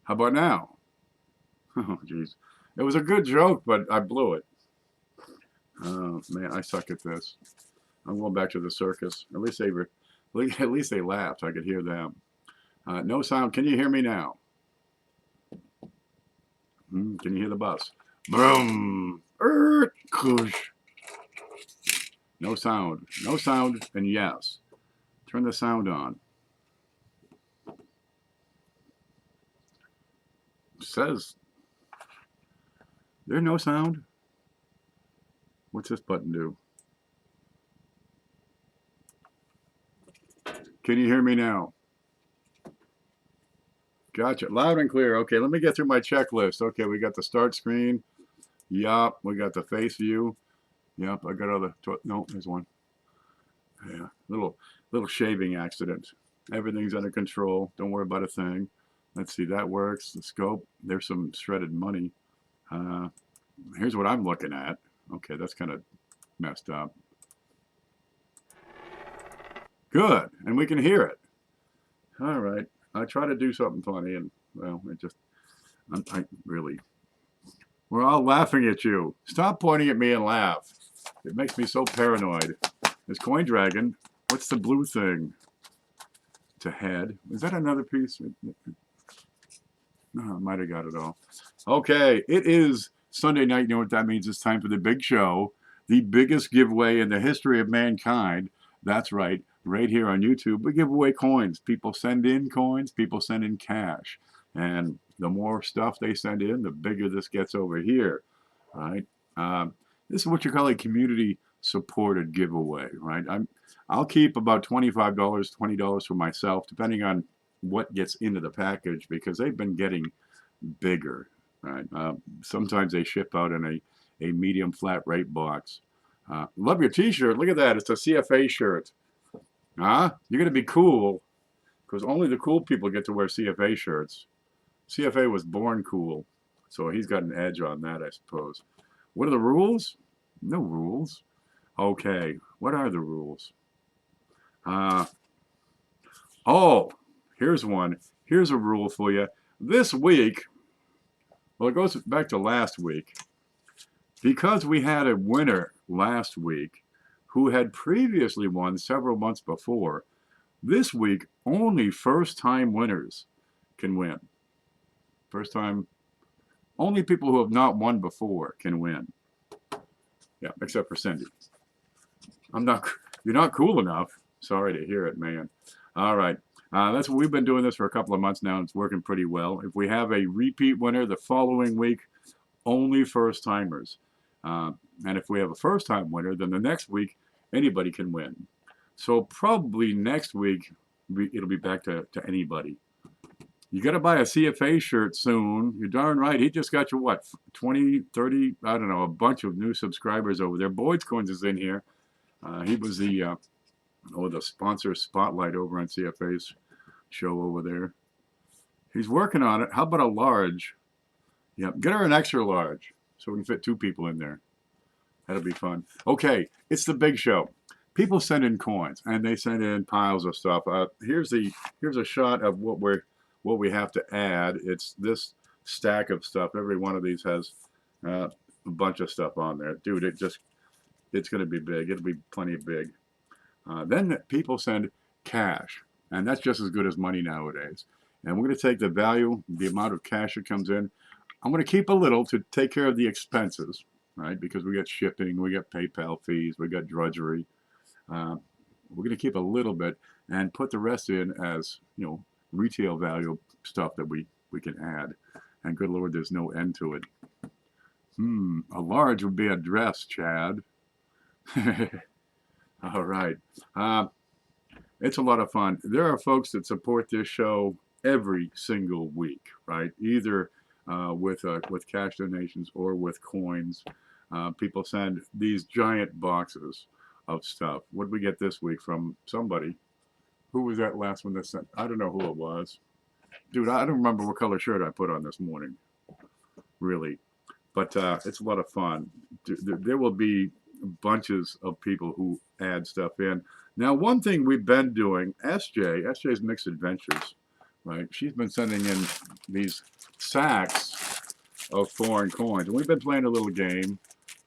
How about now? Oh, jeez. It was a good joke, but I blew it. Oh, man, I suck at this. I'm going back to the circus. At least they laughed. I could hear them. No sound. Can you hear me now? Can you hear the bus? Boom. No sound. No sound and yes. Turn the sound on. It says there's no sound. What's this button do? Can you hear me now? Gotcha. Loud and clear. Okay, let me get through my checklist. Okay, we got the start screen. Yup. We got the face view. Yep. I got other. No, there's one. Yeah. Little shaving accident. Everything's under control. Don't worry about a thing. Let's see. That works. The scope. There's some shredded money. Here's what I'm looking at. Okay, that's kind of messed up. Good. And we can hear it. All right. I try to do something funny, and well, I really, we're all laughing at you. Stop pointing at me and laugh. It makes me so paranoid. There's Coin Dragon. What's the blue thing? It's a head. Is that another piece? No, I might have got it all. Okay, it is Sunday night. You know what that means? It's time for the big show, the biggest giveaway in the history of mankind. That's right. Right here on YouTube, we give away coins. People send in coins, people send in cash. And the more stuff they send in, the bigger this gets over here, right? This is what you call a community supported giveaway, right? I'll keep about $25, $20 for myself, depending on what gets into the package, because they've been getting bigger, right? Sometimes they ship out in a medium flat rate box. Love your t-shirt. Look at that. It's a CFA shirt. Huh? You're going to be cool, because only the cool people get to wear CFA shirts. CFA was born cool, so he's got an edge on that, I suppose. What are the rules? No rules. Okay, what are the rules? Oh, here's one. Here's a rule for you. This week, well, it goes back to last week. Because we had a winner last week who had previously won several months before, this week only first-time winners can win. First time, only people who have not won before can win. Yeah, except for Cindy. You're not cool enough. Sorry to hear it, man. All right. That's what we've been doing this for a couple of months now. And it's working pretty well. If we have a repeat winner the following week, only first timers. And if we have a first time winner, then the next week, anybody can win. So probably next week, it'll be back to anybody. You got to buy a CFA shirt soon. You're darn right. He just got you, what, 20, 30, I don't know, a bunch of new subscribers over there. Boyd's Coins is in here. He was the sponsor spotlight over on CFA's show over there. He's working on it. How about a large? Yeah, get her an extra large so we can fit two people in there. That'll be fun. Okay, it's the big show. People send in coins, and they send in piles of stuff. Here's a shot of what we have to add. It's this stack of stuff. Every one of these has a bunch of stuff on there. Dude, it's going to be big. It'll be plenty big. Then people send cash, and that's just as good as money nowadays. And we're going to take the value, the amount of cash that comes in. I'm going to keep a little to take care of the expenses, right? Because we got shipping, we got PayPal fees, we got drudgery. We're going to keep a little bit and put the rest in as, retail value stuff that we can add. And good Lord, there's no end to it. A large would be a dress, Chad. All right. It's a lot of fun. There are folks that support this show every single week, right? Either with cash donations or with coins. People send these giant boxes of stuff. What did we get this week from somebody? Who was that last one that sent? I don't know who it was. Dude, I don't remember what color shirt I put on this morning. Really. But it's a lot of fun. There will be bunches of people who add stuff in. Now, one thing we've been doing, SJ's Mixed Adventures, right? She's been sending in these sacks of foreign coins. And we've been playing a little game,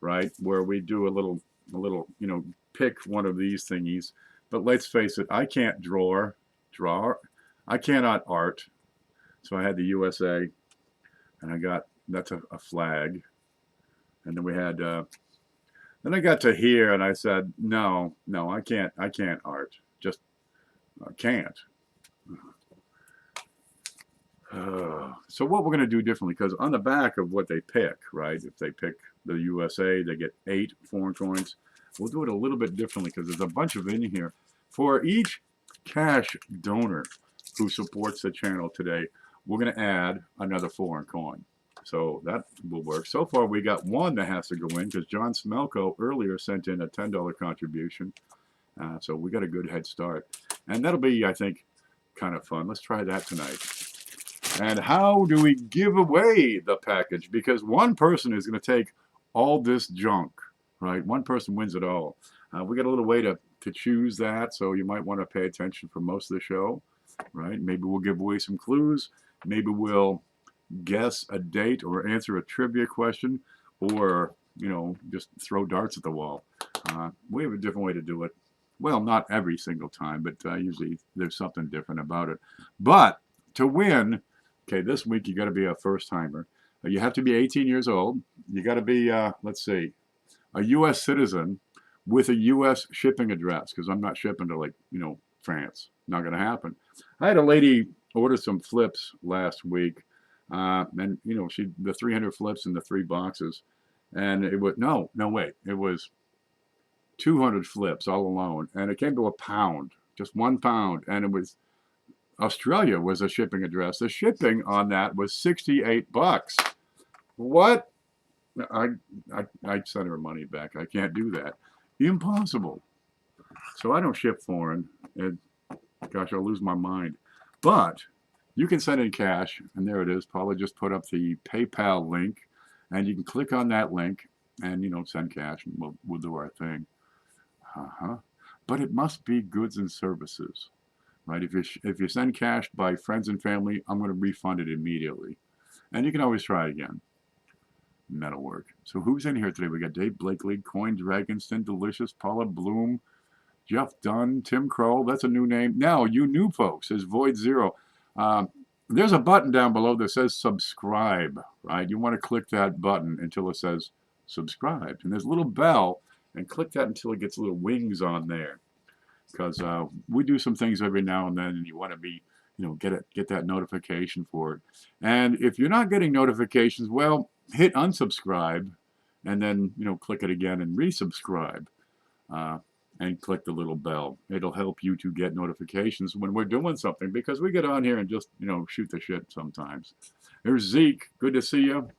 right, where we do a little, you know, pick one of these thingies. But let's face it, I can't draw. I cannot art. So I had the USA, and I got, that's a flag. And then we had, then I got to here, and I said, no, I can't art. Just, I can't. So what we're going to do differently, because on the back of what they pick, right, if they pick the USA, they get 8 foreign coins. We'll do it a little bit differently because there's a bunch of in here. For each cash donor who supports the channel today, we're going to add another foreign coin. So that will work. So far, we got one that has to go in because John Smelko earlier sent in a $10 contribution. So we got a good head start. And that'll be, I think, kind of fun. Let's try that tonight. And how do we give away the package? Because one person is going to take all this junk, right? One person wins it all. We got a little way to choose that, so you might want to pay attention for most of the show, right? Maybe we'll give away some clues. Maybe we'll guess a date or answer a trivia question, or, you know, just throw darts at the wall. We have a different way to do it. Well, not every single time, but usually there's something different about it. But to win, okay, this week you got to be a first timer. You have to be 18 years old. You got to be, let's see, a U.S. citizen with a U.S. shipping address, because I'm not shipping to, like, you know, France. Not going to happen. I had a lady order some flips last week, and, you know, the 300 flips in the 3 boxes, and it was, no, wait, it was 200 flips all alone, and it came to £1, just £1, and it was, Australia was a shipping address. The shipping on that was $68. What? I sent her money back. I can't do that. Impossible. So I don't ship foreign. And gosh, I'll lose my mind. But you can send in cash, and there it is. Paula just put up the PayPal link, and you can click on that link and, you know, send cash, and we'll do our thing. But it must be goods and services. Right? If you send cash by friends and family, I'm going to refund it immediately. And you can always try again. And that'll work. So who's in here today? We got Dave Blakely, Coin Dragonston, Delicious, Paula Bloom, Jeff Dunn, Tim Kroll. That's a new name. Now, you new folks, is Void Zero. There's a button down below that says subscribe, right? You want to click that button until it says subscribe. And there's a little bell, and click that until it gets little wings on there. Because we do some things every now and then, and you want to be, you know, get that notification for it. And if you're not getting notifications, well, hit unsubscribe, and then, you know, click it again and resubscribe, and click the little bell. It'll help you to get notifications when we're doing something, because we get on here and just, you know, shoot the shit sometimes. There's Zeke. Good to see you.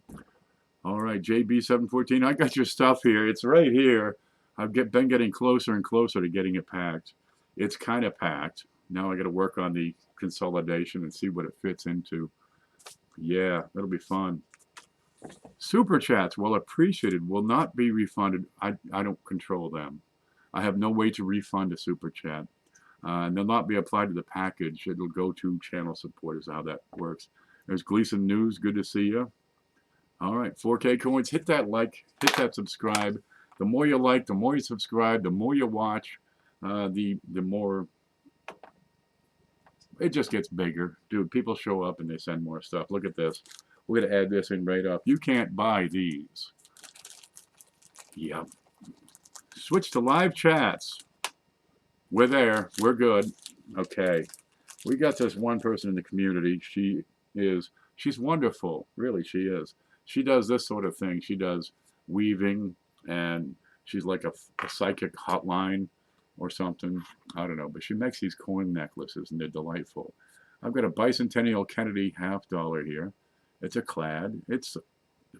All right, JB714. I got your stuff here. It's right here. I've been getting closer and closer to getting it packed. It's kind of packed. Now I got to work on the consolidation and see what it fits into. Yeah, that'll be fun. Super chats, well appreciated, will not be refunded. I don't control them. I have no way to refund a super chat. And they'll not be applied to the package. It'll go to channel support is how that works. There's Gleason News. Good to see you. All right, 4K coins. Hit that like. Hit that subscribe. The more you like, the more you subscribe, the more you watch, the more it just gets bigger. Dude, people show up and they send more stuff. Look at this. We're going to add this in right up. You can't buy these. Yep. Switch to live chats. We're there. We're good. Okay. We got this one person in the community. She's wonderful. Really, she is. She does this sort of thing. She does weaving, and she's like a psychic hotline or something. I don't know, but she makes these coin necklaces, and they're delightful. I've got a Bicentennial Kennedy $half here. It's a clad. It's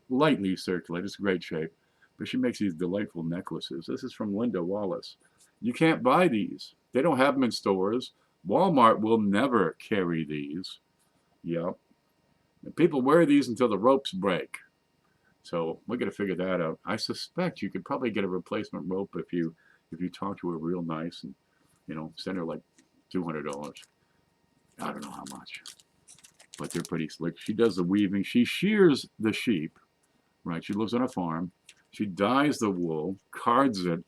lightly circular. It's great shape. But she makes these delightful necklaces. This is from Linda Wallace. You can't buy these. They don't have them in stores. Walmart will never carry these. Yep. And people wear these until the ropes break. So we're going to figure that out. I suspect you could probably get a replacement rope if you talk to her real nice and, you know, send her like $200. I don't know how much. but they're pretty slick. She does the weaving. She shears the sheep, right? She lives on a farm. She dyes the wool, cards it.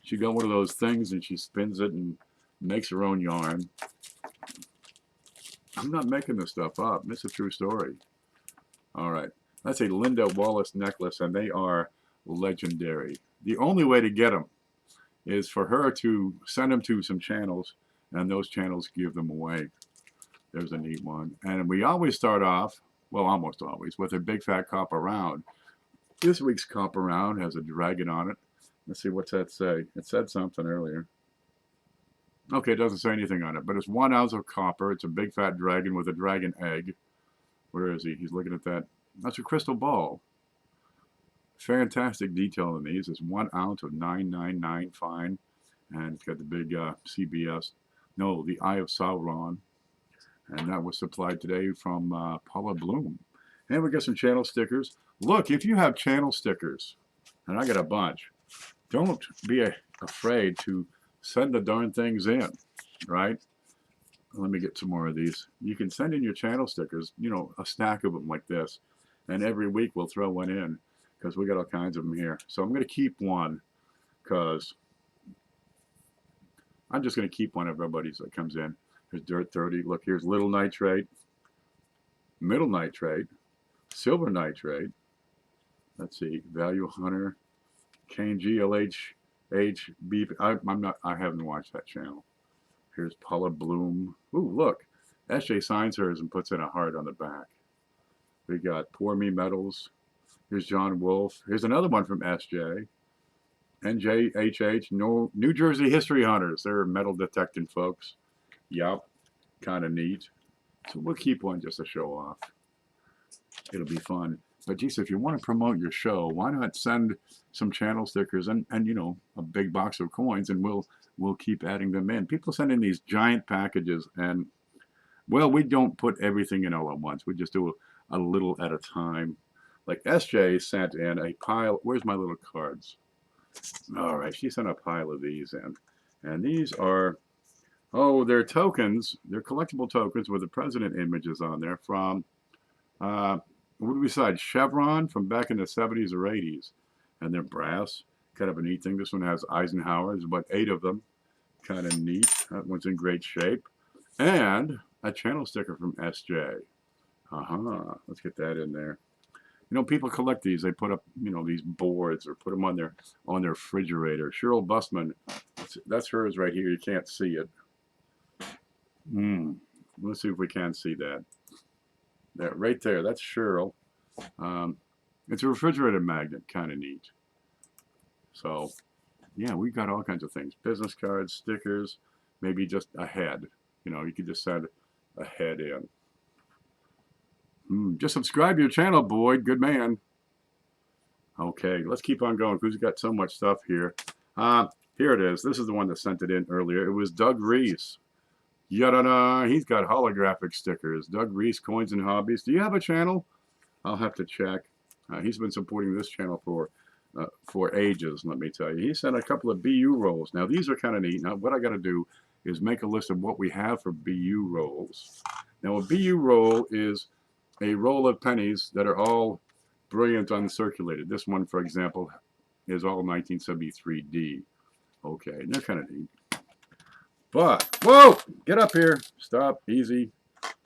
She got one of those things and she spins it and makes her own yarn. I'm not making this stuff up. It's a true story. All right. That's a Linda Wallace necklace, and they are legendary. The only way to get them is for her to send them to some channels, and those channels give them away. There's a neat one. And we always start off, well, almost always, with a big fat copper round. This week's copper round has a dragon on it. Let's see, what's that say? It said something earlier. Okay, it doesn't say anything on it, but it's 1 ounce of copper. It's a big fat dragon with a dragon egg. Where is he? He's looking at that. That's a crystal ball. Fantastic detail in these. It's 1 ounce of 999 fine. And it's got the big CBS. No, the Eye of Sauron. And that was supplied today from Paula Bloom. And we got some channel stickers. Look, if you have channel stickers, and I got a bunch, don't be afraid to send the darn things in, right? Let me get some more of these. You can send in your channel stickers, you know, a stack of them like this. And every week we'll throw one in because we got all kinds of them here. So I'm going to keep one because I'm just going to keep one of everybody's that comes in. There's Dirt 30. Look, here's Little Nitrate, Middle Nitrate, Silver Nitrate. Let's see, Value Hunter, Kane GLH, I haven't watched that channel. Here's Paula Bloom. Ooh, look, SJ signs hers and puts in a heart on the back. We got Pour Me Metals. Here's John Wolf. Here's another one from SJ. NJHH, New Jersey History Hunters. They're metal detecting folks. Yup, kind of neat. So we'll keep one just to show off. It'll be fun. But geez, if you want to promote your show, why not send some channel stickers and you know, a big box of coins, and we'll keep adding them in. People send in these giant packages, and well, we don't put everything in all at once. We just do a little at a time. Like SJ sent in a pile. Where's my little cards? All right, she sent a pile of these in, and these are, oh, they're tokens. They're collectible tokens with the president images on there from what do we decide? Chevron from back in the 70s or 80s. And they're brass. Kind of a neat thing. This one has Eisenhower. There's about 8 of them. Kind of neat. That one's in great shape. And a channel sticker from SJ. Let's get that in there. You know, people collect these. They put up, you know, these boards or put them on their refrigerator. Cheryl Busman, that's hers right here. You can't see it. Let's see if we can see that. There, right there, that's Cheryl. It's a refrigerator magnet, kind of neat. So, yeah, we got all kinds of things. Business cards, stickers, maybe just a head. You know, you could just send a head in. Just subscribe to your channel, Boyd. Good man. Okay, let's keep on going because we've got so much stuff here. Here it is. This is the one that sent it in earlier. It was Doug Reese. Yada-da, he's got holographic stickers. Doug Reese, Coins and Hobbies. Do you have a channel? I'll have to check. He's been supporting this channel for ages, let me tell you. He sent a couple of BU rolls. Now, these are kind of neat. Now, what I got to do is make a list of what we have for BU rolls. Now, a BU roll is a roll of pennies that are all brilliant uncirculated. This one, for example, is all 1973D. Okay, and they're kind of neat. But, whoa, get up here. Stop, easy,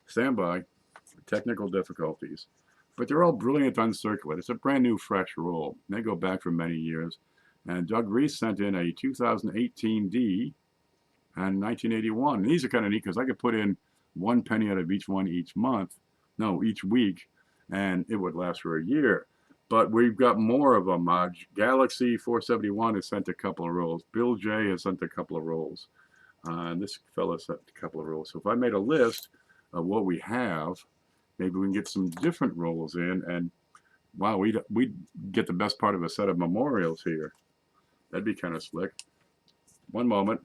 stand by. Technical difficulties. But they're all brilliant uncirculated. It's a brand new fresh roll. They go back for many years. And Doug Reese sent in a 2018 D and 1981. And these are kind of neat because I could put in 1 penny out of each one each week, and it would last for a year. But we've got more of them. Galaxy 471 has sent a couple of rolls. Bill J has sent a couple of rolls. And this fellow sent a couple of rolls. So if I made a list of what we have, maybe we can get some different rolls in. And wow, we'd get the best part of a set of memorials here. That'd be kind of slick. One moment.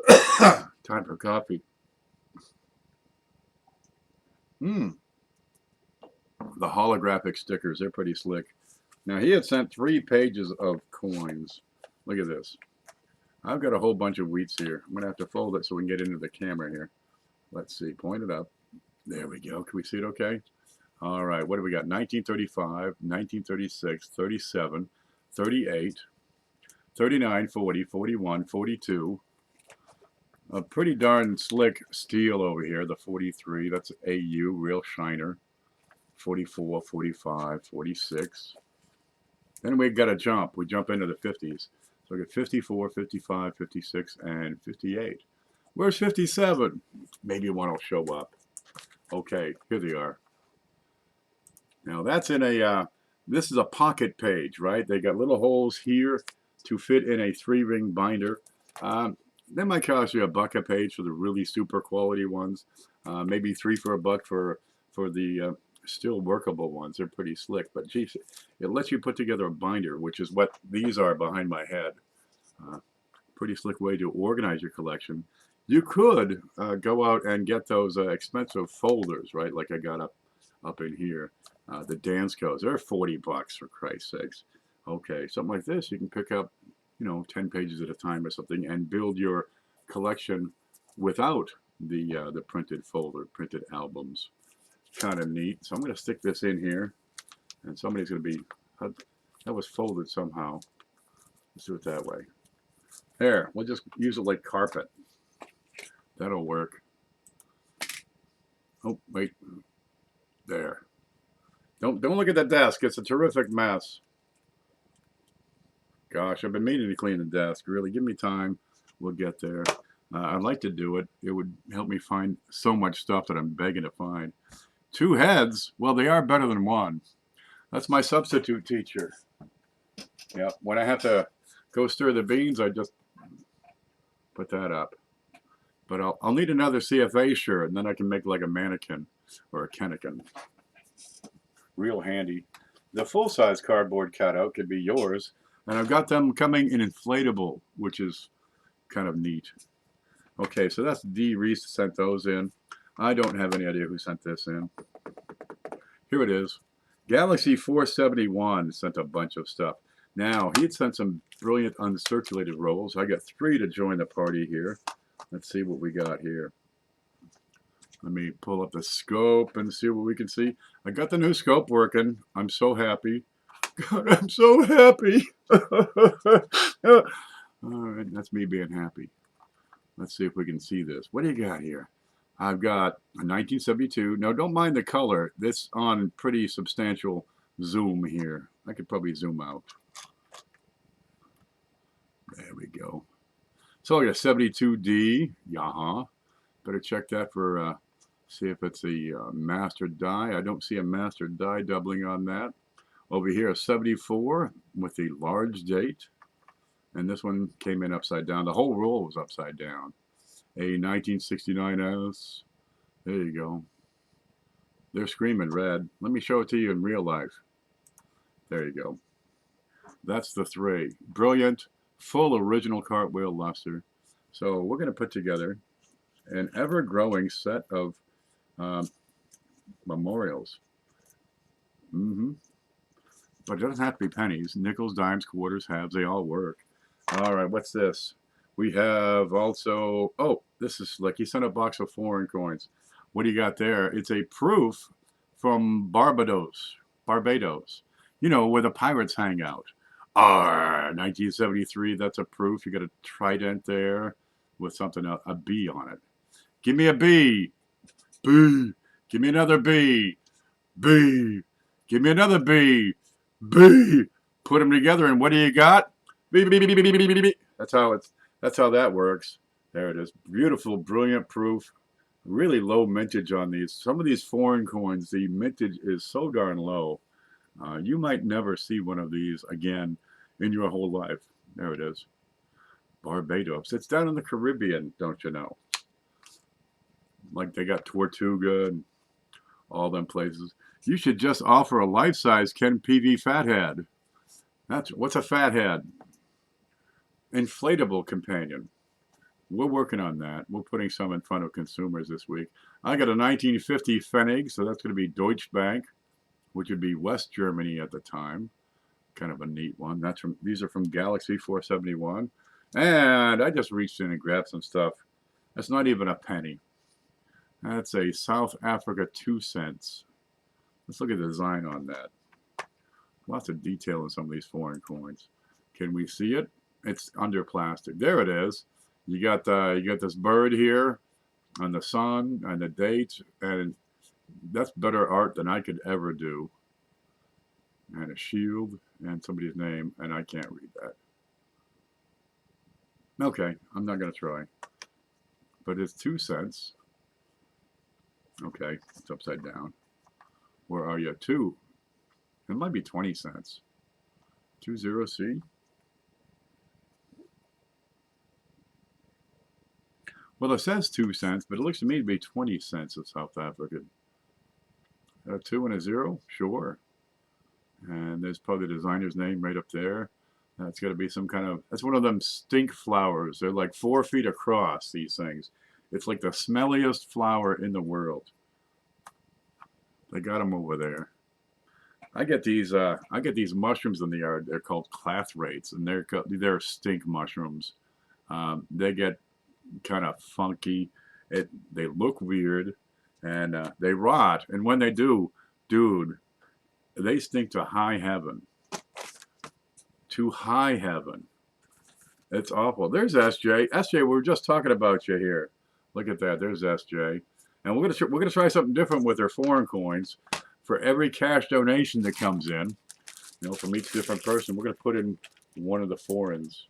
Time for coffee. The holographic stickers, they're pretty slick. Now, he had sent 3 pages of coins. Look at this. I've got a whole bunch of wheats here. I'm going to have to fold it so we can get into the camera here. Let's see. Point it up. There we go. Can we see it okay? All right, what do we got? 1935, 1936, 37, 38, 39, 40, 41, 42. A pretty darn slick steel over here, the 43. That's AU, real shiner. 44, 45, 46. Then we got to jump. We jump into the 50s. So we get 54, 55, 56, and 58. Where's 57? Maybe one will show up. Okay, here they are. Now that's in a, this is a pocket page, right? They got little holes here to fit in a 3-ring binder. That might cost you $1 a page for the really super quality ones. Maybe $3 for $1 for the still workable ones. They're pretty slick, but geez, it lets you put together a binder, which is what these are behind my head. Pretty slick way to organize your collection. You could go out and get those expensive folders, right? Like I got up in here. The Danskos, they're $40 for Christ's sakes. Okay, something like this, you can pick up, 10 pages at a time or something, and build your collection without the printed folder, printed albums. Kind of neat. So I'm going to stick this in here, and somebody's going to be, that was folded somehow. Let's do it that way. There, we'll just use it like carpet. That'll work. Oh, wait. There. Don't look at the desk. It's a terrific mess. Gosh, I've been meaning to clean the desk. Really, give me time. We'll get there. I'd like to do it. It would help me find so much stuff that I'm begging to find. 2 heads? Well, they are better than 1. That's my substitute teacher. Yeah, when I have to go stir the beans, I just put that up. But I'll need another CFA shirt, and then I can make like a mannequin or a kennekin. Real handy. The full-size cardboard cutout could be yours, and I've got them coming in inflatable, which is kind of neat. Okay, so that's D. Reese sent those in. I don't have any idea who sent this in. Here it is. Galaxy 471 sent a bunch of stuff. Now, he had sent some brilliant uncirculated rolls. I got 3 to join the party here. Let's see what we got here. Let me pull up the scope and see what we can see. I got the new scope working. I'm so happy. God, I'm so happy. All right, that's me being happy. Let's see if we can see this. What do you got here? I've got a 1972. No, don't mind the color. This on pretty substantial zoom here. I could probably zoom out. There we go. So I got a 72D. Yaha. Better check that for, see if it's a master die. I don't see a master die doubling on that. Over here, a 74 with the large date. And this one came in upside down. The whole roll was upside down. A 1969S. There you go. They're screaming red. Let me show it to you in real life. There you go. That's the 3. Brilliant, full original cartwheel luster. So we're going to put together an ever-growing set of memorials. But it doesn't have to be pennies. Nickels, dimes, quarters, halves, they all work. All right, what's this? We have also, oh, this is like he sent a box of foreign coins. What do you got there? It's a proof from Barbados, where the pirates hang out. 1973, that's a proof. You got a trident there with something, a B on it. Give me a B. B. Give me another B. B. Give me another B. B. Put them together, and what do you got? B, B, B, B, B, B, B, B, B. That's how that works. There it is. Beautiful, brilliant proof. Really low mintage on these. Some of these foreign coins, the mintage is so darn low. You might never see one of these again in your whole life. There it is. Barbados. It's down in the Caribbean, don't you know? Like they got Tortuga and all them places. You should just offer a life-size Ken PV fathead. What's a fathead? Inflatable companion. We're working on that. We're putting some in front of consumers this week. I got a 1950 Pfennig, so that's going to be Deutsche Bank, which would be West Germany at the time. Kind of a neat one. These are from Galaxy 471. And I just reached in and grabbed some stuff. That's not even a penny. That's a South Africa 2 cents. Let's look at the design on that. Lots of detail in some of these foreign coins. Can we see it? It's under plastic. There it is. You got this bird here on the sun and the date, and that's better art than I could ever do. And a shield and somebody's name, and I can't read that. Okay, I'm not going to try. But it's 2 cents. Okay, it's upside down. Where are you? 2. It might be 20 cents. 20C. Well, it says 2 cents, but it looks to me to be 20 cents of South African. A 2 and a 0? Sure. And there's probably the designer's name right up there. That's got to be some kind of, that's one of them stink flowers. They're like 4 feet across, these things. It's like the smelliest flower in the world. They got them over there. I get these mushrooms in the yard. They're called clathrates, and they're stink mushrooms. They get kind of funky. They look weird, and they rot. And when they do, dude, they stink to high heaven. To high heaven. It's awful. There's SJ. SJ, we were just talking about you here. Look at that. There's SJ. And we're gonna try something different with their foreign coins. For every cash donation that comes in, you know, from each different person, we're gonna put in one of the foreigns,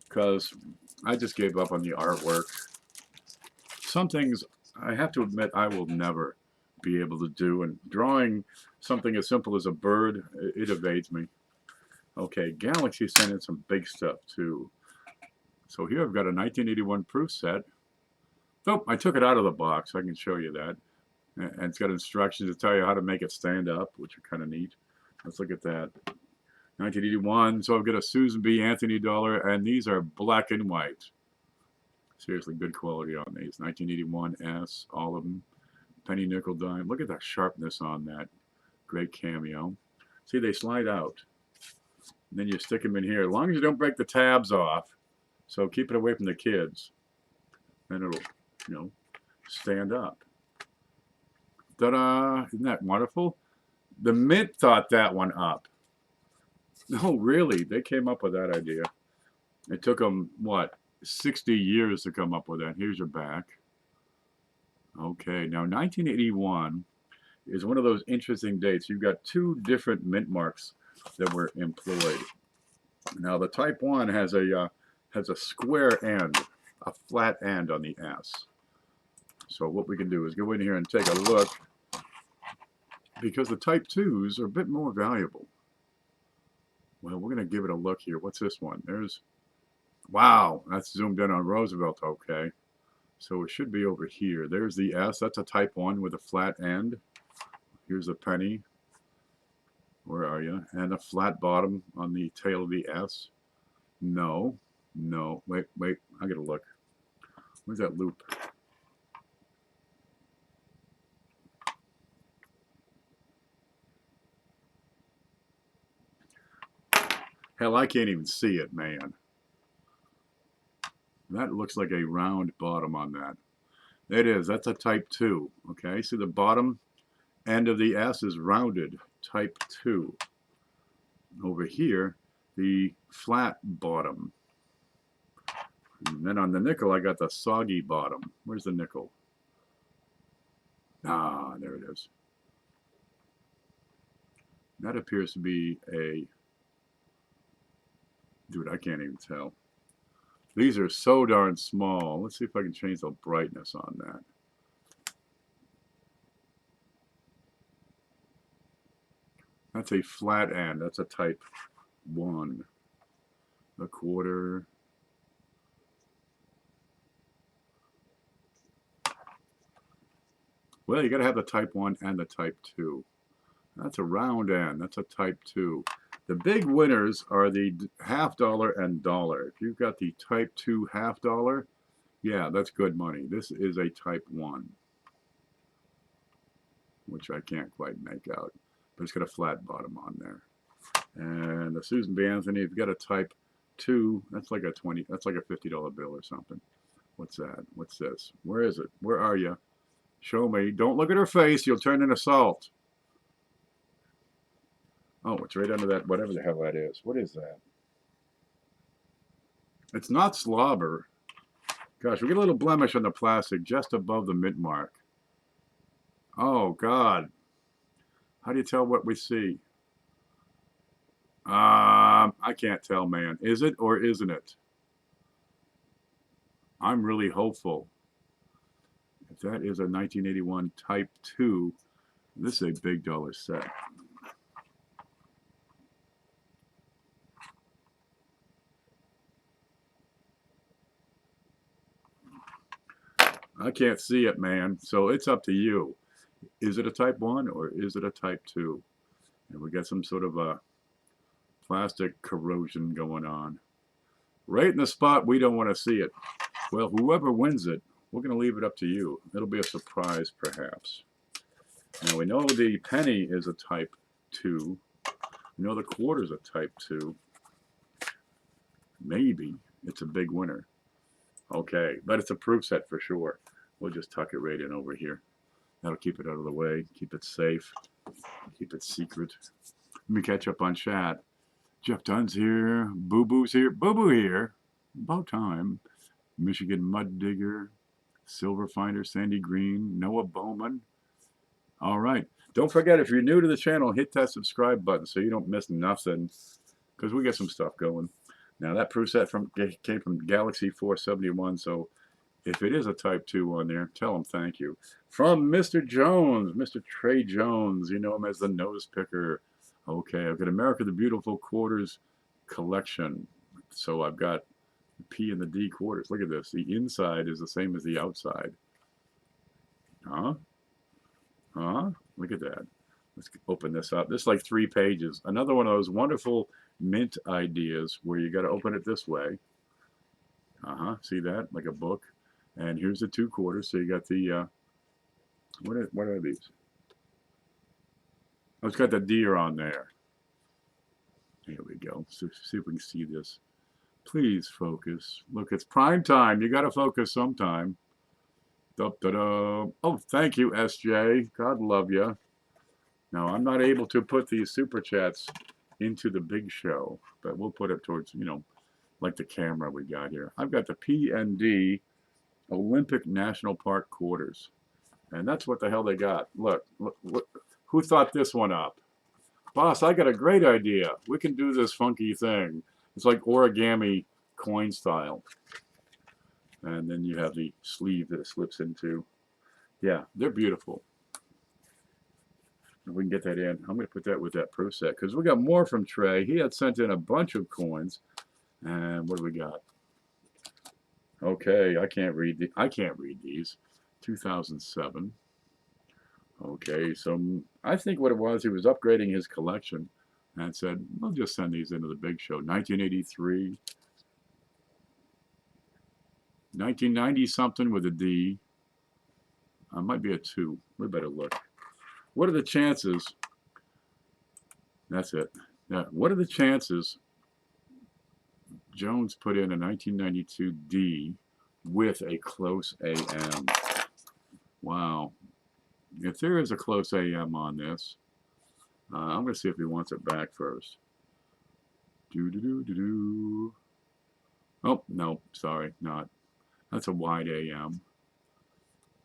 because I just gave up on the artwork. Some things I have to admit I will never be able to do, and drawing something as simple as a bird, it evades me. Okay, Galaxy sent in some big stuff too. So here I've got a 1981 proof set. Oh, I took it out of the box. I can show you that. And it's got instructions to tell you how to make it stand up, which are kind of neat. Let's look at that. 1981. So I've got a Susan B. Anthony dollar, and these are black and white. Seriously, good quality on these. 1981 S, all of them. Penny nickel dime. Look at that sharpness on that. Great cameo. See, they slide out. And then you stick them in here. As long as you don't break the tabs off. So keep it away from the kids. Then it'll, you know, stand up. Ta-da! Isn't that wonderful? The Mint thought that one up. No, really, they came up with that idea. It took them, what, 60 years to come up with that. Here's your back. Okay, now 1981 is one of those interesting dates. You've got 2 different mint marks that were employed. Now the Type 1 has a square end, a flat end on the S. So what we can do is go in here and take a look, because the Type 2s are a bit more valuable. Well, we're going to give it a look here. What's this one? There's, wow, that's zoomed in on Roosevelt, okay. So it should be over here. There's the S. That's a Type 1 with a flat end. Here's a penny. Where are you? And a flat bottom on the tail of the S. No. No. Wait. I got to look. Where's that loop? Hell, I can't even see it, man. That looks like a round bottom on that. It is. That's a Type 2. Okay, see the bottom end of the S is rounded. Type 2. Over here, the flat bottom. And then on the nickel, I got the soggy bottom. Where's the nickel? Ah, there it is. That appears to be a... Dude, I can't even tell. These are so darn small. Let's see if I can change the brightness on that. That's a flat end. That's a Type 1. A quarter. Well, you got to have the Type 1 and the Type 2. That's a round end. That's a Type 2. The big winners are the half dollar and dollar. If you've got the Type 2 half dollar, yeah, that's good money. This is a Type 1, which I can't quite make out, but it's got a flat bottom on there. And the Susan B. Anthony, if you've got a Type 2, that's like a $50 bill or something. What's that? What's this? Where is it? Where are you? Show me. Don't look at her face. You'll turn into salt. Oh, it's right under that, whatever the hell that is. What is that? It's not slobber. Gosh, we get a little blemish on the plastic just above the mint mark. Oh, God. How do you tell what we see? I can't tell, man. Is it or isn't it? I'm really hopeful. If that is a 1981 Type 2, this is a big dollar set. I can't see it, man. So it's up to you. Is it a Type 1 or is it a Type 2? And we got some sort of a plastic corrosion going on. Right in the spot we don't want to see it. Well, whoever wins it, we're going to leave it up to you. It'll be a surprise, perhaps. Now, we know the penny is a Type 2. We know the quarter's a Type 2. Maybe it's a big winner. Okay, but it's a proof set for sure. We'll just tuck it right in over here. That'll keep it out of the way, keep it safe, keep it secret. Let me catch up on chat. Jeff Dunn's here, Boo Boo's here, Boo Boo here. About time. Michigan Mud Digger, Silver Finder, Sandy Green, Noah Bowman. All right. Don't forget, if you're new to the channel, hit that subscribe button so you don't miss nothing, because we get some stuff going. Now, that proof set came from Galaxy 471, so if it is a Type 2 on there, tell them thank you. From Mr. Jones, Mr. Trey Jones. You know him as the nose picker. Okay, I've got America the Beautiful Quarters collection. So I've got the P and the D quarters. Look at this. The inside is the same as the outside. Huh? Huh? Look at that. Let's open this up. This is like 3 pages. Another one of those wonderful mint ideas where you got to open it this way. See that? Like a book. And here's the 2 quarters. So you got the, what are these? Oh, it's got the deer on there. Here we go. So see if we can see this. Please focus. Look, it's prime time. You got to focus sometime. Da-da-da. Oh, thank you, SJ. God love you. Now, I'm not able to put these super chats into the big show, but we'll put it towards, you know, like the camera we got here. I've got the P&D Olympic National Park quarters. And that's what the hell they got. Look, who thought this one up? Boss, I got a great idea. We can do this funky thing. It's like origami coin style. And then you have the sleeve that it slips into. Yeah, they're beautiful. If we can get that in, I'm going to put that with that proof set because we got more from Trey. He had sent in a bunch of coins. And what do we got? Okay, I can't read these. 2007. Okay, so I think what it was, he was upgrading his collection and said, we'll just send these into the big show. 1983. 1990 something with a D. Might be a 2. We better look. What are the chances? That's it. Yeah. What are the chances Jones put in a 1992 D with a close AM? Wow. If there is a close AM on this, I'm going to see if he wants it back first. Do-do-do-do-do. Oh, no, sorry, not. That's a wide AM.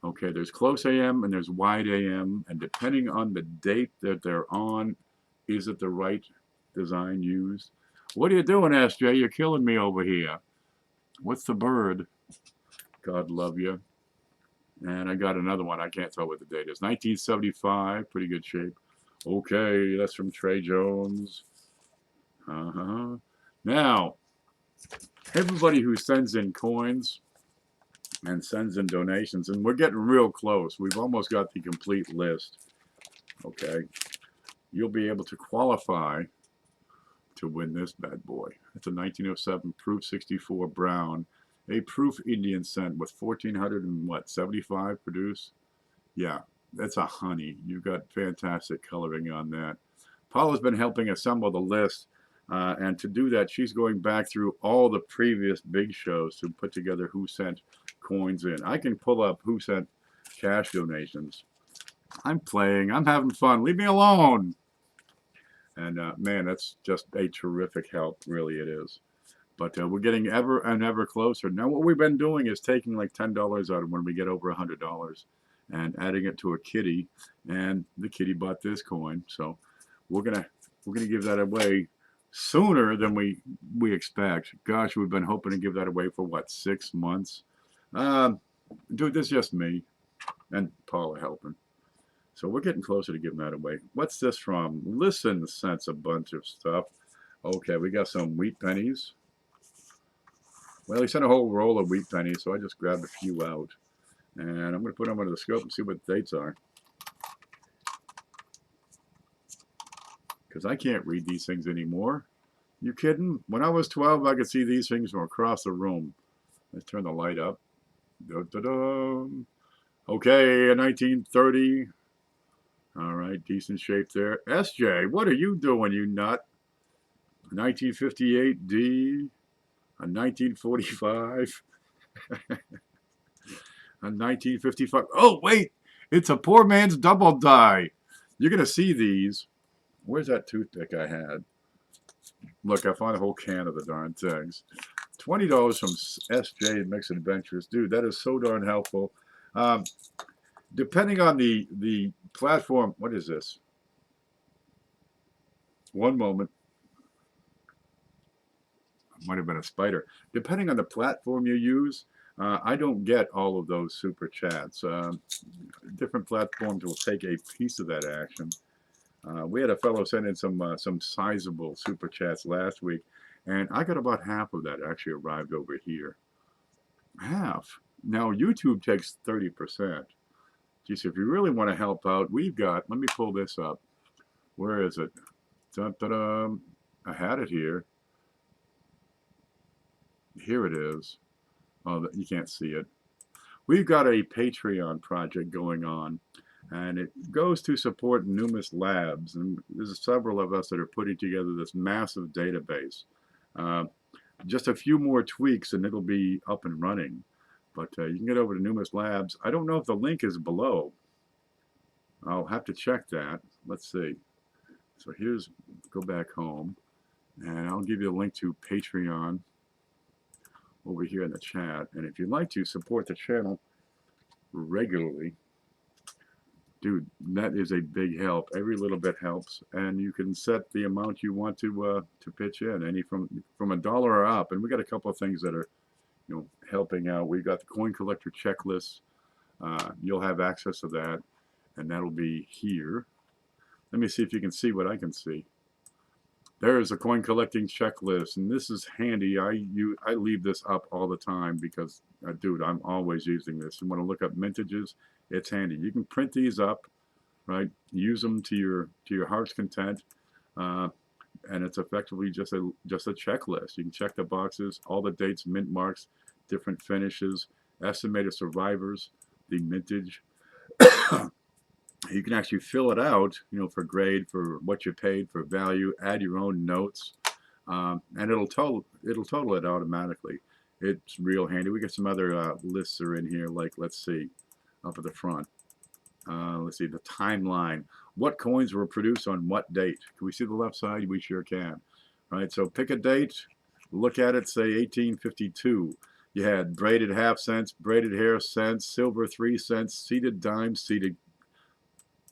Okay, there's close AM and there's wide AM, and depending on the date that they're on, is it the right design used? What are you doing, SJ? You're killing me over here. What's the bird? God love you. And I got another one. I can't tell what the date is. 1975, pretty good shape. Okay, that's from Trey Jones. Now, everybody who sends in coins and sends in donations, and we're getting real close. We've almost got the complete list. Okay, you'll be able to qualify to win this bad boy. It's a 1907 Proof 64 Brown, a Proof Indian cent with 1,475 produced. Yeah, that's a honey. You've got fantastic coloring on that. Paula's been helping assemble the list, and to do that, she's going back through all the previous big shows to put together who sent coins in. I can pull up who sent cash donations. I'm playing. I'm having fun. Leave me alone. And man, that's just a terrific help. Really, it is. But we're getting ever and ever closer. Now, what we've been doing is taking like $10 out of when we get over $100 and adding it to a kitty. And the kitty bought this coin. So we're gonna give that away sooner than we expect. Gosh, we've been hoping to give that away for what, 6 months? Dude, this is just me and Paula helping. So we're getting closer to giving that away. What's this from? Listen, sent a bunch of stuff. Okay, we got some wheat pennies. Well, he sent a whole roll of wheat pennies, so I just grabbed a few out. And I'm going to put them under the scope and see what the dates are. Because I can't read these things anymore. You kidding? When I was 12, I could see these things from across the room. Let's turn the light up. Da, da, da. Okay, 1930. All right, decent shape there. SJ, what are you doing, you nut? 1958D. A 1945. A 1955. Oh, wait. It's a poor man's double die. You're going to see these. Where's that toothpick I had? Look, I found a whole can of the darn things. $20 from SJ Mix Adventures. Dude, that is so darn helpful. Depending on the platform. What is this? One moment. Might have been a spider. Depending on the platform you use, I don't get all of those super chats. Different platforms will take a piece of that action. We had a fellow send in some sizable super chats last week, and I got about half of that actually arrived over here. Half. Now YouTube takes 30%. Geez, if you really want to help out, we've got. Let me pull this up. Where is it? Dun, dun, dun. I had it here. Here it is. Oh, you can't see it. We've got a Patreon project going on, and it goes to support Numis Labs. And there's several of us that are putting together this massive database. Just a few more tweaks, and it'll be up and running. But you can get over to Numis Labs. I don't know if the link is below. I'll have to check that. Let's see. So here's, go back home, and I'll give you a link to Patreon over here in the chat. And if you'd like to support the channel regularly, dude, that is a big help. Every little bit helps, and you can set the amount you want to pitch in, any from $1 or up. And we got a couple of things that are, helping out. We've got the coin collector checklist. You'll have access to that, and that'll be here. Let me see if you can see what I can see. There's a coin collecting checklist, and this is handy. I leave this up all the time because, dude, I'm always using this. You want to look up mintages, it's handy. You can print these up, right? Use them to your heart's content, and it's effectively just a checklist. You can check the boxes, all the dates, mint marks, different finishes, estimated survivors, the mintage. You can actually fill it out, for grade, for what you paid, for value, add your own notes, and it'll total it automatically. It's real handy. We got some other lists are in here, like, let's see, up at the front. Let's see, the timeline. What coins were produced on what date? Can we see the left side? We sure can. Right, so pick a date, look at it, say 1852. You had braided half cents, braided hair cents, silver 3 cents, seated dimes, seated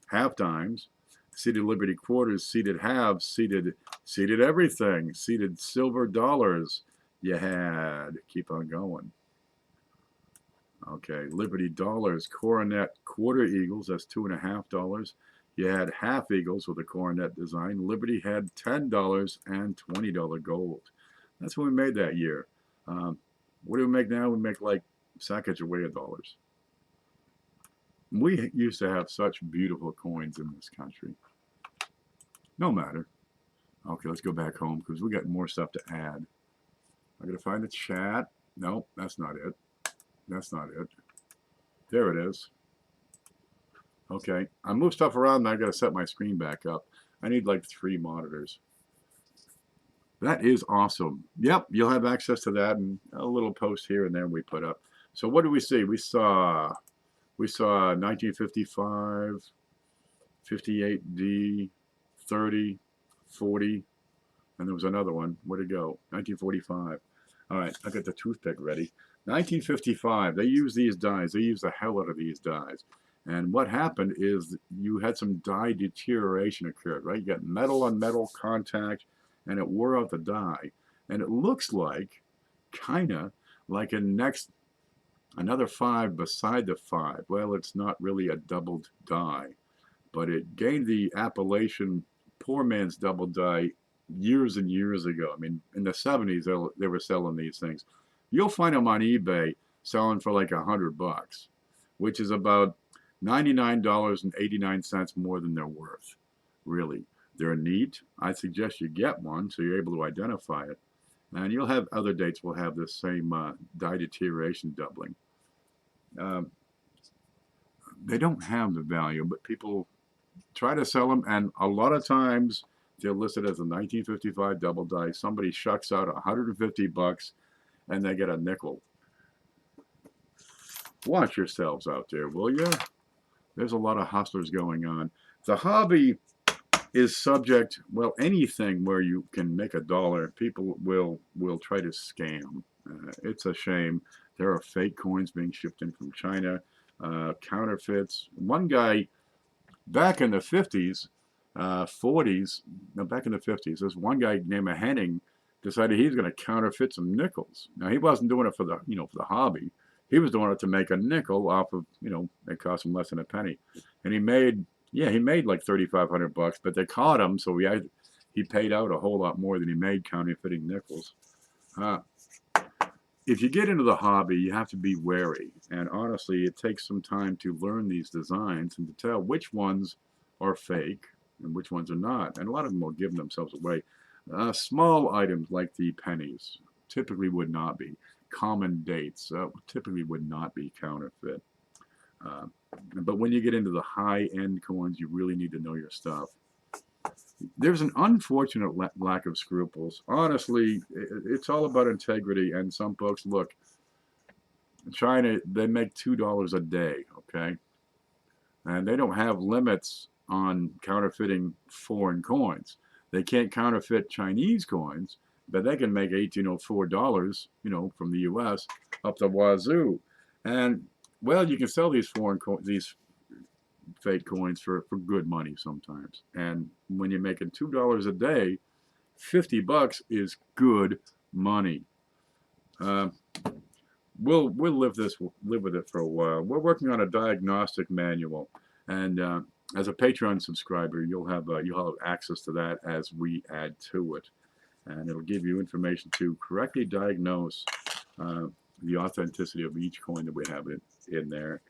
half dimes, seated Liberty quarters, seated halves, seated everything, seated silver dollars. You had, keep on going. Okay, Liberty dollars, coronet quarter eagles, that's $2.50. You had half eagles with a coronet design. Liberty had $10 and $20 gold. That's what we made that year. What do we make now? We make like Sacagawea dollars. We used to have such beautiful coins in this country. No matter. Okay, let's go back home because we got more stuff to add. I gotta find the chat. No, that's not it. That's not it. There it is. Okay, I move stuff around and I gotta set my screen back up. I need like 3 monitors. That is awesome. Yep, you'll have access to that and a little post here and there we put up. So what do we see? We saw We saw 1955, 58D, 30, 40, and there was another one. Where'd it go? 1945. All right, I got the toothpick ready. 1955, they used these dies. They used the hell out of these dies. And what happened is you had some die deterioration occurred, right? You got metal on metal contact, and it wore out the die. And it looks like, kind of, like another 5 beside the 5. Well, it's not really a doubled die, but it gained the appellation poor man's double die years and years ago. I mean, in the 70s, they were selling these things. You'll find them on eBay selling for like $100, which is about $99.89 more than they're worth. Really, they're neat. I suggest you get one so you're able to identify it. And you'll have other dates will have this same die deterioration doubling. They don't have the value, but people try to sell them, and a lot of times they're listed as a 1955 double die. Somebody shucks out $150 and they get a nickel. Watch yourselves out there, will you? There's a lot of hustlers going on. The hobby is subject, well, anything where you can make a dollar, people will try to scam. It's a shame. There are fake coins being shipped in from China, counterfeits. One guy back in the 50s, 40s, no, back in the 50s, there's one guy named Henning decided he's going to counterfeit some nickels. Now, he wasn't doing it for the, for the hobby. He was doing it to make a nickel off of, it cost him less than a penny. And he made like $3,500, but they caught him, so he paid out a whole lot more than he made counterfeiting nickels. If you get into the hobby, you have to be wary. And honestly, it takes some time to learn these designs and to tell which ones are fake and which ones are not. And a lot of them will give themselves away. Small items like the pennies typically would not be. Common dates typically would not be counterfeit. But when you get into the high-end coins, you really need to know your stuff. There's an unfortunate lack of scruples. Honestly, it's all about integrity. And some folks, look, China, they make $2 a day, okay? And they don't have limits on counterfeiting foreign coins. They can't counterfeit Chinese coins, but they can make $1804, from the U.S. up the wazoo. And, well, you can sell these these fake coins for good money sometimes. And when you're making $2 a day, $50 is good money. We'll live with it for a while. We're working on a diagnostic manual, and as a Patreon subscriber, you'll have access to that as we add to it, and it'll give you information to correctly diagnose the authenticity of each coin that we have in there.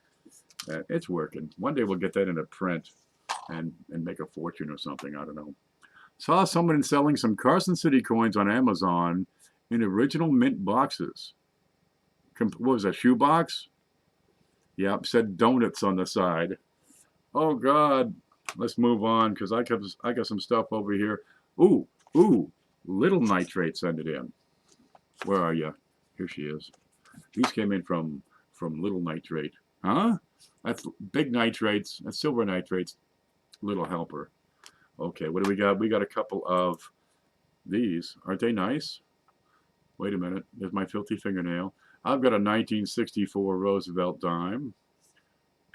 It's working. One day we'll get that into print and make a fortune or something. I don't know. Saw someone selling some Carson City coins on Amazon in original mint boxes. What was that, shoe box? Yep, said donuts on the side. Oh God, let's move on because I got some stuff over here. Ooh, Little Nitrate sent it in. Where are you? Here she is. These came in from Little Nitrate. Huh? That's big nitrates. That's silver nitrates. Little helper. Okay, what do we got? We got a couple of these. Aren't they nice? Wait a minute. There's my filthy fingernail. I've got a 1964 Roosevelt Dime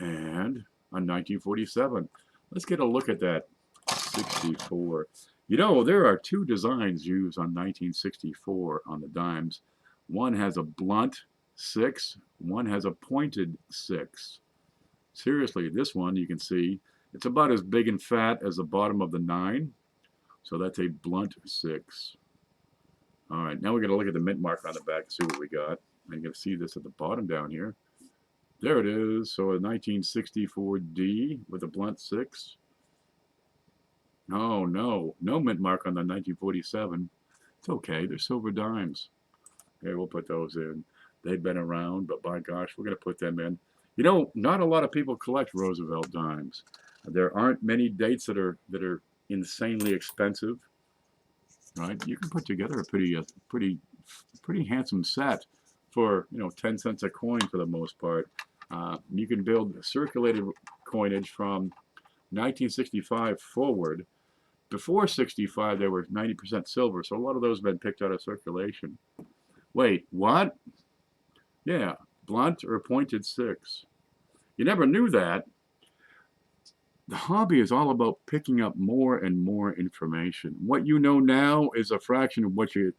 and a 1947. Let's get a look at that 64. There are two designs used on 1964 on the dimes. One has a blunt 6, one has a pointed 6. Seriously, this one you can see it's about as big and fat as the bottom of the 9, so that's a blunt 6. All right, now we're going to look at the mint mark on the back and see what we got. And you're going to see this at the bottom down here. There it is. So a 1964D with a blunt 6. Oh no mint mark on the 1947. It's okay. They're silver dimes. Okay, we'll put those in. They've been around, but by gosh, we're going to put them in. Not a lot of people collect Roosevelt dimes. There aren't many dates that are insanely expensive, right? You can put together a pretty handsome set for 10 cents a coin for the most part. You can build circulated coinage from 1965 forward. Before 65, they were 90% silver, so a lot of those have been picked out of circulation. Wait, what? Yeah, blunt or pointed 6. You never knew that. The hobby is all about picking up more and more information. What you know now is a fraction of what you're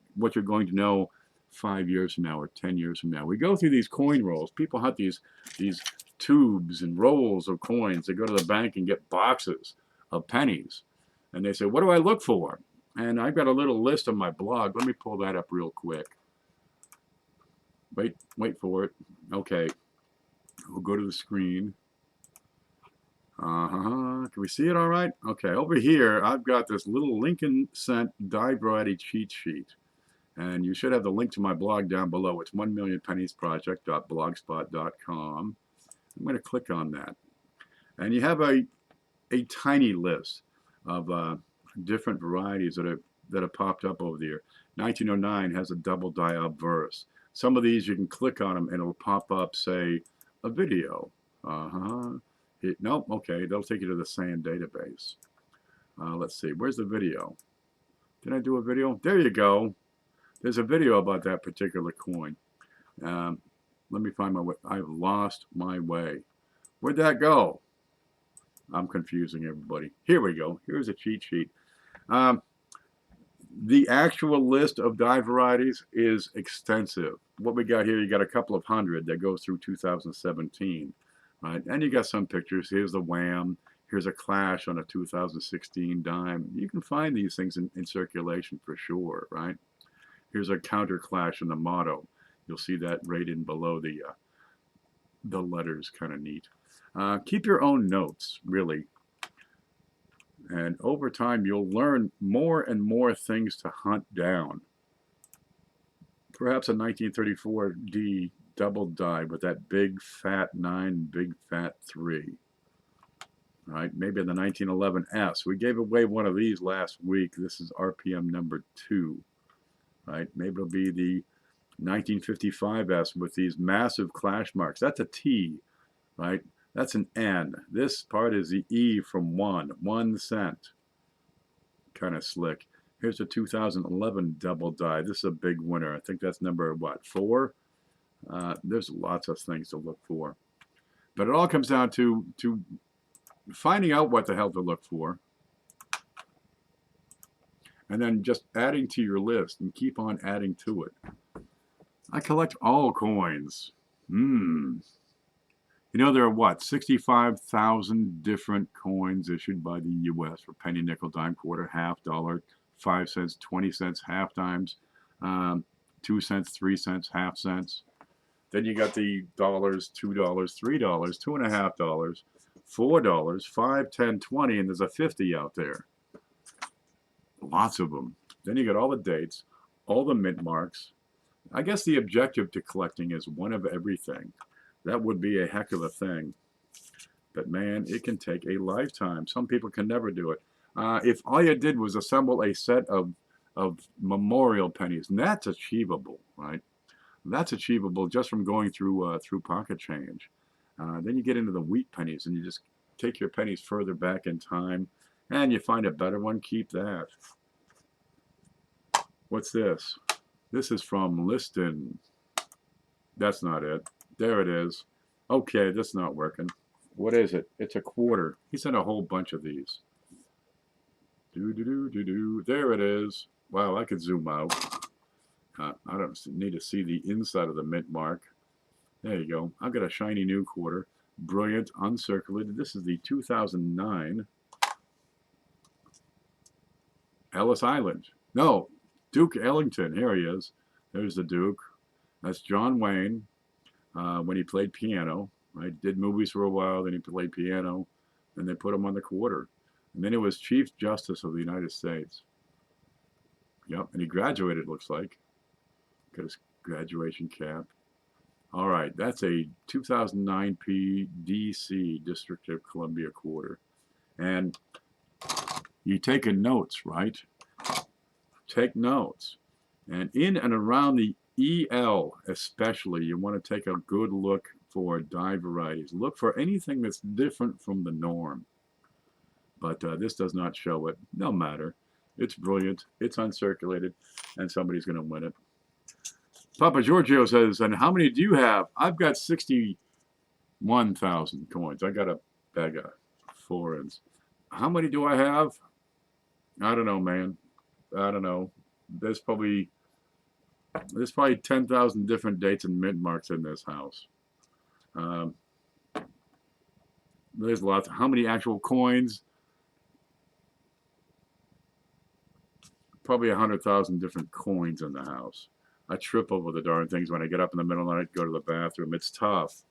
going to know 5 years from now or 10 years from now. We go through these coin rolls. People hunt these tubes and rolls of coins. They go to the bank and get boxes of pennies. And they say, what do I look for? And I've got a little list on my blog. Let me pull that up real quick. Wait for it. Okay. We'll go to the screen. Can we see it all right? Okay, over here, I've got this little Lincoln Cent die variety cheat sheet. And you should have the link to my blog down below. It's 1millionpenniesproject.blogspot.com. I'm going to click on that. And you have a tiny list of different varieties that have popped up over the year. 1909 has a double die obverse. Some of these you can click on them and it'll pop up, say, a video. Nope, okay, they'll take you to the SAN database. Let's see, where's the video? Did I do a video? There you go. There's a video about that particular coin. Let me find my way. I've lost my way. Where'd that go? I'm confusing everybody. Here we go. Here's a cheat sheet. The actual list of die varieties is extensive. What we got here, you got a couple of hundred that goes through 2017. Right, and you got some pictures. Here's the Wham. Here's a clash on a 2016 dime. You can find these things in circulation for sure, right? Here's a counter clash in the motto. You'll see that right in below the letters. Kind of neat. Keep your own notes, really. And over time, you'll learn more and more things to hunt down. Perhaps a 1934 D double die with that big fat 9, big fat 3. Right? Maybe the 1911 S. We gave away one of these last week. This is RPM number 2. Right? Maybe it'll be the 1955 S with these massive clash marks. That's a T. Right? That's an N. This part is the E from 1 cent. Kind of slick. Here's a 2011 double die. This is a big winner. I think that's number, what, 4? There's lots of things to look for. But it all comes down to finding out what the hell to look for. And then just adding to your list and keep on adding to it. I collect all coins. You know, there are what, 65,000 different coins issued by the U.S. for penny, nickel, dime, quarter, half, dollar, 5 cents, 20 cents, half dimes, 2 cents, 3 cents, half cents. Then you got the dollars, $2, $3, $2.50, $4, 5, 10, 20, and there's a 50 out there. Lots of them. Then you got all the dates, all the mint marks. I guess the objective to collecting is one of everything. That would be a heck of a thing. But man, it can take a lifetime. Some people can never do it. If all you did was assemble a set of memorial pennies, and that's achievable, right? That's achievable just from going through pocket change. Then you get into the wheat pennies, and you just take your pennies further back in time, and you find a better one, keep that. What's this? This is from Liston. That's not it. There it is. Okay, that's not working. What is it? It's a quarter. He sent a whole bunch of these. There it is. Wow, I could zoom out. I don't need to see the inside of the mint mark. There you go. I've got a shiny new quarter. Brilliant, uncirculated. This is the 2009 Ellis Island. No, Duke Ellington. Here he is. There's the Duke. That's John Wayne when he played piano. Right? Did movies for a while, then he played piano, and they put him on the quarter. And then he was Chief Justice of the United States. Yep, and he graduated, looks like. Got his graduation cap. All right, that's a 2009 DC District of Columbia quarter. And you take notes, right? Take notes. And in and around the EL especially, you want to take a good look for die varieties. Look for anything that's different from the norm. But this does not show it. No matter. It's brilliant. It's uncirculated, and somebody's going to win it. Papa Giorgio says, and how many do you have? I've got 61,000 coins. I got a bag of foreigns. How many do I have? I don't know, man. I don't know. There's probably 10,000 different dates and mint marks in this house. There's lots. How many actual coins? Probably 100,000 different coins in the house. I trip over the darn things when I get up in the middle of the night, go to the bathroom. It's tough.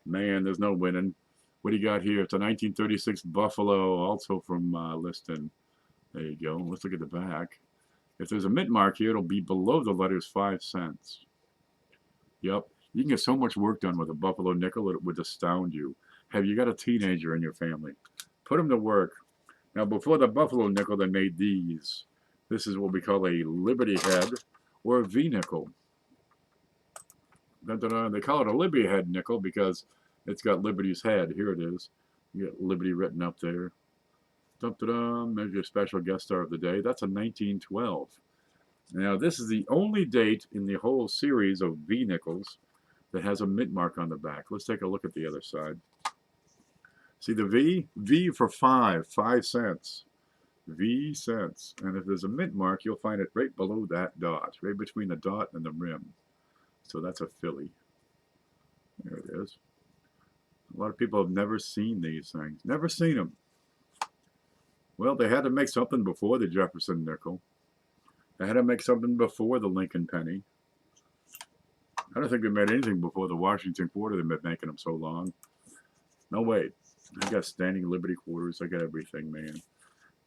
Man, there's no winning. What do you got here? It's a 1936 Buffalo, also from Liston. There you go. Let's look at the back. If there's a mint mark here, it'll be below the letters 5 cents. Yep. You can get so much work done with a Buffalo nickel, it would astound you. Have you got a teenager in your family? Put them to work. Now, before the Buffalo nickel, they made these. This is what we call a Liberty head or a V nickel. They call it a Liberty head nickel because it's got Liberty's head. Here it is. You got Liberty written up there. There's your special guest star of the day. That's a 1912. Now, this is the only date in the whole series of V nickels that has a mint mark on the back. Let's take a look at the other side. See the V? V for 5 cents. V cents. And if there's a mint mark, you'll find it right below that dot, right between the dot and the rim. So that's a Philly. There it is. A lot of people have never seen these things. Never seen them. Well, they had to make something before the Jefferson Nickel. They had to make something before the Lincoln Penny. I don't think they made anything before the Washington Quarter. They've been making them so long. No, wait. I got standing Liberty quarters. I got everything, man.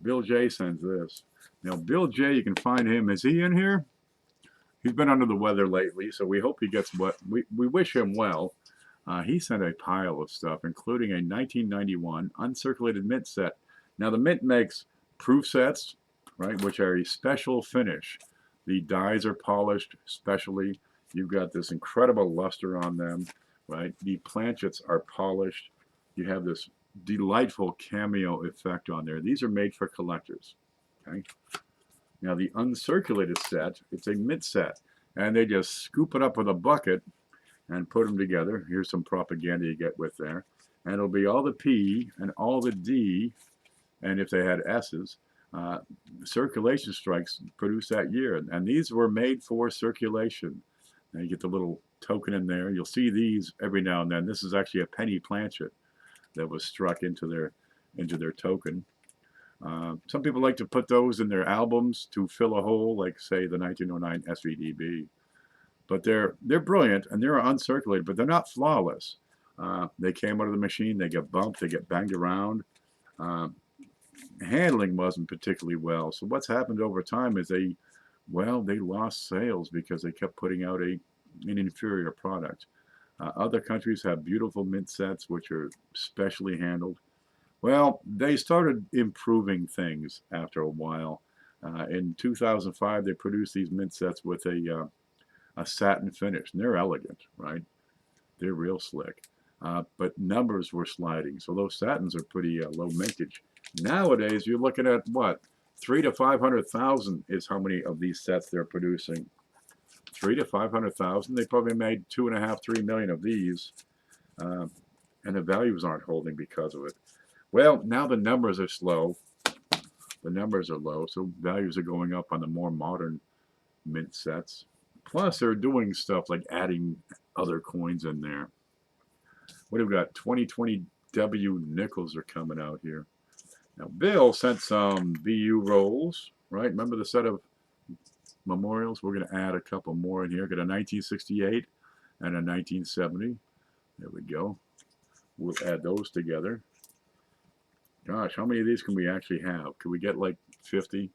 Bill J sends this. Now, Bill J, you can find him. Is he in here? He's been under the weather lately, so we hope he gets what. We wish him well. He sent a pile of stuff, including a 1991 uncirculated mint set. Now, the mint makes proof sets, right, which are a special finish. The dies are polished specially. You've got this incredible luster on them, right? The planchets are polished. You have this delightful cameo effect on there. These are made for collectors, okay? Now, the uncirculated set, it's a mint set, and they just scoop it up with a bucket and put them together. Here's some propaganda you get with there. And it'll be all the P and all the D, and if they had S's, circulation strikes produced that year. And these were made for circulation. Now you get the little token in there. You'll see these every now and then. This is actually a penny planchet that was struck into their token. Some people like to put those in their albums to fill a hole, like say the 1909 SVDB. But they're brilliant and they're uncirculated, but they're not flawless. They came out of the machine, they get bumped, they get banged around. Handling wasn't particularly well. So what's happened over time is they lost sales because they kept putting out an inferior product. Other countries have beautiful mint sets which are specially handled. Well, they started improving things after a while. In 2005, they produced these mint sets with a satin finish, and they're elegant, right? They're real slick. But numbers were sliding, so those satins are pretty low mintage. Nowadays, you're looking at what? 300,000 to 500,000 is how many of these sets they're producing. 300,000 to 500,000. They probably made 2.5, 3 million of these, and the values aren't holding because of it. Well, now the numbers are slow. The numbers are low, so values are going up on the more modern mint sets. Plus, they're doing stuff like adding other coins in there. What have we got? 2020 W nickels are coming out here. Now, Bill sent some VU rolls, right? Remember the set of memorials? We're going to add a couple more in here. Got a 1968 and a 1970. There we go. We'll add those together. Gosh, how many of these can we actually have? Can we get like 50?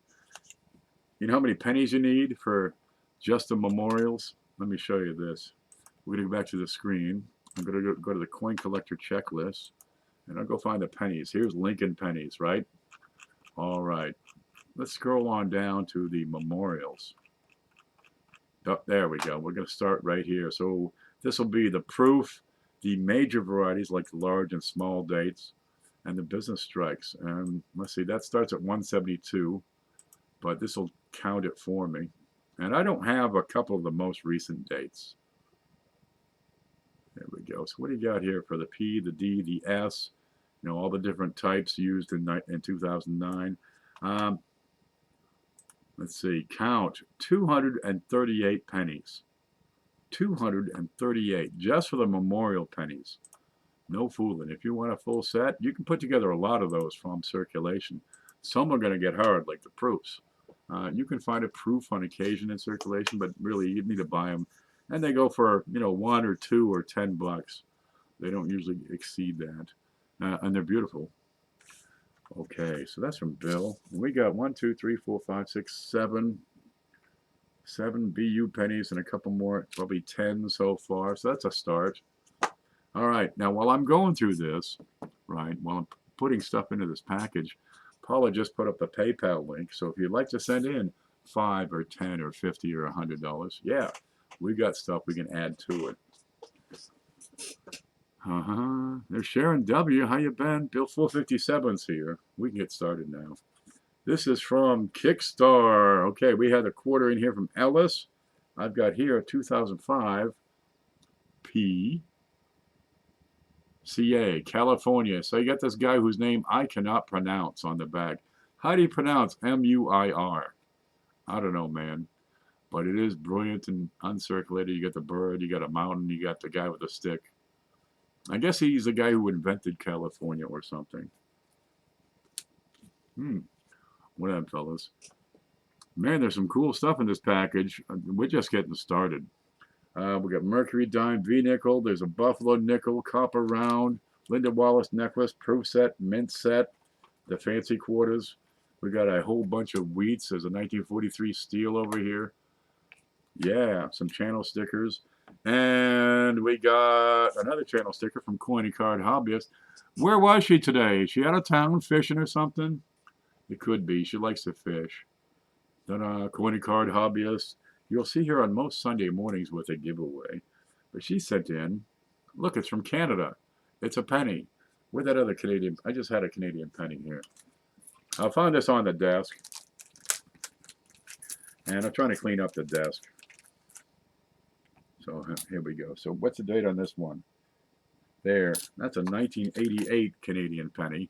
You know how many pennies you need for just the memorials? Let me show you this. We're going to go back to the screen. I'm going to go to the coin collector checklist, and I'll go find the pennies. Here's Lincoln pennies, right? All right. Let's scroll on down to the memorials. Oh, there we go. We're going to start right here. So this will be the proof, the major varieties like the large and small dates, and the business strikes. And let's see, that starts at 172, but this will count it for me. And I don't have a couple of the most recent dates. There we go. So what do you got here for the P, the D, the S? You know, all the different types used in 2009. Let's see, count 238 pennies. 238 just for the memorial pennies. No fooling. If you want a full set, you can put together a lot of those from circulation. Some are going to get hard, like the proofs. You can find a proof on occasion in circulation, but really you need to buy them. And they go for, you know, 1 or 2 or 10 bucks. They don't usually exceed that. And they're beautiful. Okay, so that's from Bill. And we got 1, 2, 3, 4, 5, 6, 7 BU pennies and a couple more, probably 10 so far. So that's a start. All right, now while I'm going through this, right, while I'm putting stuff into this package, Paula just put up the PayPal link. So if you'd like to send in $5 or $10 or $50 or $100, yeah, we got stuff we can add to it. There's Sharon W. How you been? Bill 457's here. We can get started now. This is from Kickstar. Okay, we had a quarter in here from Ellis. I've got here 2005 P. CA, California. So you got this guy whose name I cannot pronounce on the back. How do you pronounce M-U-I-R? I don't know, man. But it is brilliant and uncirculated. You got the bird, you got a mountain, you got the guy with the stick. I guess he's the guy who invented California or something. What up, fellas? Man, there's some cool stuff in this package. We're just getting started. We got Mercury Dime, V-Nickel. There's a Buffalo Nickel, Copper Round, Linda Wallace Necklace, Proof Set, Mint Set, the Fancy Quarters. We got a whole bunch of wheats. There's a 1943 steel over here. Yeah, some channel stickers. And we got another channel sticker from Coin and Card Hobbyist. Where was she today? Is she out of town fishing or something? It could be. She likes to fish. Then Coin and Card Hobbyist. You'll see her on most Sunday mornings with a giveaway. But she sent in, look, it's from Canada. It's a penny. Where'd that other Canadian, I just had a Canadian penny here. I found this on the desk. And I'm trying to clean up the desk. So here we go. So what's the date on this one? There, that's a 1988 Canadian penny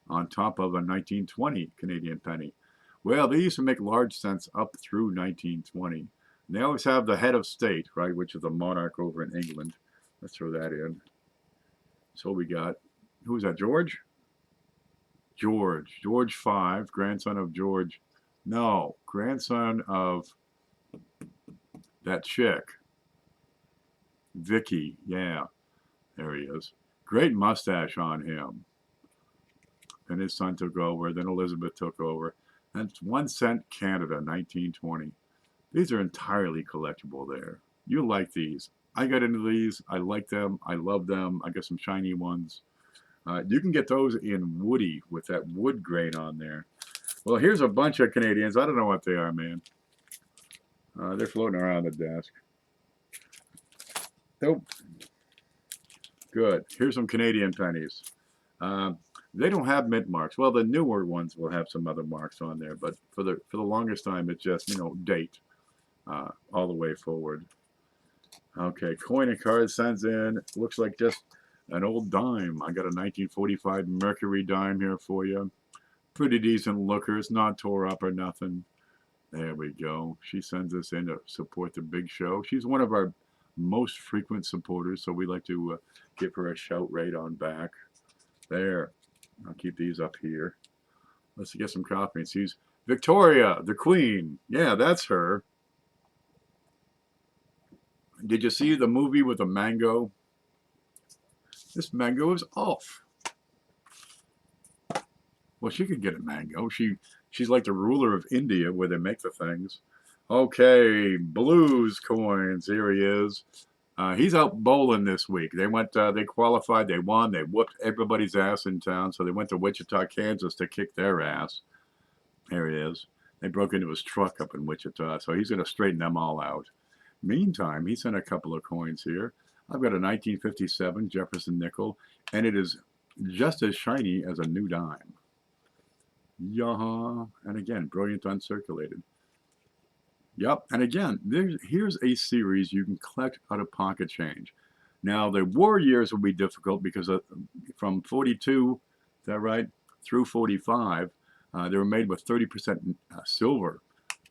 on top of a 1920 Canadian penny. Well, they used to make large cents up through 1920. And they always have the head of state, right, which is the monarch over in England. Let's throw that in. So we got, who's that, George? George. George V, grandson of George. No, grandson of that chick. Vicky, yeah. There he is. Great mustache on him. Then his son took over. Then Elizabeth took over. That's 1 cent Canada, 1920. These are entirely collectible there. You like these. I got into these. I like them. I love them. I got some shiny ones. You can get those in woody with that wood grain on there. Well, here's a bunch of Canadians. I don't know what they are, man. They're floating around the desk. Nope. Good. Here's some Canadian pennies. They don't have mint marks. Well, the newer ones will have some other marks on there, but for the longest time, it's just, you know, date all the way forward. Okay, Coin and Card sends in. Looks like just an old dime. I got a 1945 Mercury Dime here for you. Pretty decent lookers, not tore up or nothing. There we go. She sends us in to support the big show. She's one of our most frequent supporters, so we like to give her a shout right on back. There. I'll keep these up here. Let's get some coffee and see. Victoria, the Queen. Yeah, that's her. Did you see the movie with the mango? This mango is off. Well, she could get a mango. She's like the ruler of India where they make the things. Okay, Blues Coins. Here he is. He's out bowling this week. They went. They qualified. They won. They whooped everybody's ass in town. So they went to Wichita, Kansas to kick their ass. There it is. They broke into his truck up in Wichita. So he's going to straighten them all out. Meantime, he sent a couple of coins here. I've got a 1957 Jefferson Nickel, and it is just as shiny as a new dime. Yeah, and again, brilliant uncirculated. Yep, and again, here's a series you can collect out of pocket change. Now, the war years will be difficult because from 42, is that right, through 45, they were made with 30% silver.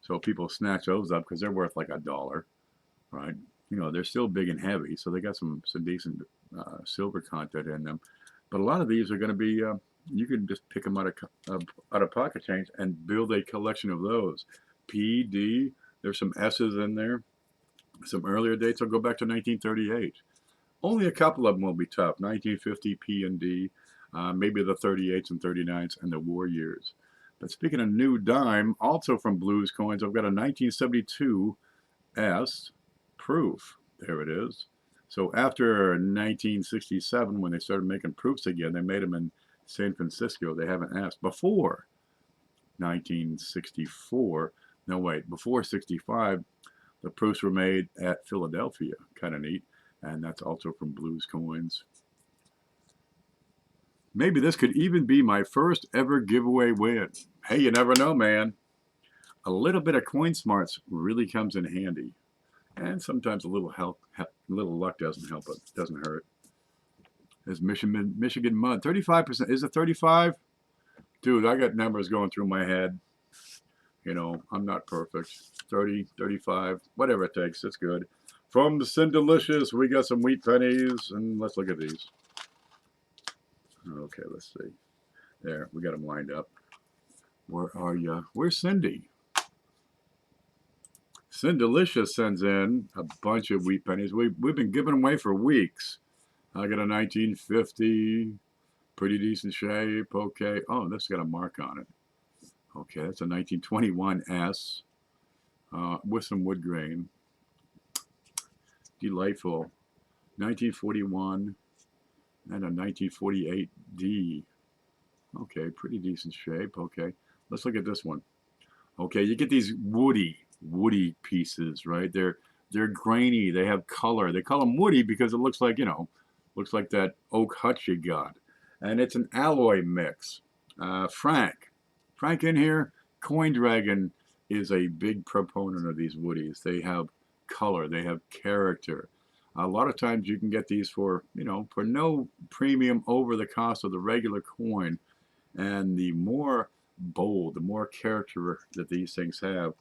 So people snatch those up because they're worth like $1, right? You know, they're still big and heavy, so they got some decent silver content in them. But a lot of these are going to be, you can just pick them out of pocket change and build a collection of those. P, D, there's some S's in there. Some earlier dates will go back to 1938. Only a couple of them will be tough. 1950, P and D, maybe the 38s and 39s and the war years. But speaking of new dime, also from Blues Coins, I've got a 1972 S proof. There it is. So after 1967, when they started making proofs again, they made them in San Francisco. They haven't asked. Before 1964, no wait, before 65, the proofs were made at Philadelphia. Kind of neat. And that's also from Blues Coins. Maybe this could even be my first ever giveaway win. Hey, you never know, man. A little bit of coin smarts really comes in handy. And sometimes a little luck doesn't help, it doesn't hurt. There's Michigan Mud. 35%. Is it 35? Dude, I got numbers going through my head. You know, I'm not perfect. 30, 35, whatever it takes. It's good. From the Sindelicious, we got some wheat pennies. And let's look at these. Okay, let's see. There, we got them lined up. Where are you? Where's Cindy? Sindelicious sends in a bunch of wheat pennies. We've been giving away for weeks. I got a 1950, pretty decent shape. Okay. Oh, this got a mark on it. Okay, that's a 1921 S with some wood grain. Delightful. 1941 and a 1948 D. Okay, pretty decent shape. Okay, let's look at this one. Okay, you get these woody pieces, right? They're grainy. They have color. They call them woody because it looks like, you know, looks like that oak hutch you got. And it's an alloy mix. Frank in here, Coin Dragon is a big proponent of these woodies. They have color. They have character. A lot of times you can get these for, you know, for no premium over the cost of the regular coin. And the more bold, the more character that these things have,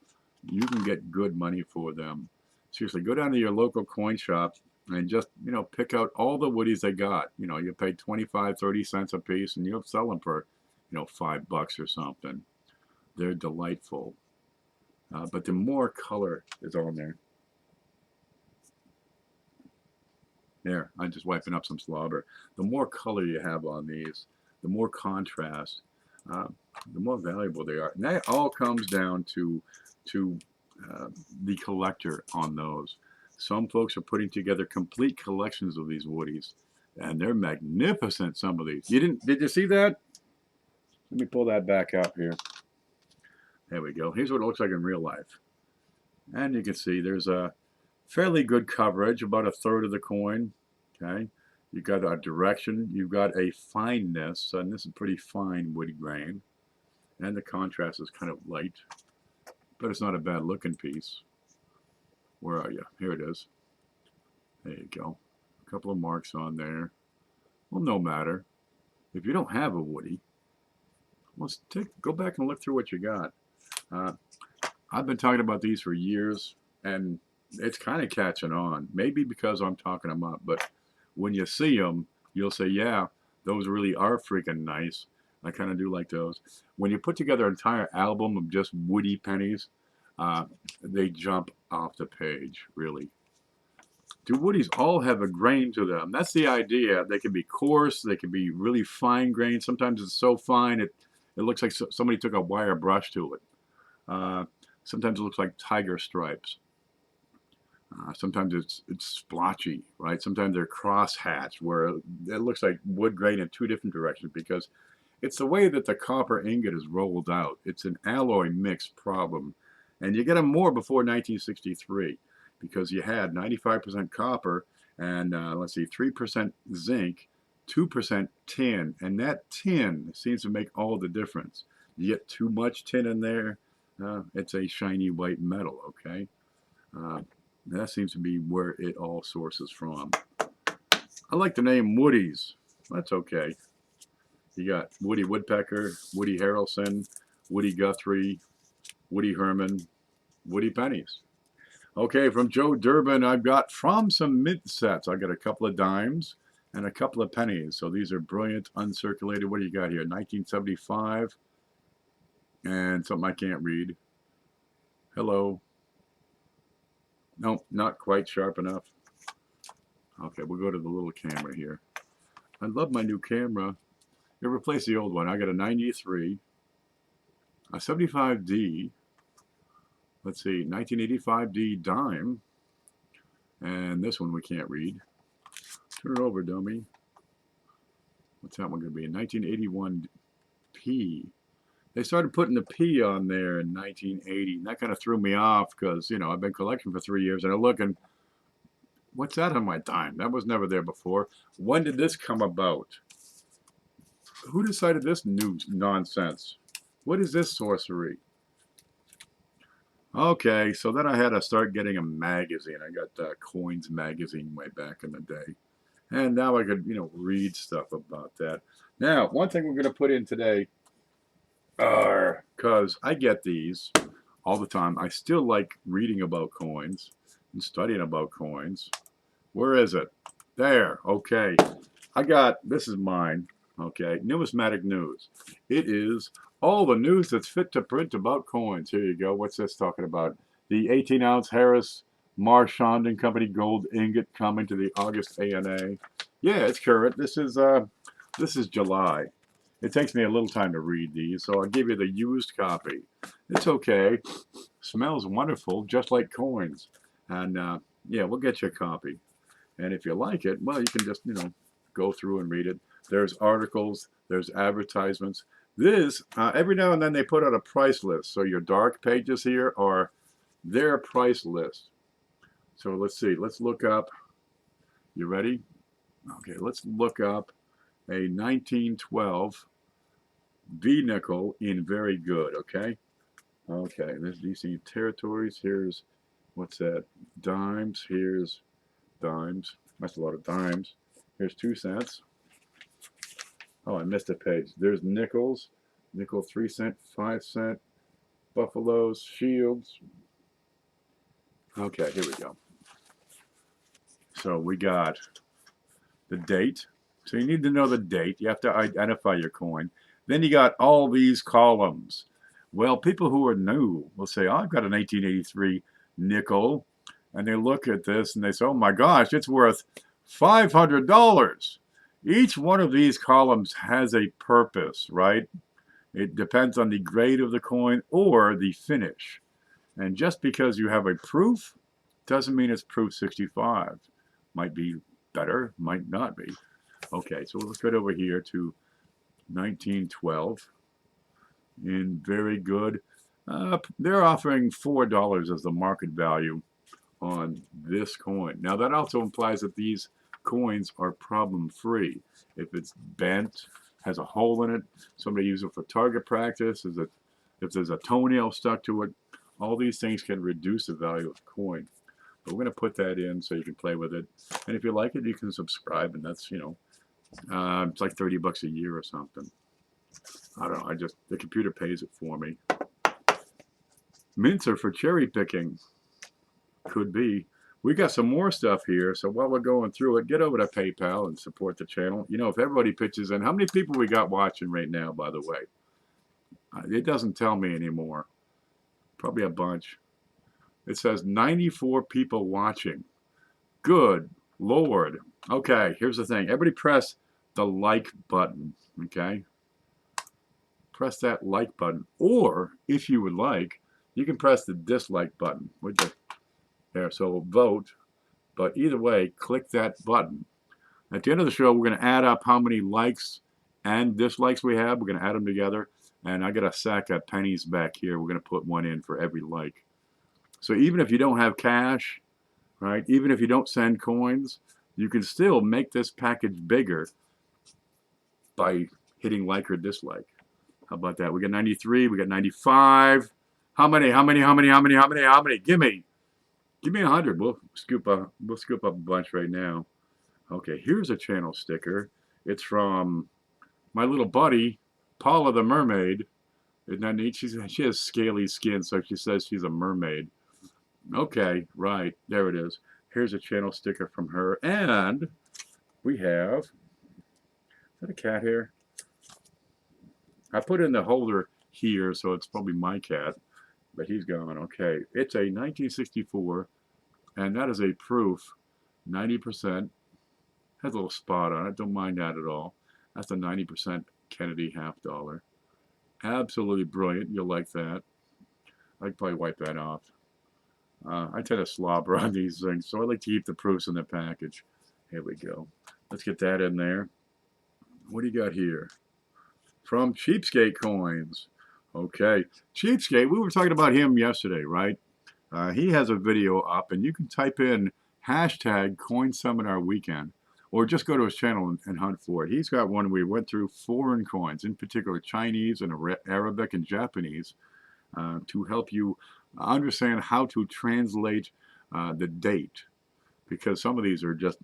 you can get good money for them. Seriously, go down to your local coin shop and just, you know, pick out all the woodies they got. You know, you pay 25, 30 cents a piece and you'll sell them for, you know, $5 or something. They're delightful. But the more color is on there. There, I'm just wiping up some slobber. The more color you have on these, the more contrast, the more valuable they are. And that all comes down to the collector on those. Some folks are putting together complete collections of these woodies, and they're magnificent, some of these. Did you see that? Let me pull that back up here. There we go. Here's what it looks like in real life. And you can see there's a fairly good coverage, about a third of the coin. Okay, you've got a direction, you've got a fineness, and this is pretty fine wood grain, and the contrast is kind of light, but it's not a bad looking piece. Where are you? Here it is. There you go. A couple of marks on there. Well, no matter. If you don't have a woody, let's go back and look through what you got. I've been talking about these for years, and it's kind of catching on. Maybe because I'm talking them up, but when you see them, you'll say, yeah, those really are freaking nice. I kind of do like those. When you put together an entire album of just woody pennies, they jump off the page, really. Do woodies all have a grain to them? That's the idea. They can be coarse. They can be really fine grained. Sometimes it's so fine it looks like somebody took a wire brush to it. Sometimes it looks like tiger stripes. Sometimes it's splotchy, right? Sometimes they're cross-hatched where it looks like wood grain in two different directions because it's the way that the copper ingot is rolled out. It's an alloy mix problem. And you get them more before 1963 because you had 95% copper And let's see, 3% zinc, 2% tin. And that tin seems to make all the difference. You get too much tin in there, it's a shiny white metal, okay? That seems to be where it all sources from. I like the name Woody's. That's okay. You got Woody Woodpecker, Woody Harrelson, Woody Guthrie, Woody Herman, Woody Pennies. Okay, from Joe Durbin, I've got from some mint sets. I got a couple of dimes and a couple of pennies. So these are brilliant, uncirculated. What do you got here? 1975 and something I can't read. Hello. Nope, not quite sharp enough. Okay, we'll go to the little camera here. I love my new camera. It replaced the old one. I got a 93, a 75D, let's see, 1985D dime, and this one we can't read. Turn it over, dummy. What's that one going to be? A 1981P. They started putting the P on there in 1980, and that kind of threw me off because, you know, I've been collecting for 3 years, and I'm looking, what's that on my dime? That was never there before. When did this come about? Who decided this new nonsense? What is this sorcery? Okay, so then I had to start getting a magazine. I got Coins magazine way back in the day. And now I could, you know, read stuff about that. Now, one thing we're going to put in today, because I get these all the time. I still like reading about coins and studying about coins. Where is it? There. Okay. I got, this is mine. Okay. Numismatic news. It is all the news that's fit to print about coins. Here you go. What's this talking about? The 18-ounce Harris Marchand and Company gold ingot coming to the August ANA. Yeah, it's current. This is July. It takes me a little time to read these, so I'll give you the used copy. It's okay. Smells wonderful, just like coins. And yeah, we'll get you a copy. And if you like it, well, you can just, you know, go through and read it. There's articles, there's advertisements. This, every now and then they put out a price list. So your dark pages here are their price list. So let's see, let's look up, you ready? Okay, let's look up a 1912 V nickel in very good, okay? Okay, there's DC territories. Here's, what's that? Dimes, here's dimes. That's a lot of dimes. Here's 2 cents. Oh, I missed a page. There's nickels. Nickel 3 cent, 5 cent. Buffaloes, shields. Okay, here we go. So we got the date. So you need to know the date. You have to identify your coin. Then you got all these columns. Well, people who are new will say, oh, I've got an 1883 nickel. And they look at this and they say, oh my gosh, it's worth $500. Each one of these columns has a purpose, right? It depends on the grade of the coin or the finish. And just because you have a proof doesn't mean it's proof 65. Might be better, might not be. Okay, so let's get over here to 1912 in very good. They're offering $4 as the market value on this coin. Now that also implies that these coins are problem free. If it's bent, has a hole in it, somebody uses it for target practice, if there's a toenail stuck to it, all these things can reduce the value of the coin. But we're going to put that in so you can play with it. And if you like it, you can subscribe, and that's, you know, it's like 30 bucks a year or something. I don't know, the computer pays it for me. Mints are for cherry picking. Could be. We got some more stuff here, so while we're going through it, get over to PayPal and support the channel. You know, if everybody pitches in, how many people we got watching right now, by the way? It doesn't tell me anymore. Probably a bunch. It says 94 people watching. Good Lord. Okay, here's the thing. Everybody press the like button, okay? Press that like button. Or, if you would like, you can press the dislike button. Would you? There, so vote. But either way, click that button. At the end of the show, we're going to add up how many likes and dislikes we have. We're going to add them together. And I got a sack of pennies back here. We're going to put one in for every like. So even if you don't have cash, right, even if you don't send coins, You can still make this package bigger by hitting like or dislike. How about that? We got 93, we got 95. How many? How many? How many? How many? How many? How many? Give me 100. We'll scoop up a bunch right now. Okay, here's a channel sticker. It's from my little buddy, Paula the Mermaid. Isn't that neat? She has scaly skin, so she says she's a mermaid. Okay, right. There it is. Here's a channel sticker from her. And we have, is that a cat here? I put in the holder here, so it's probably my cat, but he's gone. Okay, it's a 1964, and that is a proof, 90%. Has a little spot on it. Don't mind that at all. That's a 90% Kennedy half dollar. Absolutely brilliant. You'll like that. I'd probably wipe that off. I tend to slobber on these things, so I like to keep the proofs in the package. Here we go. Let's get that in there. What do you got here? From Cheapskate Coins. Okay, Cheapskate, we were talking about him yesterday, right? He has a video up, and you can type in hashtag Coin Seminar Weekend, or just go to his channel and hunt for it. He's got one we went through foreign coins, in particular Chinese and Arabic and Japanese, to help you understand how to translate the date, because some of these are just,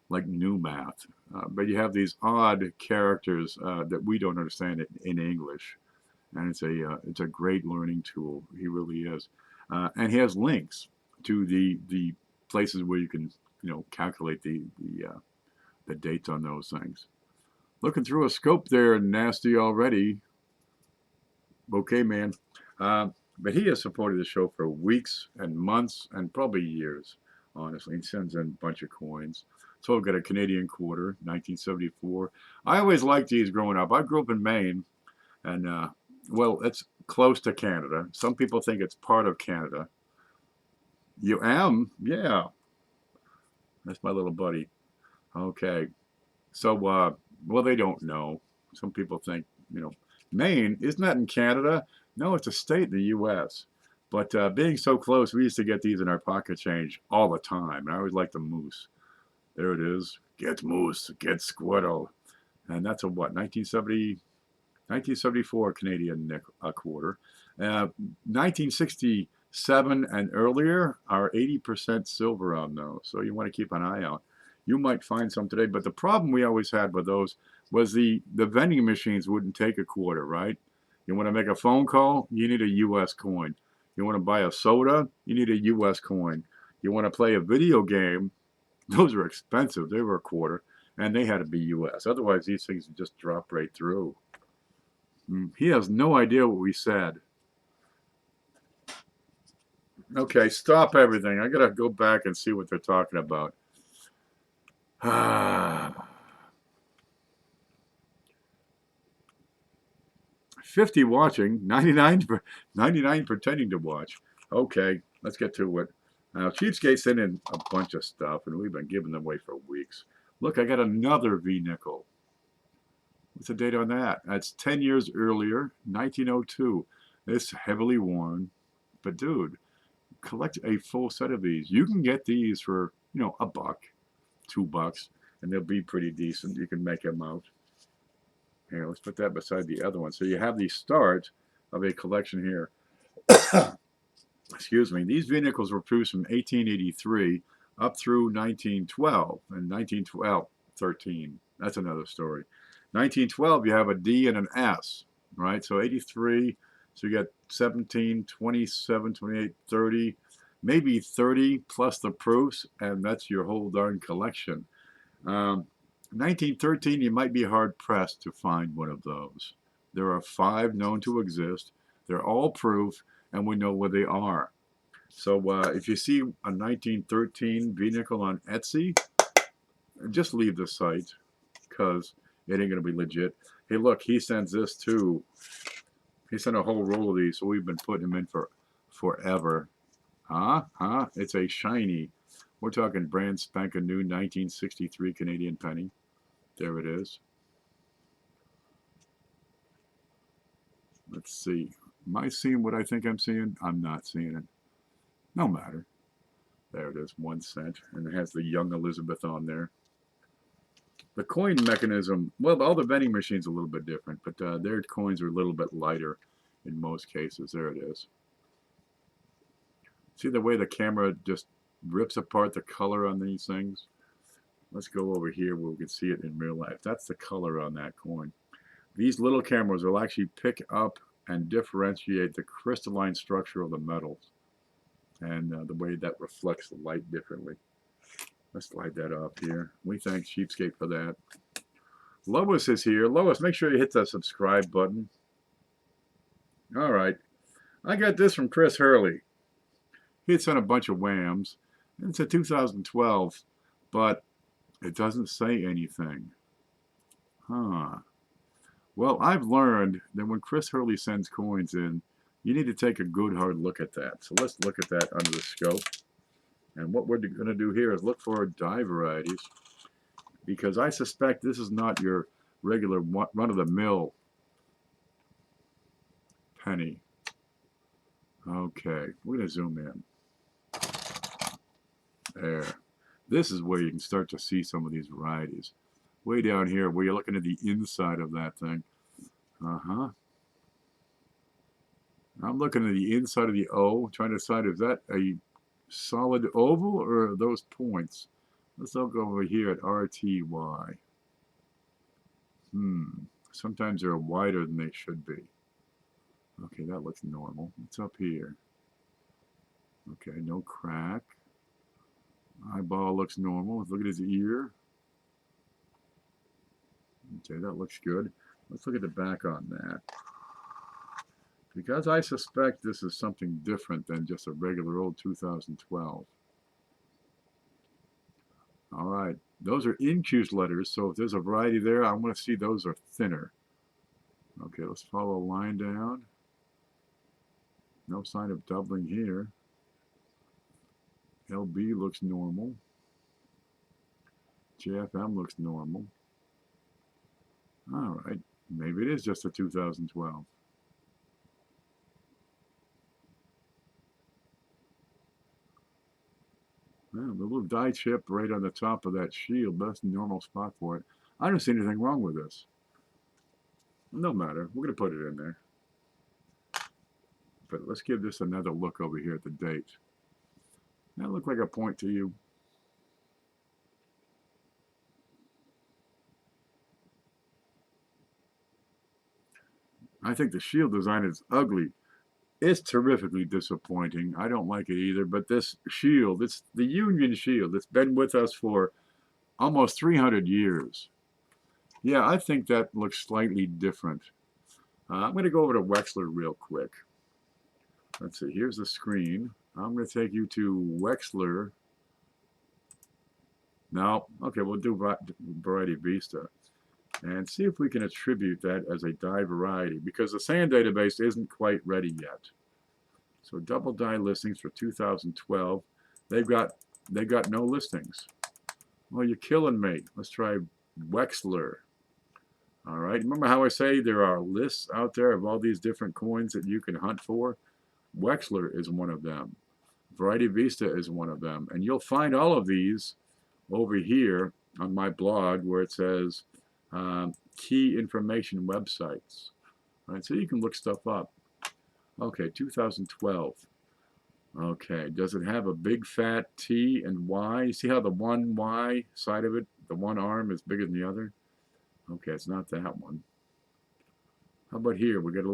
like new math. But you have these odd characters that we don't understand in English. And it's a great learning tool. He really is. And he has links to the places where you can, calculate the dates on those things. Looking through a scope there, nasty already. Okay, man. But he has supported the show for weeks and months and probably years, honestly. He sends in a bunch of coins. So I've got a Canadian quarter, 1974. I always liked these growing up. I grew up in Maine, and, well, it's close to Canada. Some people think it's part of Canada. You am? Yeah. That's my little buddy. Okay. So, well, they don't know. Some people think, Maine, isn't that in Canada? No, it's a state in the U.S. But being so close, we used to get these in our pocket change all the time. And I always liked the moose. There it is. Get moose, get squirtle. And that's a what, 1974 Canadian nickel, a quarter. 1967 and earlier are 80% silver on those. So you want to keep an eye out. You might find some today, but the problem we always had with those was the vending machines wouldn't take a quarter, right? You want to make a phone call, you need a U.S. coin. You want to buy a soda, you need a U.S. coin. You want to play a video game, those are expensive. They were a quarter, and they had to be U.S. Otherwise, these things would just drop right through. He has no idea what we said. Okay, stop everything. I got to go back and see what they're talking about. 50 watching, 99 pretending to watch. Okay, let's get to it. Now, Cheapskate sent in a bunch of stuff, and we've been giving them away for weeks. Look, I got another V-nickel. What's the date on that? That's 10 years earlier, 1902. It's heavily worn, but dude, collect a full set of these. You can get these for, $1, $2, and they'll be pretty decent. You can make them out. Here, let's put that beside the other one. So you have the start of a collection here. Excuse me. These vehicles were produced from 1883 up through 1912. And 1912, 13. That's another story. 1912, you have a D and an S, right? So 83, so you got 17, 27, 28, 30, maybe 30 plus the proofs, and that's your whole darn collection. 1913, you might be hard-pressed to find one of those. There are 5 known to exist. They're all proof, and we know where they are. So if you see a 1913 V-nickel on Etsy, just leave the site, because it ain't going to be legit. Hey, look, he sends this too. He sent a whole roll of these, so we've been putting them in for forever. It's a shiny. We're talking brand spanking new 1963 Canadian penny. There it is. Let's see. Am I seeing what I think I'm seeing? I'm not seeing it. No matter. There it is, 1 cent, and it has the young Elizabeth on there. The coin mechanism, well, all the vending machines are a little bit different, but their coins are a little bit lighter in most cases. There it is. See the way the camera just rips apart the color on these things? Let's go over here where we can see it in real life. That's the color on that coin. These little cameras will actually pick up and differentiate the crystalline structure of the metals and the way that reflects the light differently. Let's slide that off here. We thank Cheapskate for that. Lois is here. Lois, make sure you hit the subscribe button. All right. I got this from Chris Hurley. He had sent a bunch of whams. It's a 2012, but it doesn't say anything. Huh. Well, I've learned that when Chris Hurley sends coins in, you need to take a good hard look at that. So let's look at that under the scope. And what we're going to do here is look for die varieties, because I suspect this is not your regular run-of-the-mill penny. Okay, we're going to zoom in. There. This is where you can start to see some of these varieties. Way down here, where you're looking at the inside of that thing. I'm looking at the inside of the O, trying to decide if that a solid oval or are those points. Let's look over here at RTY. Sometimes they're wider than they should be. Okay, that looks normal. What's up here? Okay, no crack. Eyeball looks normal. Let's look at his ear. Okay, that looks good. Let's look at the back on that. Because I suspect this is something different than just a regular old 2012. All right, those are incused letters, so if there's a variety there, I want to see those are thinner. Okay, let's follow a line down. No sign of doubling here. LB looks normal. JFM looks normal. All right, maybe it is just a 2012. Well, the little die chip right on the top of that shield, that's a normal spot for it. I don't see anything wrong with this. No matter, we're going to put it in there. But let's give this another look over here at the date. That look like a point to you? I think the shield design is ugly. It's terrifically disappointing. I don't like it either, but this shield, it's the Union shield. It's been with us for almost 300 years. Yeah, I think that looks slightly different. I'm going to go over to Wexler real quick. Let's see, here's the screen. I'm going to take you to Wexler. No, okay, we'll do Variety Vista and see if we can attribute that as a die variety, because the SAN database isn't quite ready yet. So double die listings for 2012. They've got no listings. Well, you're killing me. Let's try Wexler. All right, remember how I say there are lists out there of all these different coins that you can hunt for? Wexler is one of them. Variety Vista is one of them. And you'll find all of these over here on my blog where it says key information websites. All right, so you can look stuff up. Okay, 2012. Okay, does it have a big fat T and Y? You see how the one Y side of it, the one arm is bigger than the other? Okay, it's not that one. How about here? We got a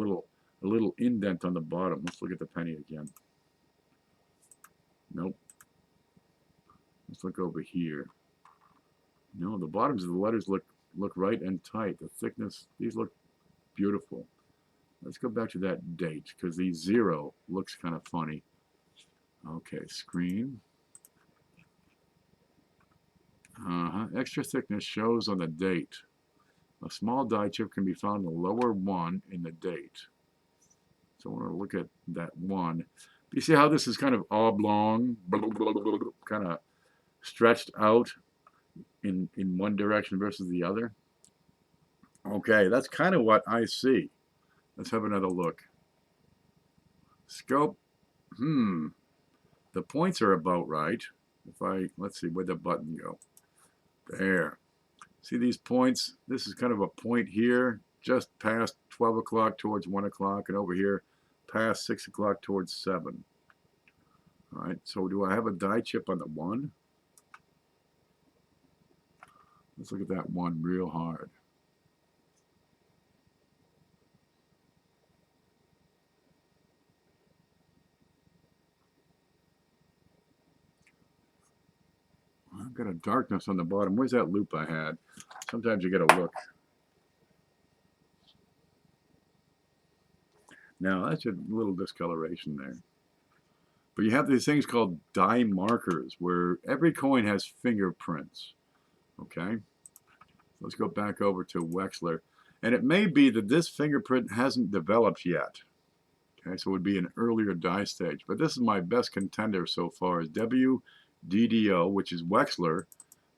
little indent on the bottom. Let's look at the penny again. Nope. Let's look over here. No, the bottoms of the letters look right and tight. The thickness, these look beautiful. Let's go back to that date, because the 0 looks kind of funny. Okay, screen. Extra thickness shows on the date. A small die chip can be found in the lower 1 in the date. So I want to look at that 1. You see how this is kind of oblong, kind of stretched out in one direction versus the other? Okay, that's kind of what I see. Let's have another look. Scope. The points are about right. Let's see, where'd the button go? There. See these points? This is kind of a point here, just past 12 o'clock towards 1 o'clock, and over here past 6 o'clock towards 7. All right, so do I have a die chip on the 1? Let's look at that 1 real hard. I've got a darkness on the bottom. Where's that loop I had? Sometimes you got to look. Now, that's a little discoloration there. But you have these things called die markers, where every coin has fingerprints. Okay? Let's go back over to Wexler. And it may be that this fingerprint hasn't developed yet. Okay, so it would be an earlier die stage. But this is my best contender so far, is WDDO, which is Wexler,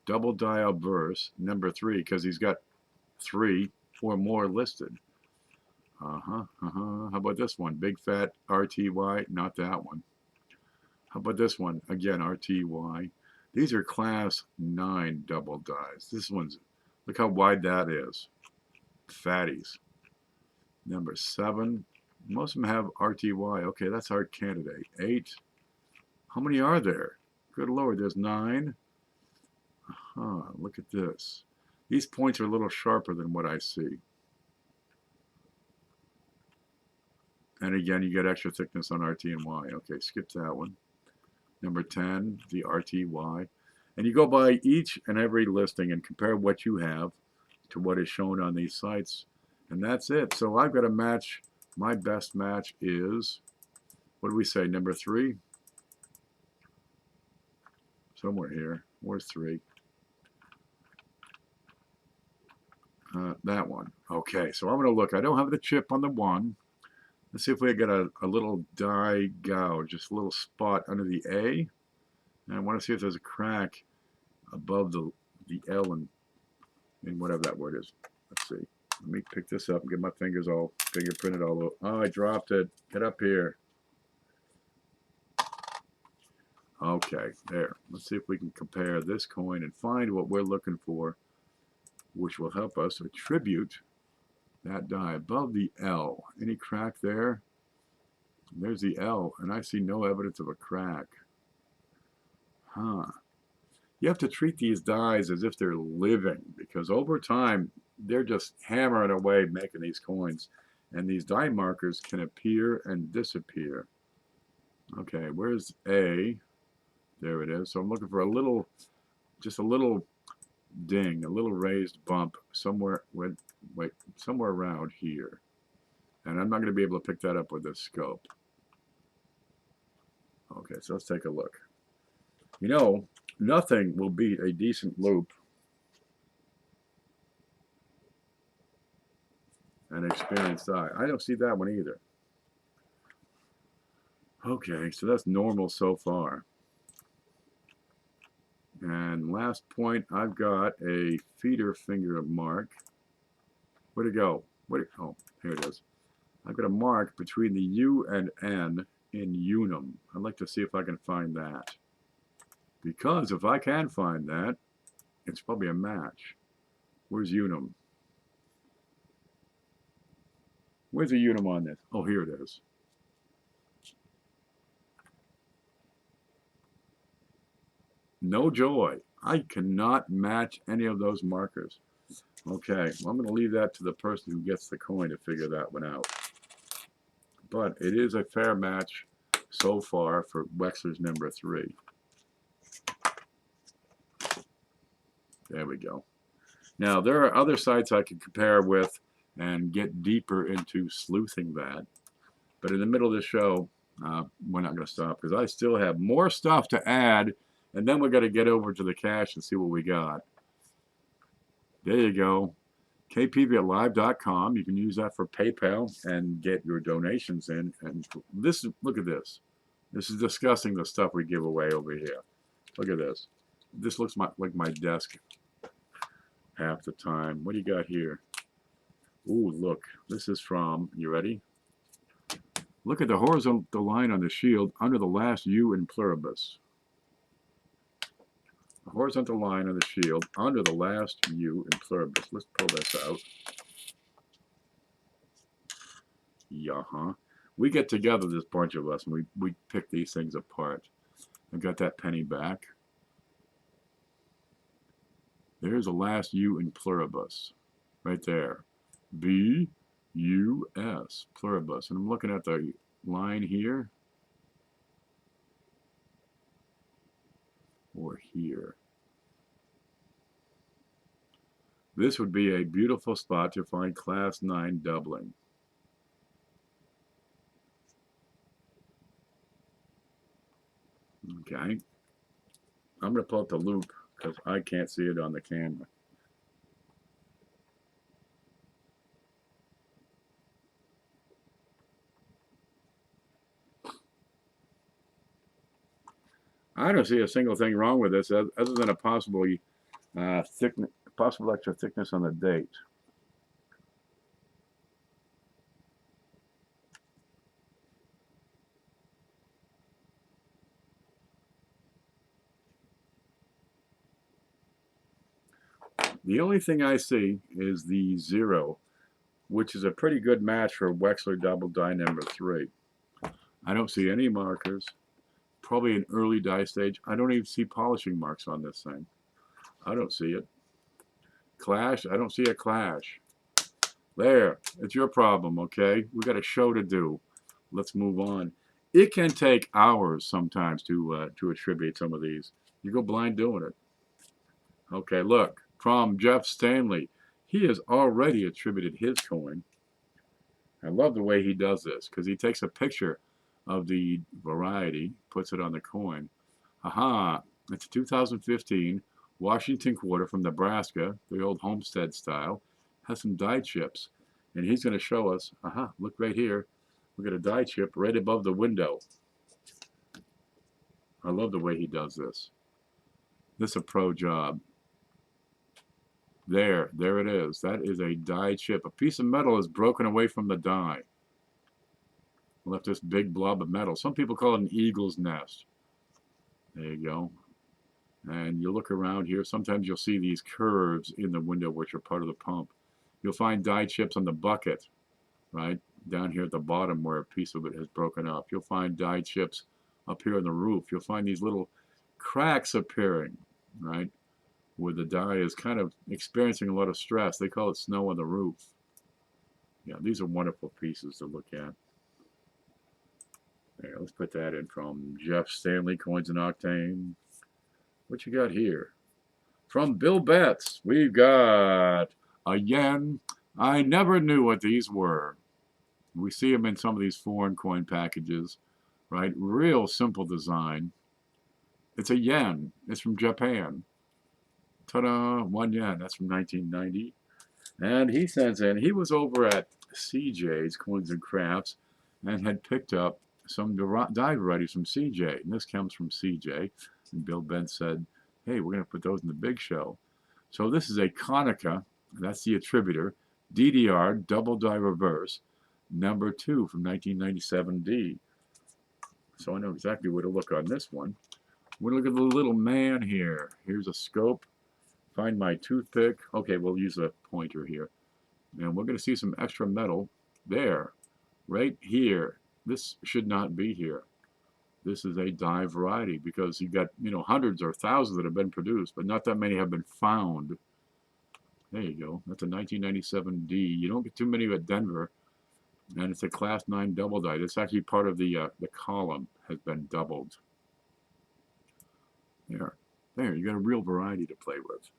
double die obverse, number 3, because he's got 3 or more listed. How about this one? Big fat RTY, not that one. How about this one? Again, RTY. These are class 9 double dies. This one's, look how wide that is. Fatties. Number 7. Most of them have RTY. Okay, that's our candidate. 8. How many are there? Good Lord, there's 9. Look at this. These points are a little sharper than what I see. And again, you get extra thickness on RT and Y. Okay, skip that one. Number 10, the RTY. And you go by each and every listing and compare what you have to what is shown on these sites. And that's it. So I've got a match. My best match is, what do we say, number 3? Somewhere here. Where's 3? That one. Okay, so I'm going to look. I don't have the chip on the 1. Let's see if we get a little die gouge, just a little spot under the A. And I want to see if there's a crack above the L in whatever that word is. Let's see. Let me pick this up and get my fingers all fingerprinted all over. Oh, I dropped it. Get up here. Okay, there. Let's see if we can compare this coin and find what we're looking for, which will help us attribute that die above the L. Any crack there? There's the L, and I see no evidence of a crack. You have to treat these dies as if they're living, because over time, they're just hammering away making these coins, and these die markers can appear and disappear. Okay, where's A? There it is. So I'm looking for a little, just a little ding, a little raised bump somewhere, somewhere around here. And I'm not going to be able to pick that up with this scope. Okay, so let's take a look. You know, nothing will beat a decent loop and experienced eye. I don't see that one either. Okay, so that's normal so far. And last point, I've got a feeder finger mark. Where'd it go? Oh, here it is. I've got a mark between the U and N in unum. I'd like to see if I can find that. Because if I can find that, it's probably a match. Where's unum? Where's the unum on this? Oh, here it is. No joy. I cannot match any of those markers. Okay, well, I'm going to leave that to the person who gets the coin to figure that one out. But it is a fair match so far for Wexler's number 3. There we go. Now, there are other sites I can compare with and get deeper into sleuthing that. But in the middle of the show, we're not going to stop because I still have more stuff to add. And then we're going to get over to the cache and see what we got. There you go. kpv@live.com. You can use that for PayPal and get your donations in. And this, look at this. This is discussing the stuff we give away over here. Look at this. This looks like my desk half the time. What do you got here? Ooh, look. This is from, you ready? Look at the horizontal line on the shield under the last U in pluribus. The horizontal line on the shield under the last U in pluribus. Let's pull this out. Yeah, we get together, this bunch of us, and we pick these things apart. I got that penny back. There's the last U in pluribus, right there. B-U-S, pluribus. And I'm looking at the line here, or here. This would be a beautiful spot to find class 9 doubling. Okay. I'm going to pull up the loop because I can't see it on the camera. I don't see a single thing wrong with this other than a possible extra thickness on the date. The only thing I see is the 0, which is a pretty good match for Wechsler double die number 3. I don't see any markers. Probably an early die stage. I don't even see polishing marks on this thing. I don't see it. Clash? I don't see a clash. There. It's your problem, okay? We got a show to do. Let's move on. It can take hours sometimes to attribute some of these. You go blind doing it. Okay, look. From Jeff Stanley. He has already attributed his coin. I love the way he does this because he takes a picture of the variety, puts it on the coin. Aha, it's a 2015 Washington quarter from Nebraska, the old homestead style. Has some die chips. And he's going to show us, aha, look right here. We got a die chip right above the window. I love the way he does this. This is a pro job. There it is. That is a die chip. A piece of metal is broken away from the die. Left this big blob of metal. Some people call it an eagle's nest. There you go. And you look around here, sometimes you'll see these curves in the window which are part of the pump. You'll find die chips on the bucket, right? Down here at the bottom where a piece of it has broken up. You'll find die chips up here on the roof. You'll find these little cracks appearing, right? Where the die is kind of experiencing a lot of stress. They call it snow on the roof. Yeah, these are wonderful pieces to look at. There, let's put that in from Jeff Stanley, Coins and Octane. What you got here? From Bill Betts, we've got a yen. I never knew what these were. We see them in some of these foreign coin packages, right? Real simple design. It's a yen. It's from Japan. Ta-da, 1 yen. That's from 1990. And he sends in, he was over at CJ's Coins and Crafts and had picked up some die varieties from CJ. And this comes from CJ. And Bill Betts said, hey, we're going to put those in the big show. So this is a Konica, that's the attributor, DDR, double die reverse, number 2 from 1997D. So I know exactly where to look on this one. We're going to look at the little man here. Here's a scope. Find my toothpick. Okay, we'll use a pointer here. And we're going to see some extra metal there, right here. This should not be here. This is a die variety because you've got, hundreds or thousands that have been produced, but not that many have been found. There you go. That's a 1997D. You don't get too many at Denver. And it's a class 9 double die. It's actually part of the column has been doubled. There, you got a real variety to play with.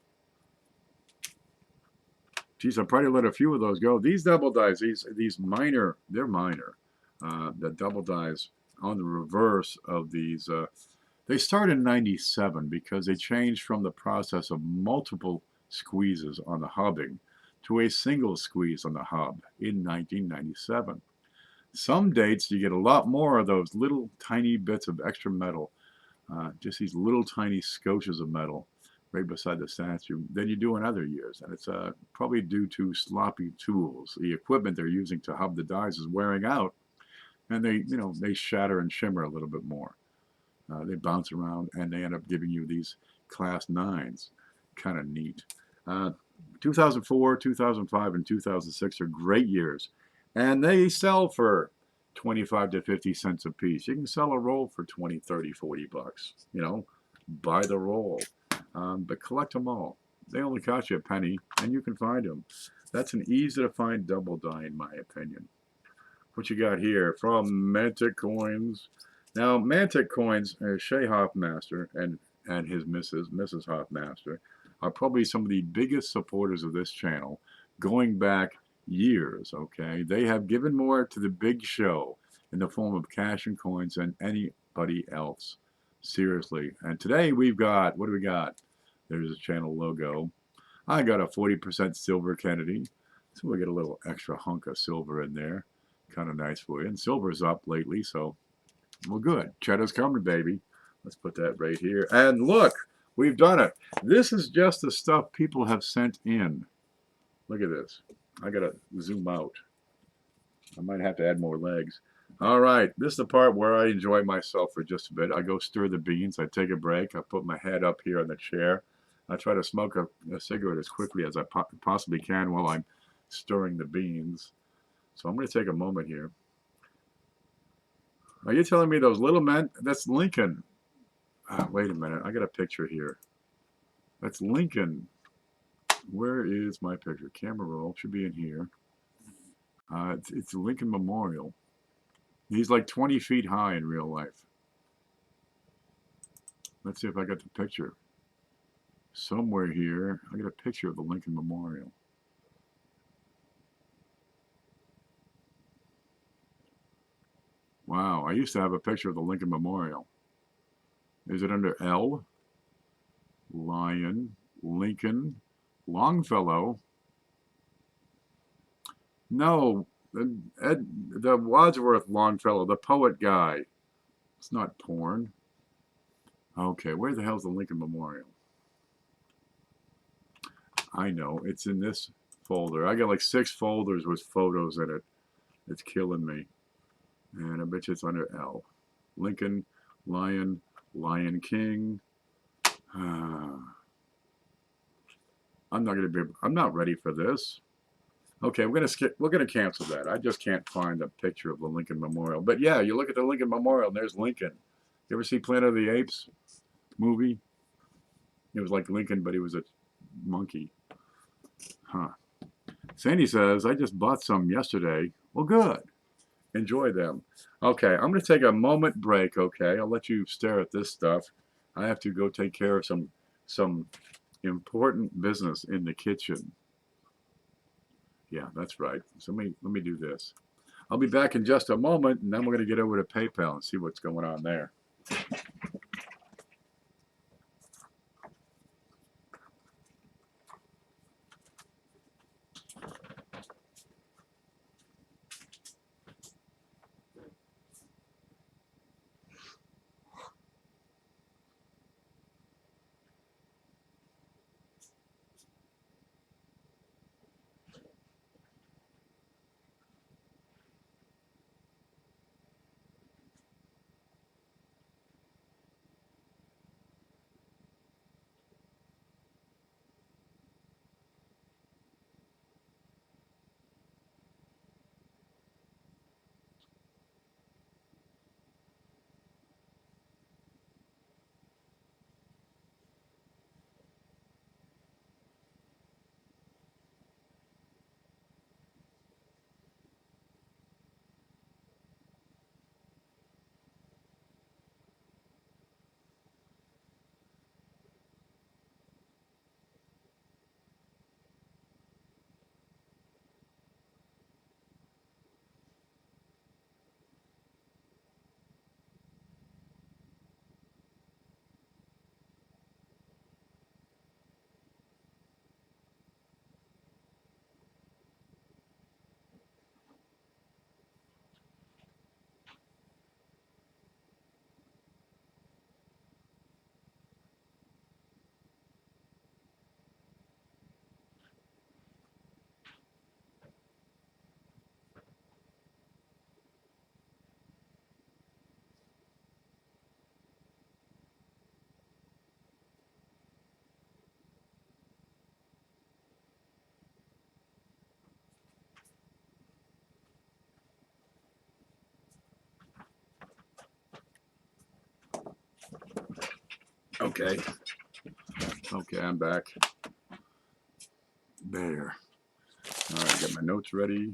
Geez, I'll probably let a few of those go. These double dies, these minor, they're minor. The double dies on the reverse of these, they start in 97 because they changed from the process of multiple squeezes on the hubbing to a single squeeze on the hub in 1997. Some dates you get a lot more of those little tiny bits of extra metal, just these little tiny scotias of metal right beside the statue than you do in other years. And it's probably due to sloppy tools. The equipment they're using to hub the dies is wearing out, and they, you know, they shatter and shimmer a little bit more. They bounce around, and they end up giving you these class 9s. Kind of neat. 2004, 2005, and 2006 are great years, and they sell for 25 to 50 cents a piece. You can sell a roll for 20, 30, 40 bucks. You know, buy the roll. But collect them all. They only cost you a penny, and you can find them. That's an easy to find double die, in my opinion. What you got here from Mantic Coins? Now, Mantic Coins, Shay Hoffmaster and his Mrs. Hoffmaster, are probably some of the biggest supporters of this channel, going back years. Okay, they have given more to the big show in the form of cash and coins than anybody else. Seriously. And today we've got, what do we got? There's a channel logo. I got a 40% silver Kennedy, so we get a little extra hunk of silver in there. Kind of nice for you. And silver's up lately, so well, good. Cheddar's coming, baby. Let's put that right here. And look, we've done it. This is just the stuff people have sent in. Look at this. I got to zoom out. I might have to add more legs. All right. This is the part where I enjoy myself for just a bit. I go stir the beans. I take a break. I put my head up here on the chair. I try to smoke a cigarette as quickly as I possibly can while I'm stirring the beans. So I'm going to take a moment here. Are you telling me those little men? That's Lincoln. Wait a minute. I got a picture here. That's Lincoln. Where is my picture? Camera roll. Should be in here. It's Lincoln Memorial. He's like 20 feet high in real life. Let's see if I got the picture. Somewhere here, I got a picture of the Lincoln Memorial. Wow, I used to have a picture of the Lincoln Memorial. Is it under L? Lion, Lincoln, Longfellow. No, the Wadsworth Longfellow, the poet guy. It's not porn. Okay, where the hell's the Lincoln Memorial? I know, it's in this folder. I got like 6 folders with photos in it. It's killing me. And I bet you it's under L. Lincoln, Lion, Lion King. I'm not ready for this. Okay, we're gonna cancel that. I just can't find a picture of the Lincoln Memorial. But yeah, you look at the Lincoln Memorial and there's Lincoln. You ever see Planet of the Apes movie? It was like Lincoln, but he was a monkey. Huh. Sandy says, I just bought some yesterday. Well, good. Enjoy them. Okay, I'm going to take a moment break, okay? I'll let you stare at this stuff. I have to go take care of some important business in the kitchen. Yeah, that's right. So let me do this. I'll be back in just a moment, and then we're going to get over to PayPal and see what's going on there. Okay. Okay, I'm back. There. All right, got my notes ready.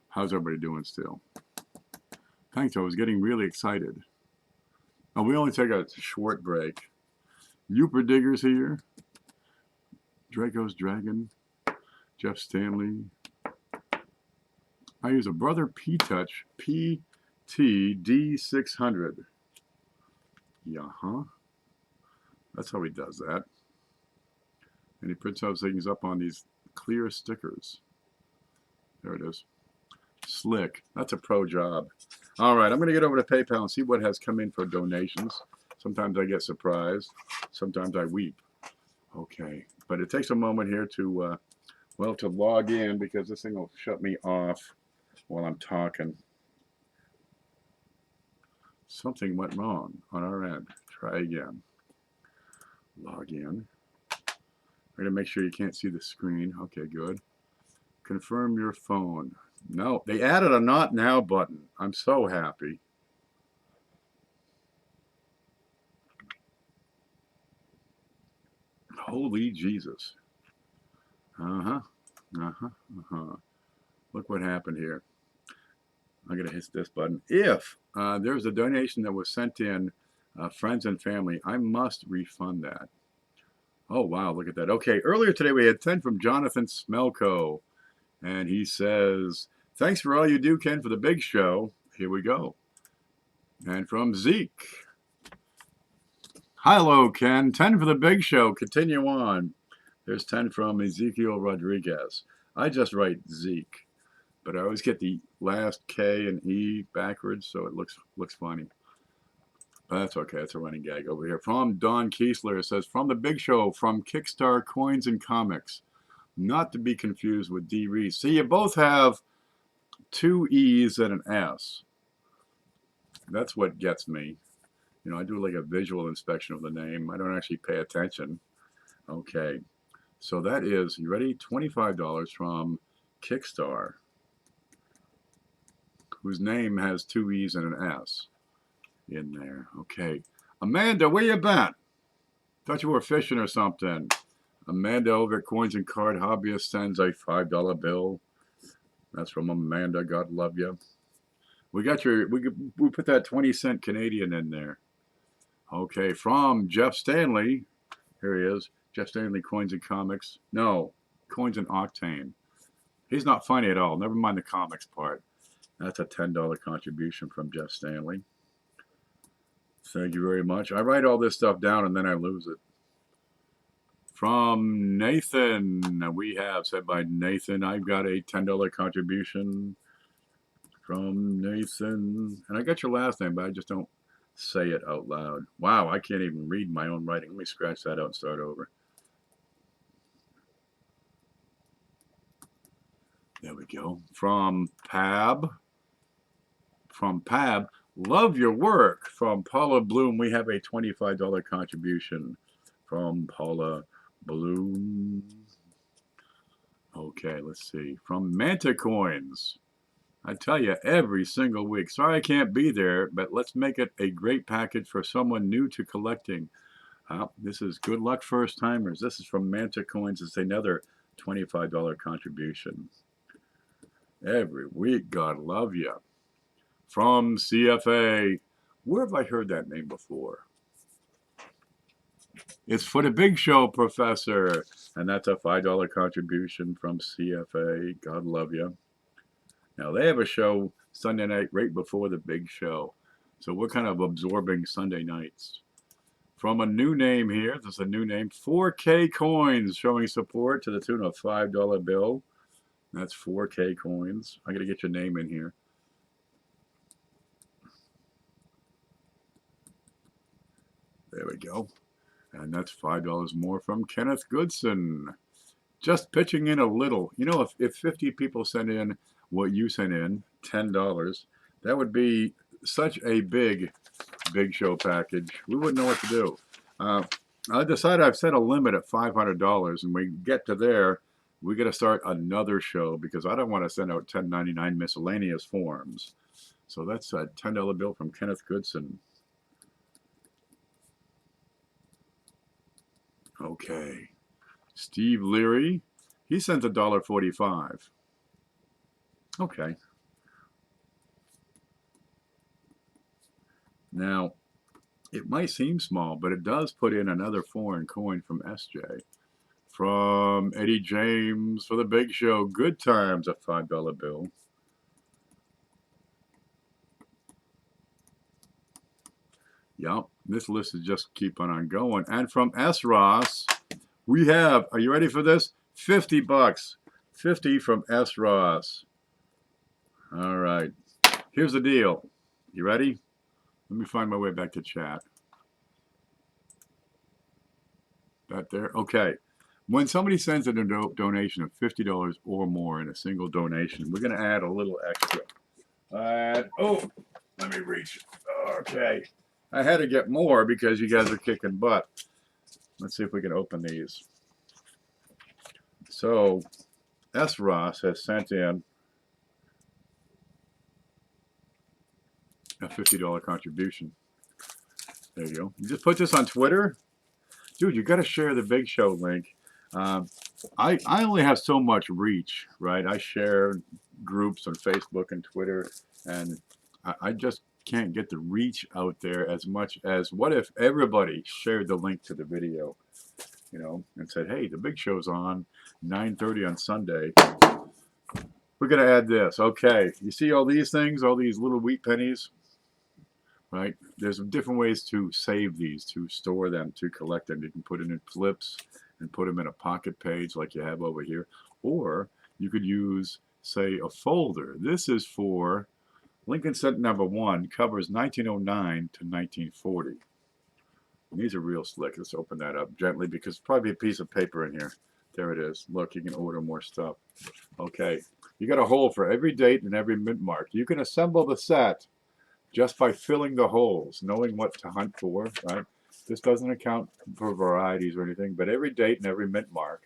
How's everybody doing still? Thanks, I was getting really excited. Oh, we only take a short break. Uper Digger's here. Draco's Dragon. Jeff Stanley. I use a Brother P-Touch PTD600. Yeah, that's how he does that. And he prints those things up on these clear stickers. There it is. Slick. That's a pro job. All right, I'm going to get over to PayPal and see what has come in for donations. Sometimes I get surprised. Sometimes I weep. Okay, but it takes a moment here to, well, to log in because this thing will shut me off while I'm talking. Something went wrong on our end. Try again. Log in. I'm going to make sure you can't see the screen. Okay, good. Confirm your phone. No, they added a not now button. I'm so happy. Holy Jesus. Look what happened here. I'm going to hit this button. If there's a donation that was sent in, friends and family, I must refund that. Oh, wow, look at that. Okay, earlier today we had 10 from Jonathan Smelko. And he says, thanks for all you do, Ken, for the big show. Here we go. And from Zeke. Hello, Ken. 10 for the big show. Continue on. There's 10 from Ezekiel Rodriguez. I just write Zeke, but I always get the last K and E backwards, so it looks funny. But that's okay. It's a running gag over here. From Don Kiesler, it says, from the big show, from Kickstarter Coins and Comics. Not to be confused with D. Reese. See, you both have 2 E's and an S. That's what gets me. You know, I do like a visual inspection of the name. I don't actually pay attention. Okay. So that is, you ready? $25 from Kickstarter, whose name has 2 E's and an S in there. Okay. Amanda, where you been? Thought you were fishing or something. Amanda over at Coins and Card Hobbyist sends a $5 bill. That's from Amanda. God love you. We got your, we put that 20-cent Canadian in there. Okay, from Jeff Stanley. Here he is. Jeff Stanley, Coins and Comics. No, Coins and Octane. He's not funny at all. Never mind the comics part. That's a $10 contribution from Jeff Stanley. Thank you very much. I write all this stuff down and then I lose it. From Nathan, we have, said by Nathan, I've got a $10 contribution from Nathan. And I got your last name, but I just don't say it out loud. Wow, I can't even read my own writing. Let me scratch that out and start over. There we go. From Pab. Love your work. From Paula Bloom, we have a $25 contribution. From Paula Bloom. Okay, let's see. From Manta Coins. I tell you, every single week. Sorry I can't be there, but let's make it a great package for someone new to collecting. This is good luck first timers. This is from Manta Coins. It's another $25 contribution. Every week, God love you. From CFA. Where have I heard that name before? It's for the big show, Professor. And that's a $5 contribution from CFA. God love you. Now, they have a show Sunday night right before the big show. So we're kind of absorbing Sunday nights. From a new name here, there's a new name, 4K Coins, showing support to the tune of $5 bill. That's 4K Coins. I'm going to get your name in here. There we go. And that's $5 more from Kenneth Goodson. Just pitching in a little. You know, if 50 people send in what you sent in, $10, that would be such a big show package. We wouldn't know what to do. I decided I've set a limit at $500, and we get to there, we got to start another show because I don't want to send out $10.99 miscellaneous forms. So that's a $10 bill from Kenneth Goodson. Okay. Steve Leary, he sent $1.45. Okay. Now, it might seem small, but it does put in another foreign coin from SJ. From Eddie James for the Big Show. Good times, a $5 bill. Yep, this list is just keeping on going. And from S. Ross, we have, are you ready for this? 50 bucks. 50 from S. Ross. All right. Here's the deal. You ready? Let me find my way back to chat. That there? Okay. When somebody sends a donation of $50 or more in a single donation, we're going to add a little extra. Oh, let me reach. Okay. I had to get more because you guys are kicking butt. Let's see if we can open these. So, S. Ross has sent in a $50 contribution. There you go. You just put this on Twitter. Dude, you got to share the Big Show link. I only have so much reach, right? I share groups on Facebook and Twitter, and I just can't get the reach out there as much as what if everybody shared the link to the video, you know, and said, hey, the Big Show's on 9:30 on Sunday. We're going to add this. Okay, you see all these things, all these little wheat pennies, right? There's different ways to save these, to store them, to collect them. You can put it in flips and put them in a pocket page like you have over here. Or you could use, say, a folder. This is for Lincoln Cent number 1, covers 1909 to 1940. And these are real slick. Let's open that up gently because probably a piece of paper in here. There it is. Look, you can order more stuff. Okay, you got a hole for every date and every mint mark. You can assemble the set just by filling the holes, knowing what to hunt for, right? This doesn't account for varieties or anything, but every date and every mint mark.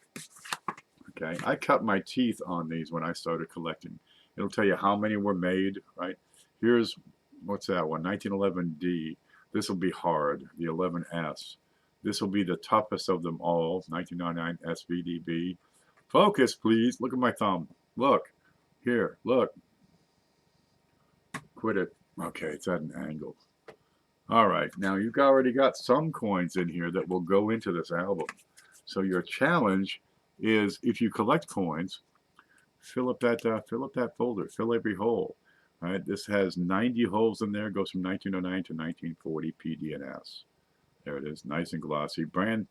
Okay, I cut my teeth on these when I started collecting. It'll tell you how many were made, right? Here's, what's that one? 1911D. This will be hard, the 11S. This will be the toughest of them all, 1999 SVDB. Focus, please. Look at my thumb. Look. Here, look. Quit it. Okay, it's at an angle. All right, now you've already got some coins in here that will go into this album. So your challenge is, if you collect coins, fill up that folder, fill every hole. All right, this has 90 holes in there. Goes from 1909 to 1940 PDNS. There it is, nice and glossy. Brand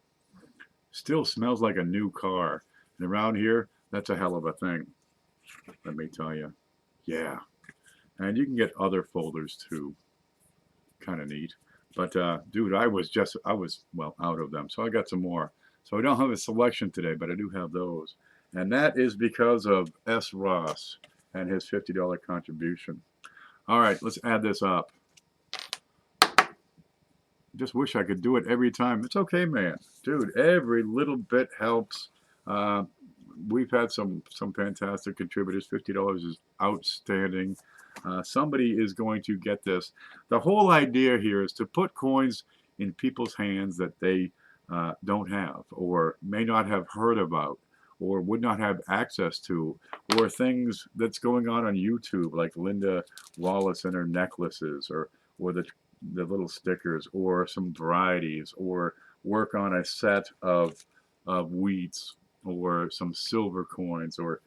still smells like a new car. And around here, that's a hell of a thing. Let me tell you. Yeah. And you can get other folders too. Kind of neat. But dude, I was well out of them. So I got some more. So I don't have a selection today, but I do have those. And that is because of S. Ross and his $50 contribution. All right, let's add this up. Just wish I could do it every time. It's okay, man. Dude, every little bit helps. We've had some fantastic contributors. $50 is outstanding. Somebody is going to get this. The whole idea here is to put coins in people's hands that they don't have or may not have heard about or would not have access to, or things that's going on YouTube, like Linda Wallace and her necklaces, or the little stickers, or some varieties, or work on a set of wheats, or some silver coins, or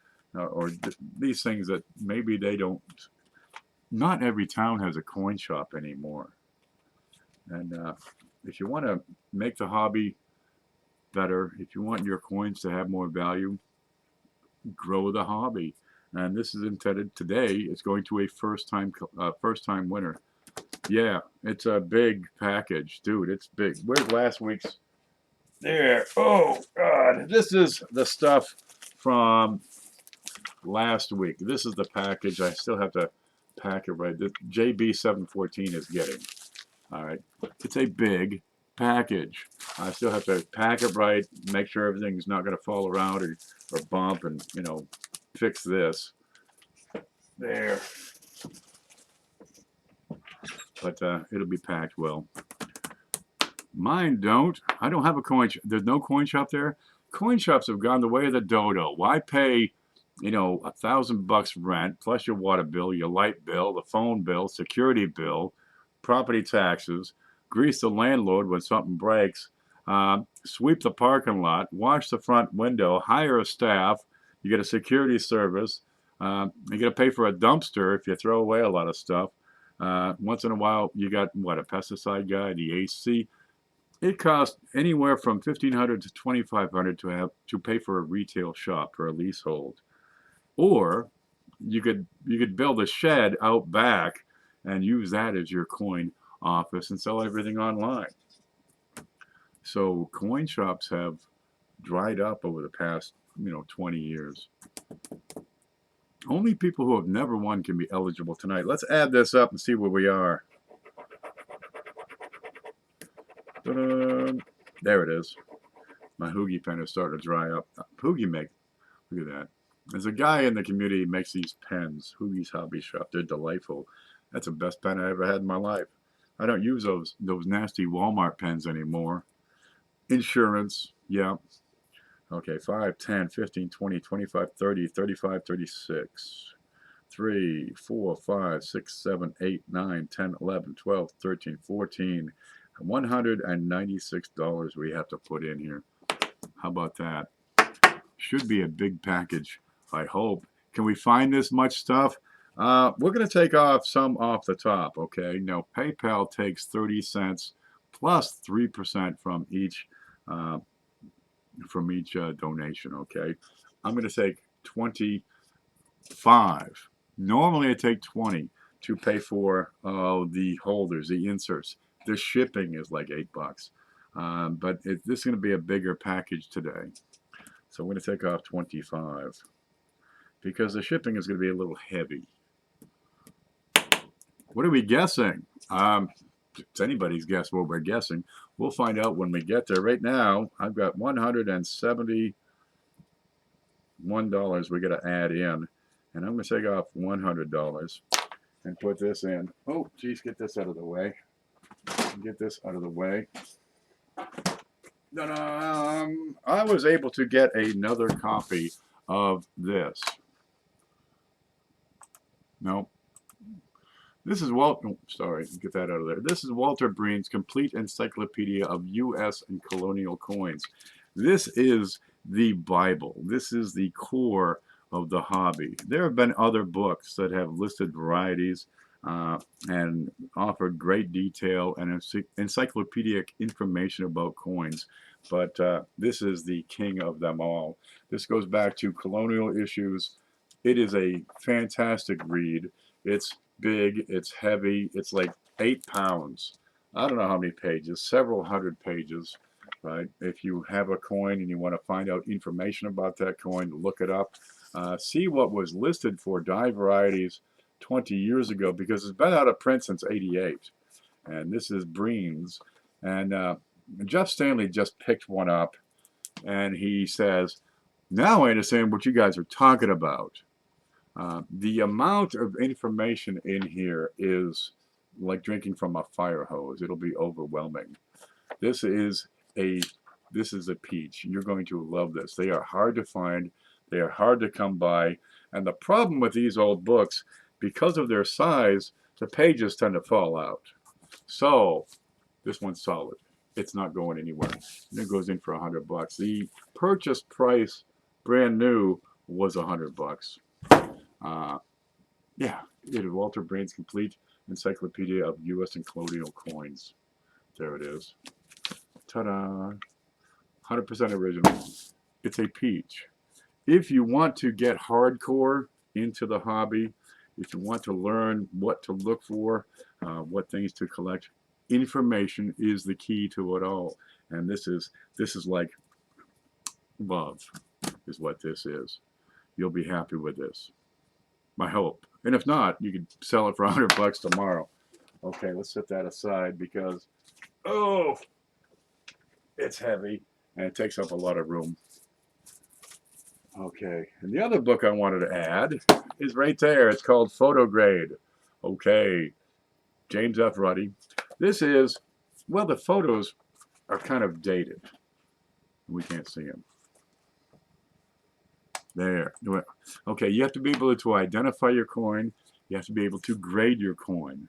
these things that maybe they don't. Not every town has a coin shop anymore. And if you want to make the hobby better, if you want your coins to have more value, grow the hobby. And this is intended today. It's going to a first-time winner. Yeah, it's a big package, dude. It's big. Where's last week's? There. Oh God, this is the stuff from last week. This is the package. I still have to pack it right. The JB714 is getting. All right, it's a big package. I still have to pack it right, make sure everything's not going to fall around or bump, and fix this. There. But it'll be packed well. Mine don't. I don't have a coin shop. There's no coin shop there. Coin shops have gone the way of the dodo. Why pay, you know, $1,000 rent plus your water bill, your light bill, the phone bill, security bill, property taxes, grease the landlord when something breaks, sweep the parking lot, wash the front window, hire a staff. You get a security service. You got to pay for a dumpster if you throw away a lot of stuff. Once in a while, you got what, a pesticide guy, the AC. It costs anywhere from $1,500 to $2,500 to pay for a retail shop for a leasehold, or you could build a shed out back and use that as your coin office and sell everything online. So coin shops have dried up over the past 20 years. Only people who have never won can be eligible tonight. Let's add this up and see where we are. There it is. My Hoogie pen is starting to dry up. Hoogie look at that. There's a guy in the community who makes these pens. Hoogie's Hobby Shop. They're delightful. That's the best pen I ever had in my life. I don't use those nasty Walmart pens anymore. Insurance, yeah. Okay, 5, 10, 15, 20, 25, 30, 35, 36. 3, 4, 5, 6, 7, 8, 9, 10, 11, 12, 13, 14. $196 we have to put in here. How about that? Should be a big package, I hope. Can we find this much stuff? We're going to take off some off the top, okay? Now, PayPal takes 30 cents plus 3% from each donation, okay? I'm going to take 25. Normally, I take 20 to pay for the holders, the inserts. The shipping is like $8, but this is going to be a bigger package today. So I'm going to take off 25 because the shipping is going to be a little heavy. What are we guessing? It's anybody's guess what we're guessing. We'll find out when we get there. Right now, I've got $171 we got to add in, and I'm going to take off $100 and put this in. Oh, geez, get this out of the way. Get this out of the way. I was able to get another copy of this. No. This is sorry, get that out of there. This is Walter Breen's Complete Encyclopedia of U.S. and Colonial Coins. This is the Bible. This is the core of the hobby. There have been other books that have listed varieties and offered great detail and encyclopedic information about coins. But this is the king of them all. This goes back to colonial issues. It is a fantastic read. It's big, it's heavy, it's like 8 pounds. I don't know how many pages, several hundred pages, right? If you have a coin and you want to find out information about that coin, look it up. See what was listed for die varieties 20 years ago, because it's been out of print since '88. And this is Breen's. And Jeff Stanley just picked one up, and he says, now I understand what you guys are talking about. The amount of information in here is like drinking from a fire hose. It'll be overwhelming. This is a peach. You're going to love this. They are hard to find. They are hard to come by. And the problem with these old books, because of their size, the pages tend to fall out. So this one's solid. It's not going anywhere. And it goes in for $100. The purchase price, brand new, was $100. Yeah, it is Walter Breen's Complete Encyclopedia of U.S. and Colonial Coins. There it is. Ta-da! 100% original. It's a peach. If you want to get hardcore into the hobby, if you want to learn what to look for, what things to collect, information is the key to it all. And this is like love, is what this is. You'll be happy with this. My hope. And if not, you could sell it for $100 tomorrow. Okay, let's set that aside because, oh, it's heavy and it takes up a lot of room. Okay, and the other book I wanted to add is right there. It's called Photo Grade. Okay, James F. Ruddy. This is, well, the photos are kind of dated. We can't see them. There. Okay, you have to be able to identify your coin. You have to be able to grade your coin.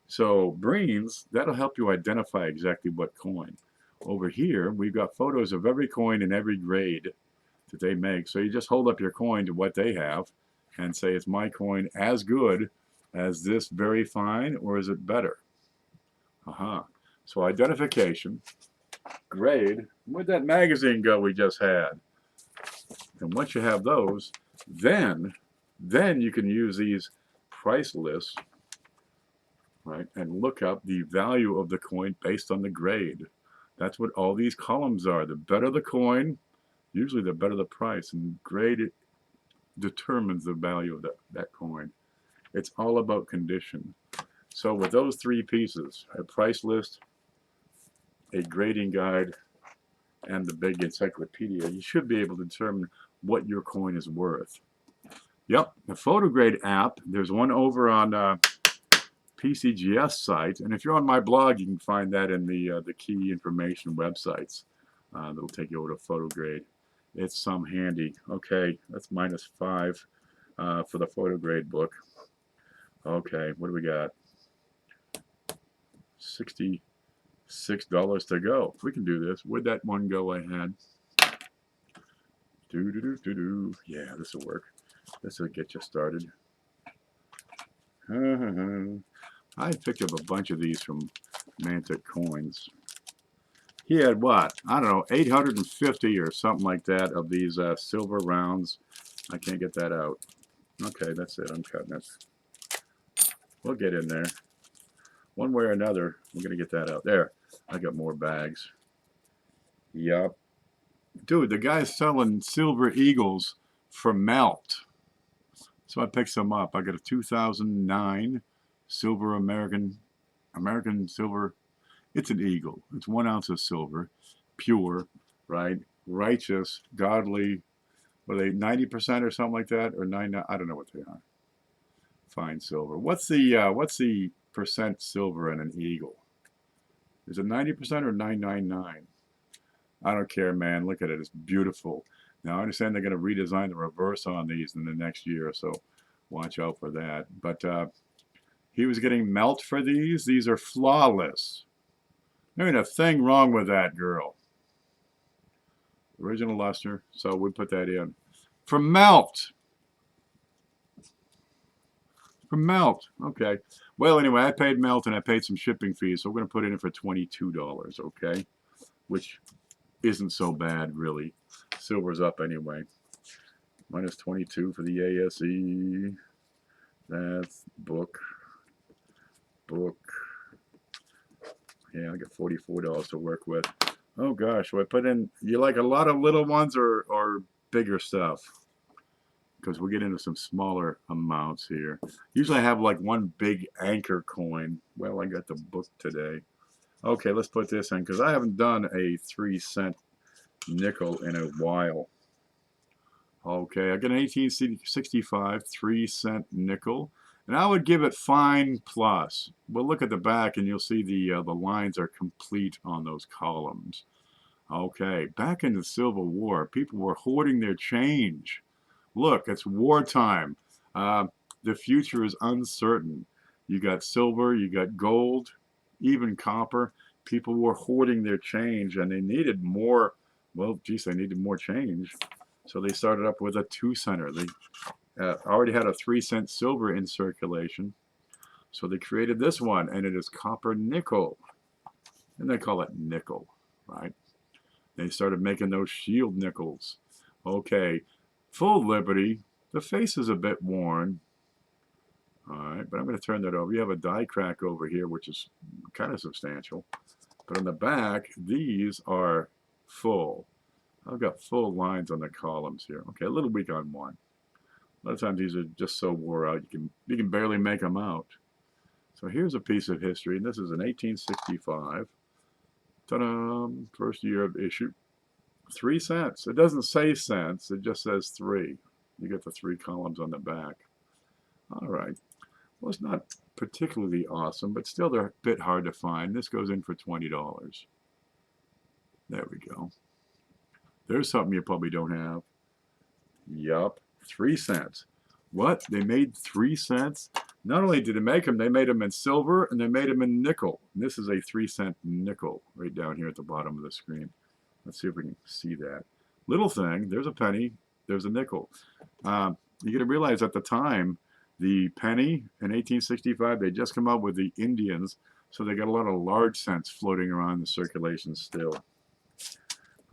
So Brains, that'll help you identify exactly what coin. Over here, we've got photos of every coin and every grade that they make. So you just hold up your coin to what they have and say, is my coin as good as this very fine, or is it better? So identification, grade, where'd that magazine go we just had? And once you have those, then you can use these price lists, right, and look up the value of the coin based on the grade. That's what all these columns are. The better the coin, usually the better the price, and grade determines the value of that coin. It's all about condition. So with those three pieces, a price list, a grading guide, and the big encyclopedia, you should be able to determine what your coin is worth. Yep, the PhotoGrade app, there's one over on PCGS site, and if you're on my blog, you can find that in the key information websites. That'll take you over to PhotoGrade. It's some handy. Okay, that's -5 for the PhotoGrade book. Okay, what do we got? $66 to go. We can do this. Where'd that one go I had? Yeah, this will work. This will get you started. I picked up a bunch of these from Mantic Coins. He had what? I don't know, 850 or something like that of these silver rounds. I can't get that out. Okay, that's it. I'm cutting it. We'll get in there. One way or another, we're going to get that out. There, I got more bags. Yup. Dude, the guy's selling silver eagles for melt. So I picked some up. I got a 2009 silver American silver. It's an eagle. It's 1 ounce of silver, pure, right? Righteous, godly. What are they, 90% or something like that, or 9? I don't know what they are. Fine silver. What's the percent silver in an eagle? Is it 90% or 999? I don't care, man. Look at it. It's beautiful. Now, I understand they're going to redesign the reverse on these in the next year, so watch out for that. But he was getting melt for these. These are flawless. There ain't a thing wrong with that, girl. Original luster, so we put that in. For melt. For melt. Okay. Well, anyway, I paid melt and I paid some shipping fees, so we're going to put it in for $22, okay? Which isn't so bad, really. Silver's up anyway. -22 for the ASE. That's book. Yeah, I got $44 to work with. Oh gosh, so I put in, you like a lot of little ones or bigger stuff? Because we'll get into some smaller amounts here. Usually I have like one big anchor coin. Well, I got the book today. Okay, let's put this in because I haven't done a 3-cent nickel in a while. Okay, I got an 1865 3-cent nickel, and I would give it fine plus. But look at the back, and you'll see the lines are complete on those columns. Okay, back in the Civil War, people were hoarding their change. Look, it's wartime. The future is uncertain. You got silver, you got gold, even copper. People were hoarding their change, and they needed more. Well, geez, they needed more change. So they started up with a 2-center. They already had a 3-cent silver in circulation. So they created this one, and it is copper nickel. And they call it nickel, right? They started making those shield nickels. Okay, full Liberty. The face is a bit worn. All right, but I'm going to turn that over. You have a die crack over here, which is kind of substantial. But on the back, these are full. I've got full lines on the columns here. Okay, a little weak on one. A lot of times these are just so wore out you can barely make them out. So here's a piece of history, and this is an 1865. Ta-da! First year of issue. 3 cents. It doesn't say cents. It just says 3. You get the 3 columns on the back. All right. Well, it's not particularly awesome, but still they're a bit hard to find. This goes in for $20. There we go. There's something you probably don't have. Yup, 3 cents. What? They made 3 cents? Not only did they make them, they made them in silver and they made them in nickel. And this is a 3-cent nickel right down here at the bottom of the screen. Let's see if we can see that. Little thing, there's a penny, there's a nickel. You got to realize at the time, the penny in 1865, they just come out with the Indians, so they got a lot of large cents floating around the circulation still.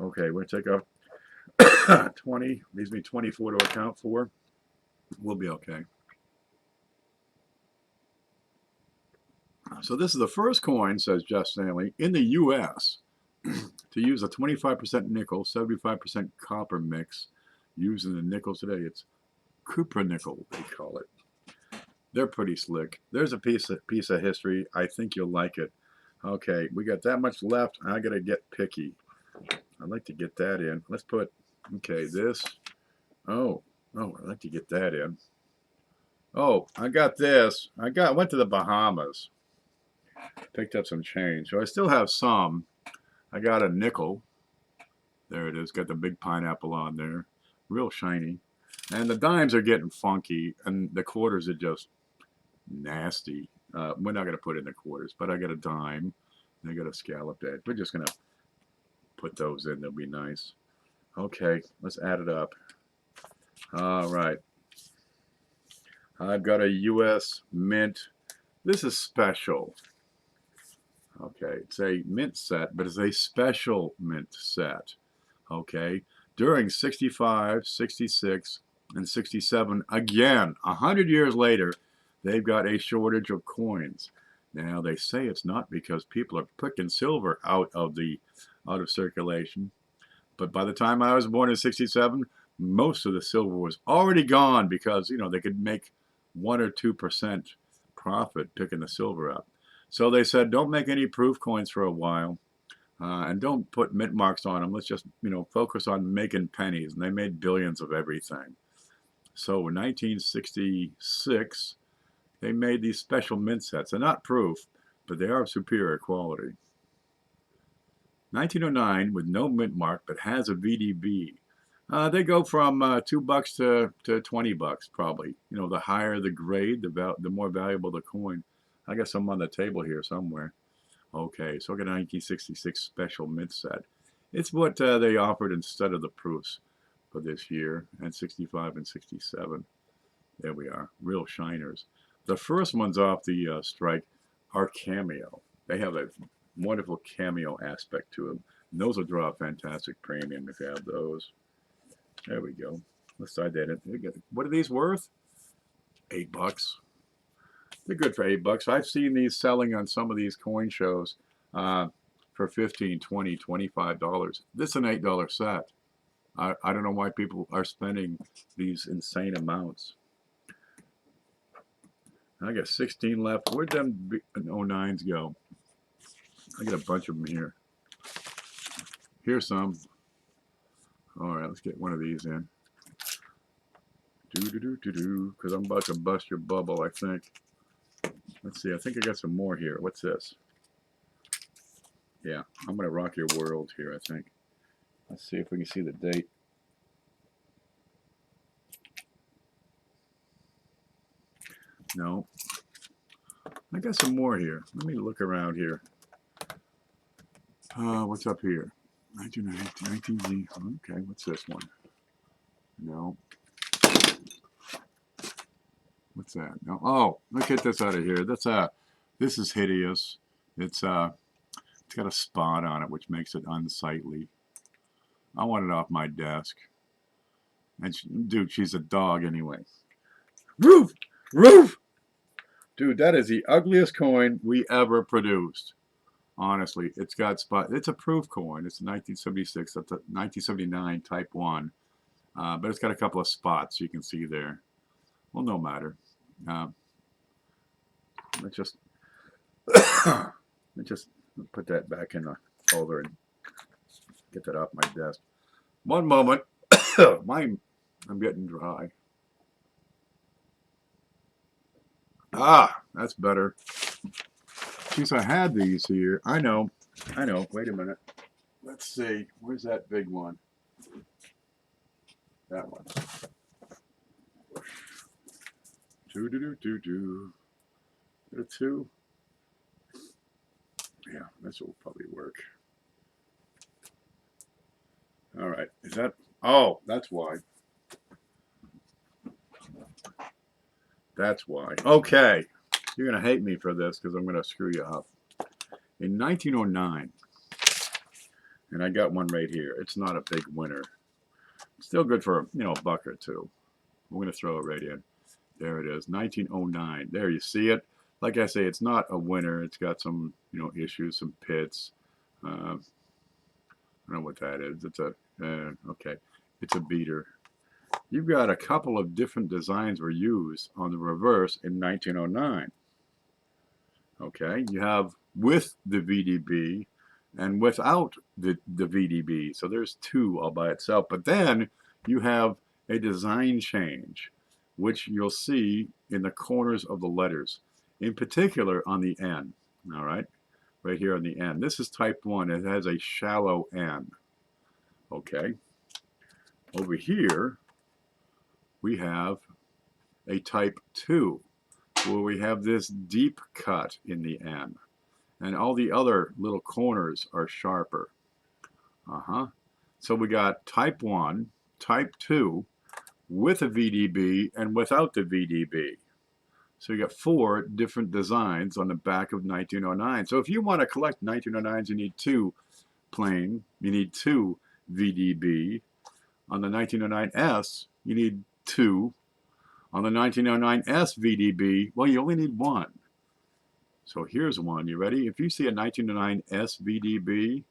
Okay, we're going to take off 20, leaves me 24 to account for. We'll be okay. So this is the first coin, says Jeff Stanley, in the U.S. to use a 25% nickel, 75% copper mix used in the nickel today. It's cupronickel, they call it. They're pretty slick. There's a piece of history. I think you'll like it. Okay, we got that much left. I got to get picky. I'd like to get that in. Let's put, okay, this. Oh, I'd like to get that in. Oh, I got this. I went to the Bahamas. Picked up some change. So I still have some. I got a nickel. There it is. Got the big pineapple on there. Real shiny. And the dimes are getting funky. And the quarters are just nasty. We're not going to put in the quarters. But I got a dime. And I got a scalloped edge. We're just going to put those in. They'll be nice. Okay. Let's add it up. All right. I've got a U.S. Mint. This is special. Okay, it's a mint set, but it's a special mint set. Okay, during 65, 66, and 67, again, 100 years later, they've got a shortage of coins. Now, they say it's not because people are picking silver out of circulation, but by the time I was born in 67, most of the silver was already gone because, you know, they could make 1 or 2% profit picking the silver up. So they said, don't make any proof coins for a while, and don't put mint marks on them. Let's just, you know, focus on making pennies. And they made billions of everything. So in 1966, they made these special mint sets. They're not proof, but they are of superior quality. 1909 with no mint mark, but has a VDB. They go from $2 to $20 probably. You know, the higher the grade, the more valuable the coin. I got some on the table here somewhere. Okay, so I got a 1966 special mint set. It's what they offered instead of the proofs for this year, and 65 and 67. There we are, real shiners. The first ones off the strike are cameo. They have a wonderful cameo aspect to them. And those will draw a fantastic premium if you have those. There we go. Let's slide that in. What are these worth? $8. They're good for $8. I've seen these selling on some of these coin shows for $15, $20, $25. This is an $8 set. I don't know why people are spending these insane amounts. I got 16 left. Where'd them 09s go? I got a bunch of them here. Here's some. All right, let's get one of these in. Because I'm about to bust your bubble, I think. Let's see, I think I got some more here. What's this? Yeah, I'm going to rock your world here, I think. Let's see if we can see the date. No. I got some more here. Let me look around here. What's up here? 19Z. Okay, what's this one? No. What's that? No. Oh, let's get this out of here. This is hideous. It's got a spot on it, which makes it unsightly. I want it off my desk. And dude, she's a dog anyway. Roof! Roof! Dude, that is the ugliest coin we ever produced. Honestly, it's got spot. It's a proof coin. It's a 1976. That's a 1979 Type 1. But it's got a couple of spots you can see there. Well, no matter. Let's just put that back in the folder and get that off my desk. One moment. I'm getting dry. Ah, that's better. Geez, I had these here. I know. Wait a minute. Let's see. Where's that big one? That one. Do. A 2. Yeah, this will probably work. All right. Is that? Oh, that's why. That's why. Okay. You're going to hate me for this because I'm going to screw you up. In 1909, and I got one right here. It's not a big winner. Still good for, a buck or two. I'm going to throw it right in. There it is, 1909. There, you see it. Like I say, it's not a winner. It's got some, issues, some pits. I don't know what that is. It's a, okay, it's a beater. You've got a couple of different designs were used on the reverse in 1909. Okay, you have with the VDB and without the VDB. So there's 2 all by itself. But then you have a design change, which you'll see in the corners of the letters, in particular on the N. All right, right here on the N. This is type 1. It has a shallow N. Okay. Over here, we have a type 2, where we have this deep cut in the N. And all the other little corners are sharper. So we got type 1, type 2, with a VDB and without the VDB. So you got 4 different designs on the back of 1909. So if you want to collect 1909s, you need 2 plain, you need 2 VDB. On the 1909S, you need 2. On the 1909S VDB, well, you only need 1. So here's one. You ready? If you see a 1909S VDB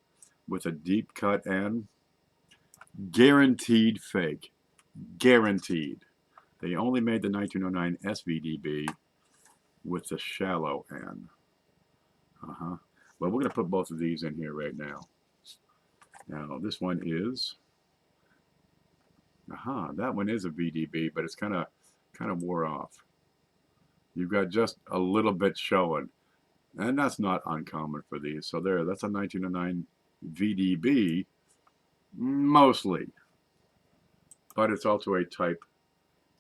with a deep cut N, guaranteed fake. Guaranteed. They only made the 1909S VDB with the shallow N. Well, we're going to put both of these in here right now. Now, this one is, that one is a VDB, but it's kind of wore off. You've got just a little bit showing. And that's not uncommon for these. So there, that's a 1909 VDB, mostly. But it's also a type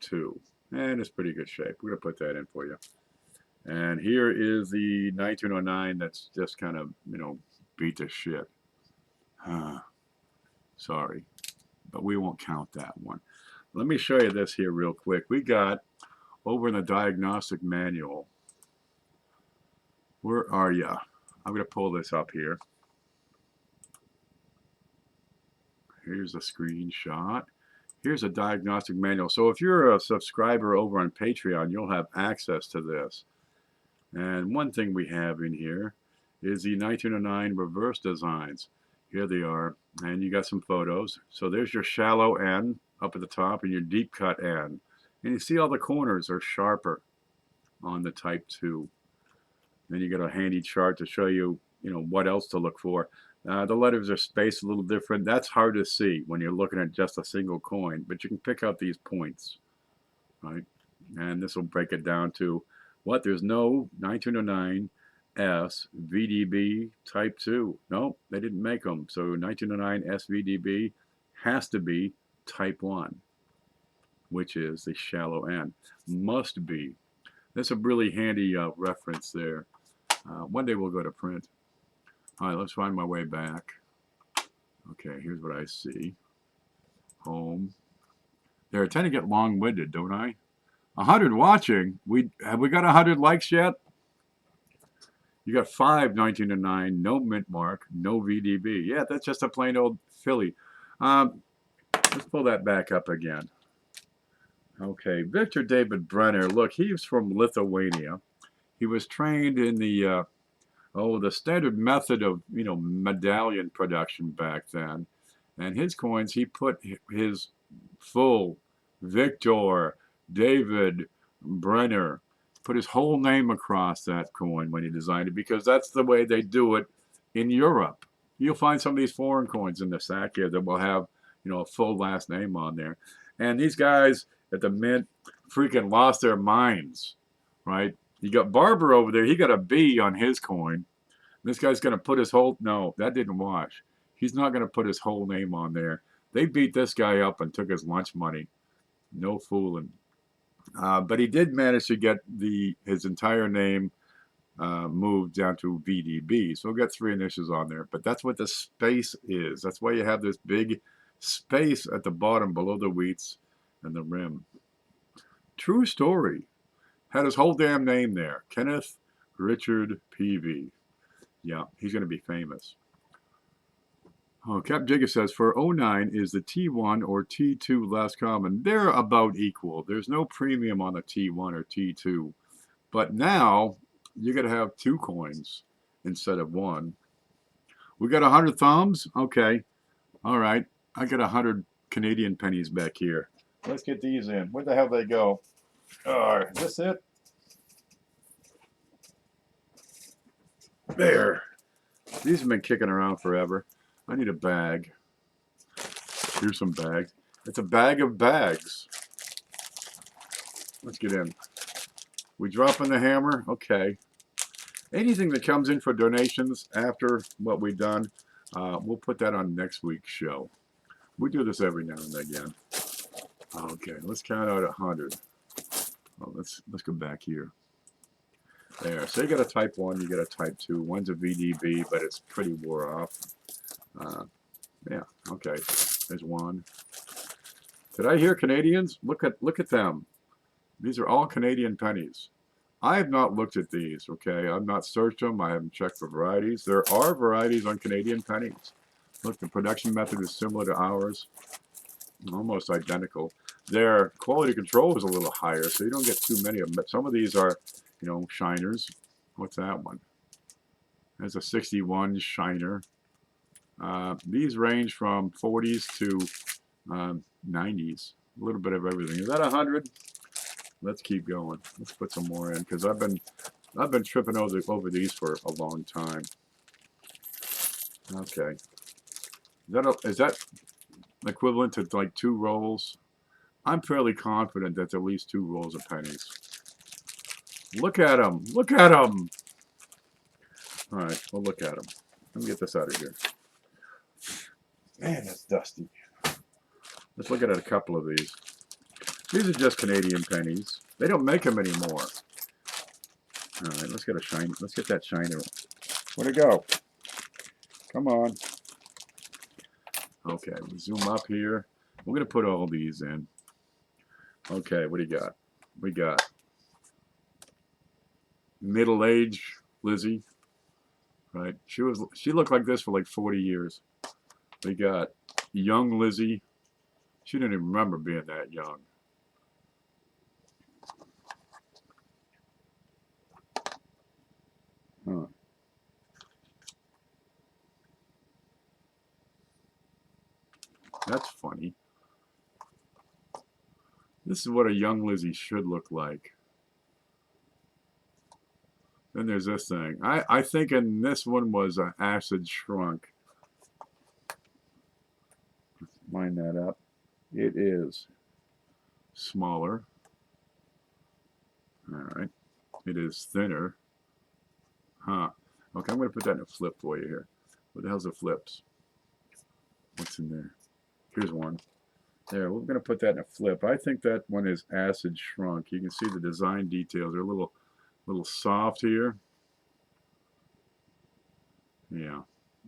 2. And it's pretty good shape. We're going to put that in for you. And here is the 1909 that's just kind of, beat to shit. Sorry. But we won't count that one. Let me show you this here real quick. We got over in the diagnostic manual. Where are you? I'm going to pull this up here. Here's a screenshot. Here's a diagnostic manual. So if you're a subscriber over on Patreon, you'll have access to this. And one thing we have in here is the 1909 reverse designs. Here they are. And you got some photos. So there's your shallow N up at the top and your deep cut N. And you see all the corners are sharper on the type 2. Then you get a handy chart to show you, what else to look for. The letters are spaced a little different. That's hard to see when you're looking at just a single coin, but you can pick out these points, right? And this will break it down to what? There's no 1909 S VDB type 2. No, they didn't make them. So 1909 S VDB has to be type 1, which is the shallow N. Must be. That's a really handy reference there. One day we'll go to print. All right, let's find my way back. Okay, here's what I see. Home. There, I tend to get long-winded, don't I? 100 watching. Have we got 100 likes yet? You got 5 1909, no mint mark, no VDB. Yeah, that's just a plain old Philly. Let's pull that back up again. Okay, Victor David Brenner. Look, he's from Lithuania. He was trained in the standard method of, medallion production back then. And his coins, he put his full Victor David Brenner, put his whole name across that coin when he designed it, because that's the way they do it in Europe. You'll find some of these foreign coins in the sack here that will have, a full last name on there. And these guys at the mint freaking lost their minds, right? You got Barber over there. He got a B on his coin. This guy's going to put his whole... No, that didn't wash. He's not going to put his whole name on there. They beat this guy up and took his lunch money. No fooling. But he did manage to get his entire name moved down to VDB. So we'll get 3 initials on there. But that's what the space is. That's why you have this big space at the bottom below the wheats and the rim. True story. Had his whole damn name there. Kenneth Richard PV. Yeah, he's going to be famous. Oh, Cap Jigga says, for 09, is the T1 or T2 less common? They're about equal. There's no premium on the T1 or T2. But now, you're going to have 2 coins instead of 1. We got 100 thumbs? Okay. All right. I got 100 Canadian pennies back here. Let's get these in. Where the hell they go? Is this it? There. These have been kicking around forever. I need a bag. Here's some bags. It's a bag of bags. Let's get in. We dropping the hammer? Okay. Anything that comes in for donations after what we've done, we'll put that on next week's show. We do this every now and again. Okay, let's count out 100. Oh, let's go back here. There. So you got a type 1, you got a type 2. One's a VDB, but it's pretty wore off. Yeah, okay. There's 1. Did I hear Canadians? Look at them. These are all Canadian pennies. I have not looked at these, okay? I've not searched them. I haven't checked for varieties. There are varieties on Canadian pennies. Look, the production method is similar to ours. Almost identical. Their quality control is a little higher, so you don't get too many of them. But some of these are, you know, shiners. What's that one? There's a 61 shiner. These range from 40s to 90s. A little bit of everything. Is that 100? Let's keep going. Let's put some more in because I've been tripping over these for a long time. Okay. Is that equivalent to like 2 rolls? I'm fairly confident that's at least 2 rolls of pennies. Look at them. Look at them. All right, we'll look at them. Let me get this out of here. Man, that's dusty. Let's look at a couple of these. These are just Canadian pennies. They don't make them anymore. All right, let's get a shine. Let's get that shiner. Where'd it go? Come on. Okay, we zoom up here. We're gonna put all these in. Okay, what do you got? We got middle-aged Lizzie. Right? She looked like this for like 40 years. We got young Lizzie. She didn't even remember being that young. Huh. That's funny. This is what a young Lizzie should look like. Then there's this thing. I think in this one was an acid shrunk. Let's line that up. It is smaller. All right. It is thinner. Huh. Okay, I'm going to put that in a flip for you here. What the hell's the flips? What's in there? Here's one. There, we're going to put that in a flip. I think that one is acid shrunk. You can see the design details. They're a little soft here. Yeah,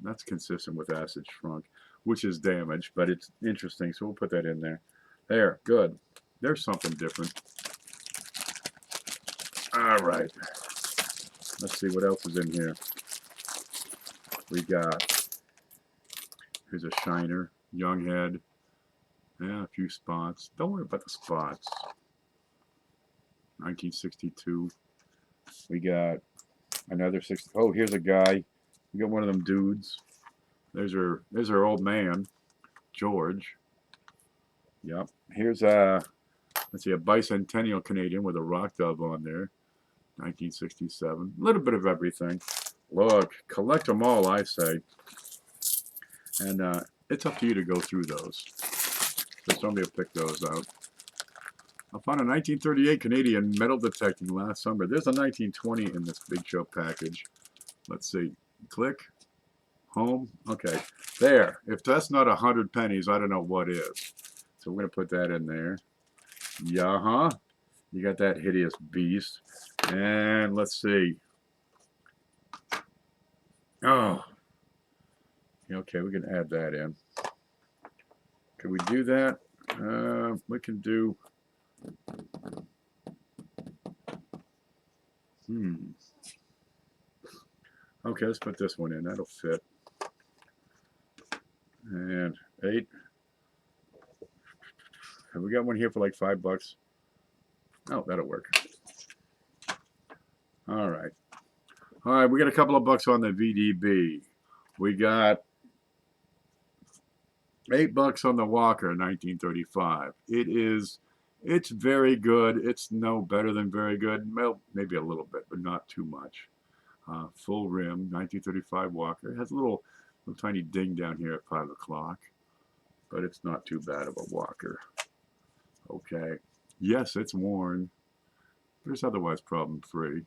that's consistent with acid shrunk, which is damaged, but it's interesting. So we'll put that in there. There, good. There's something different. All right. Let's see what else is in here. We got, here's a shiner, young head. Yeah, a few spots. Don't worry about the spots. 1962. We got another 60. Oh, here's a guy. We got one of them dudes. There's our old man, George. Yep. Here's let's see, a Bicentennial Canadian with a rock dove on there. 1967. A little bit of everything. Look, collect them all, I say. And it's up to you to go through those. So somebody will pick those out. I found a 1938 Canadian metal detecting last summer. There's a 1920 in this Big Show package. Let's see. Click. Home. Okay. There. If that's not 100 pennies, I don't know what is. So we're going to put that in there. Yeah, you got that hideous beast. And let's see. Oh. Okay, we can add that in. Can we do that? We can do... Okay, let's put this one in. That'll fit. And 8. Have we got one here for like $5? Oh, that'll work. All right. All right, we got a couple of bucks on the VDB. We got $8 on the Walker, 1935. It's very good. It's no better than very good. Well, maybe a little bit, but not too much. Full rim, 1935 Walker. It has a little tiny ding down here at 5 o'clock, but it's not too bad of a Walker. Okay. Yes, it's worn, but it's otherwise problem-free.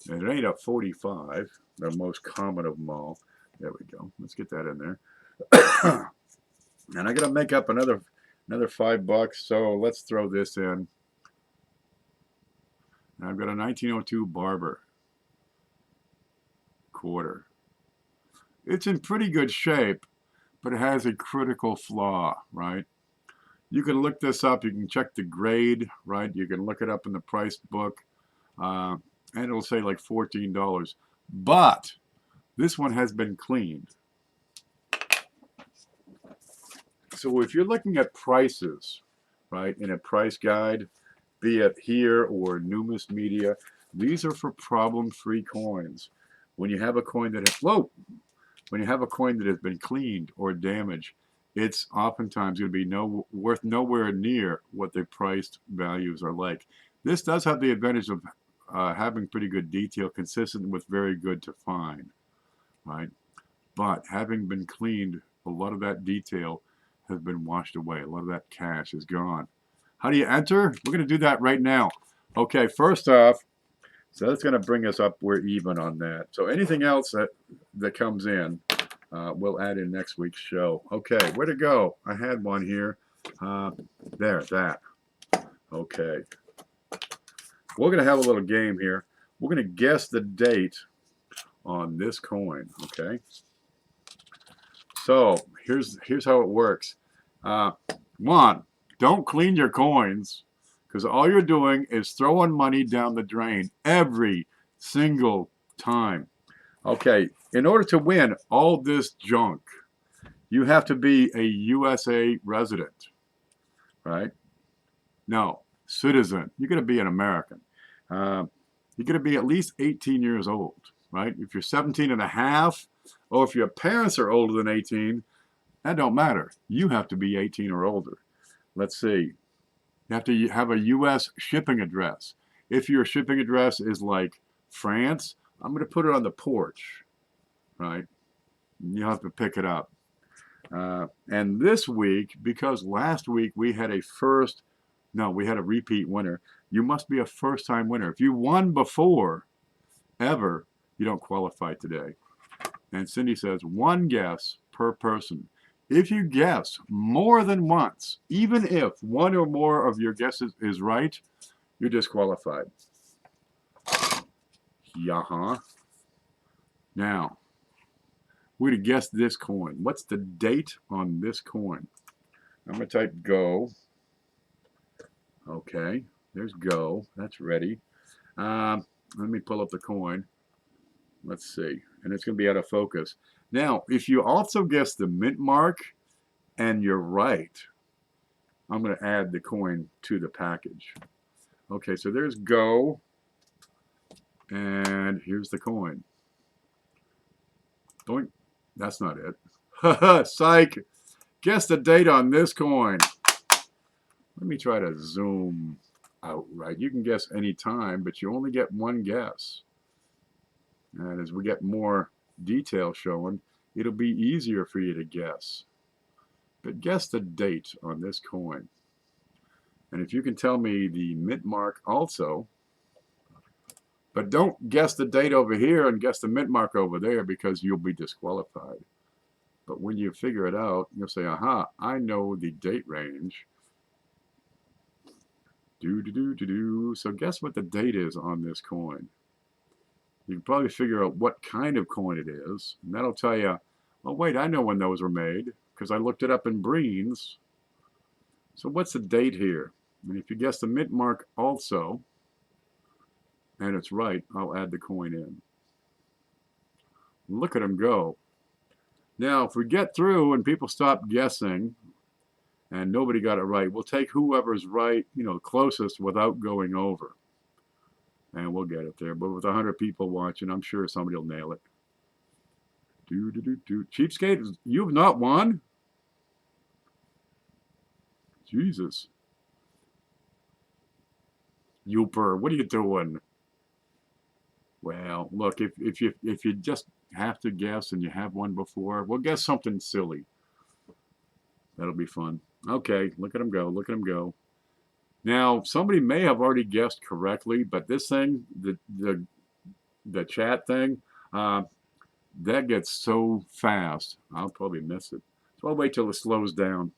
And it ain't a 45, the most common of them all. There we go. Let's get that in there. And I got to make up another $5, so let's throw this in. And I've got a 1902 Barber quarter. It's in pretty good shape, but it has a critical flaw, right? You can look this up. You can check the grade, right? You can look it up in the price book, and it'll say like $14. But this one has been cleaned. So if you're looking at prices, right, in a price guide, be it here or Numismatic, these are for problem-free coins. When you have a coin that has, when you have a coin that has been cleaned or damaged, it's oftentimes going to be worth nowhere near what the priced values are like. This does have the advantage of having pretty good detail, consistent with very good to fine, right? But having been cleaned, a lot of that detail has been washed away. A lot of that cash is gone. How do you enter? We're going to do that right now. Okay, first off, so that's going to bring us up. We're even on that. So anything else that comes in, we'll add in next week's show. Okay, where to go? I had one here. There, that. Okay. We're going to have a little game here. We're going to guess the date on this coin. Okay. So here's how it works. One, don't clean your coins, because all you're doing is throwing money down the drain every single time. Okay, in order to win all this junk, you have to be a USA resident, right? No, citizen. You're going to be an American. You're going to be at least 18 years old, right? If you're 17 and a half, or if your parents are older than 18, that don't matter. You have to be 18 or older. Let's see. You have to have a U.S. shipping address. If your shipping address is like France, I'm going to put it on the porch, right? You'll have to pick it up. And this week, because last week we had a repeat winner, you must be a first-time winner. If you won before, ever, you don't qualify today. And Cindy says, 1 guess per person. If you guess more than once, even if one or more of your guesses is right, you're disqualified. Yeah. Now, we're going to guess this coin. What's the date on this coin? I'm going to type go. Okay, there's go. That's ready. Let me pull up the coin. Let's see. And it's going to be out of focus. Now, if you also guess the mint mark and you're right, I'm going to add the coin to the package. Okay, so there's go. And here's the coin. Doink. That's not it. Psych. Guess the date on this coin. Let me try to zoom out right. You can guess any time, but you only get 1 guess. And as we get more detail showing, it'll be easier for you to guess. But guess the date on this coin. And if you can tell me the mint mark also, But don't guess the date over here and guess the mint mark over there, because you'll be disqualified. But when you figure it out, you'll say, aha, I know the date range. So guess what the date is on this coin. You can probably figure out what kind of coin it is. And that'll tell you, oh, wait, I know when those were made, because I looked it up in Breen's. So what's the date here? And if you guess the mint mark also, and it's right, I'll add the coin in. Look at them go. Now, if we get through and people stop guessing and nobody got it right, we'll take whoever's right, closest without going over. And we'll get it there. But with 100 people watching, I'm sure somebody will nail it. Cheapskate, you've not won? Jesus. Youper, what are you doing? Well, look, if you just have to guess and you have one before, we'll guess something silly. That'll be fun. Okay, look at them go. Look at them go. Now, somebody may have already guessed correctly, but this thing, the chat thing, that gets so fast, I'll probably miss it. So I'll wait till it slows down.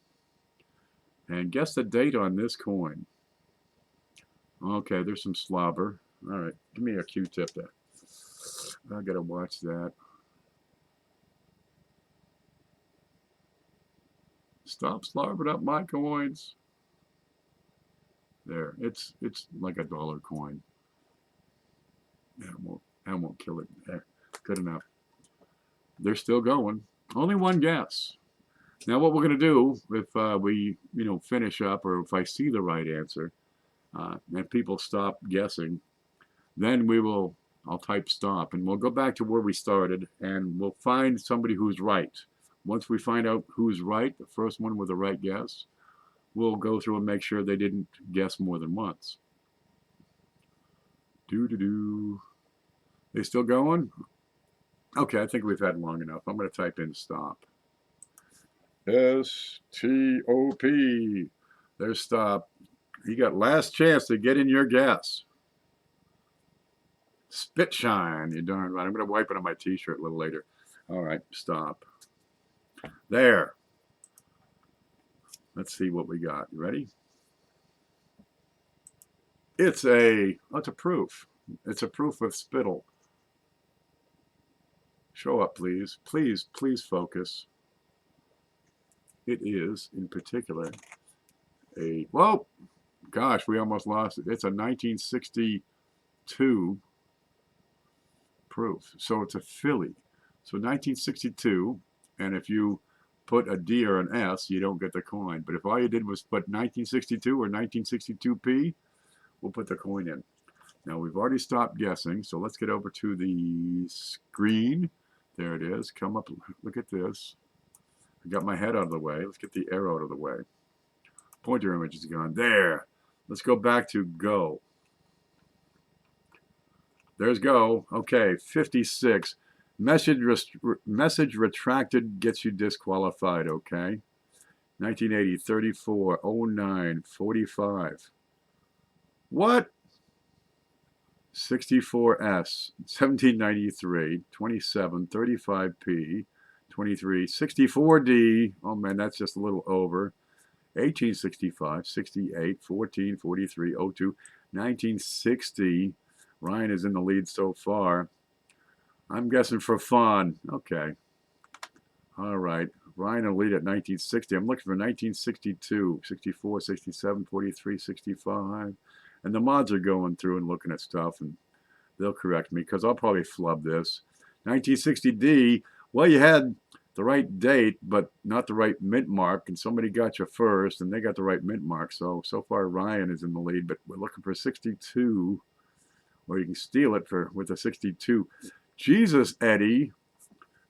And guess the date on this coin. Okay, there's some slobber. All right, give me a Q-tip there. I gotta watch that. Stop slobbering up my coins. There, it's like a dollar coin. I won't kill it. There, good enough. They're still going. Only one guess. Now, what we're gonna do if we finish up, or if I see the right answer, and people stop guessing, then I'll type stop, and we'll go back to where we started, and we'll find somebody who's right. Once we find out who's right, the first one with the right guess, we'll go through and make sure they didn't guess more than once. They still going? Okay, I think we've had long enough. I'm going to type in stop. S-T-O-P. There's stop. You got last chance to get in your guess. Spit shine, you darn right. I'm going to wipe it on my t-shirt a little later. All right, stop. There. Let's see what we got. You ready? It's a proof. It's a proof of spittle. Show up, please. Please focus. It is, in particular, whoa, gosh, we almost lost it. It's a 1962 proof. So it's a Philly. So 1962, and if you put a D or an S, you don't get the coin. But if all you did was put 1962 or 1962P, we'll put the coin in. Now, we've already stopped guessing, so let's get over to the screen. There it is. Come up, look at this. I got my head out of the way. Let's get the arrow out of the way. Pointer image is gone. There. Let's go back to go. There's go. Okay, 56. Message retracted gets you disqualified, okay? 1980, 34, 09, 45. What? 64S, 1793, 27, 35P, 23, 64D. Oh man, that's just a little over. 1865, 68, 14, 43, 02, 1960. Ryan is in the lead so far. I'm guessing for fun. Okay. All right. Ryan in the lead at 1960. I'm looking for 1962, 64, 67, 43, 65. And the mods are going through and looking at stuff, and they'll correct me because I'll probably flub this. 1960D, well, you had the right date, but not the right mint mark, and somebody got you first, and they got the right mint mark. So far, Ryan is in the lead, but we're looking for 62, or you can steal it with a 62. Jesus, Eddie,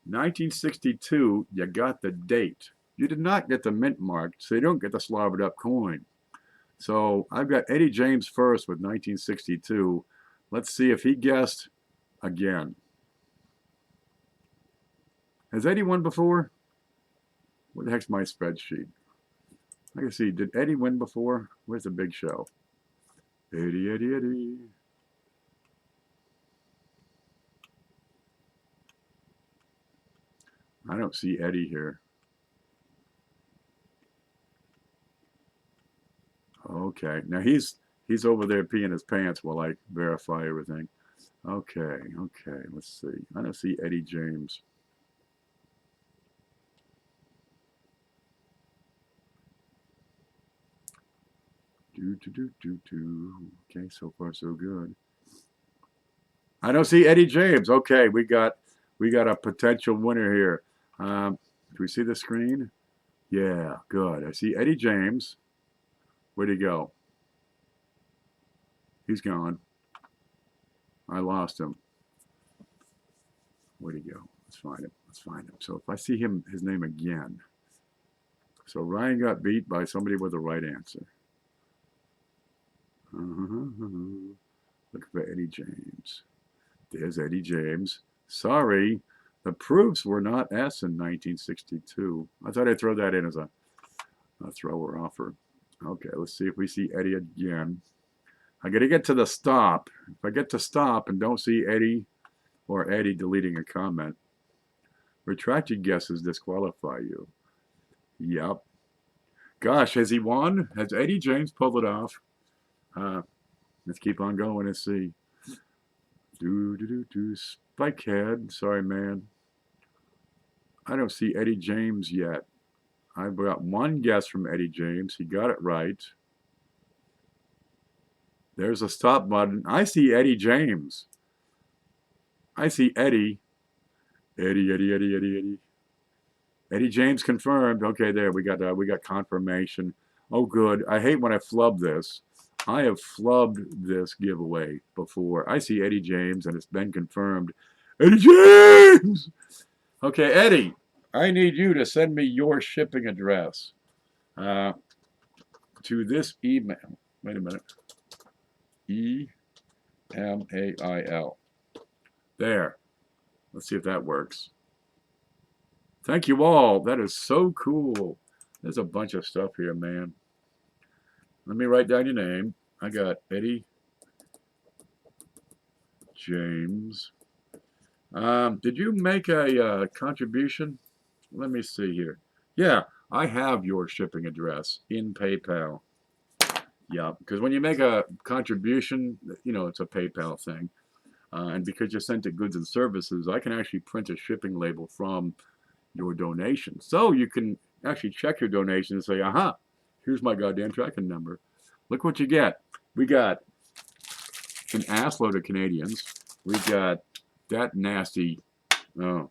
1962, you got the date. You did not get the mint mark, so you don't get the slobbered up coin. So I've got Eddie James first with 1962. Let's see if he guessed again. Has Eddie won before? What the heck's my spreadsheet? I can see, did Eddie win before? Where's the big show? Eddie. I don't see Eddie here. Okay, now he's over there peeing his pants while I verify everything. Okay, let's see. I don't see Eddie James. Okay, so far so good. I don't see Eddie James. Okay, we got a potential winner here. Do we see the screen? Yeah, good. I see Eddie James. Where'd he go? He's gone. I lost him. Where'd he go? Let's find him. Let's find him. So if I see him, his name again. So Ryan got beat by somebody with the right answer. Look for Eddie James. There's Eddie James. Sorry, the proofs were not S in 1962. I thought I'd throw that in as a thrower offer. Okay, let's see if we see Eddie again. I got to get to the stop. If I get to stop and don't see Eddie or Eddie deleting a comment, retracted guesses disqualify you. Yep. Gosh, has he won? Has Eddie James pulled it off? Let's keep on going and see. Spikehead. Sorry, man. I don't see Eddie James yet. I've got one guess from Eddie James. He got it right. There's a stop button. I see Eddie James. I see Eddie. Eddie James confirmed. Okay, there we got confirmation. Oh, good. I hate when I flub this. I have flubbed this giveaway before. I see Eddie James, and it's been confirmed. Eddie James! Okay, Eddie, I need you to send me your shipping address to this email. Wait a minute. E-M-A-I-L. There. Let's see if that works. Thank you all. That is so cool. There's a bunch of stuff here, man. Let me write down your name. I got Eddie James. Did you make a contribution? Let me see here. Yeah, I have your shipping address in PayPal. Yeah, because when you make a contribution, you know, it's a PayPal thing. And because you sent it goods and services, I can actually print a shipping label from your donation. So you can actually check your donation and say, aha, here's my goddamn tracking number. Look what you get. We got an assload of Canadians. We got that nasty, oh,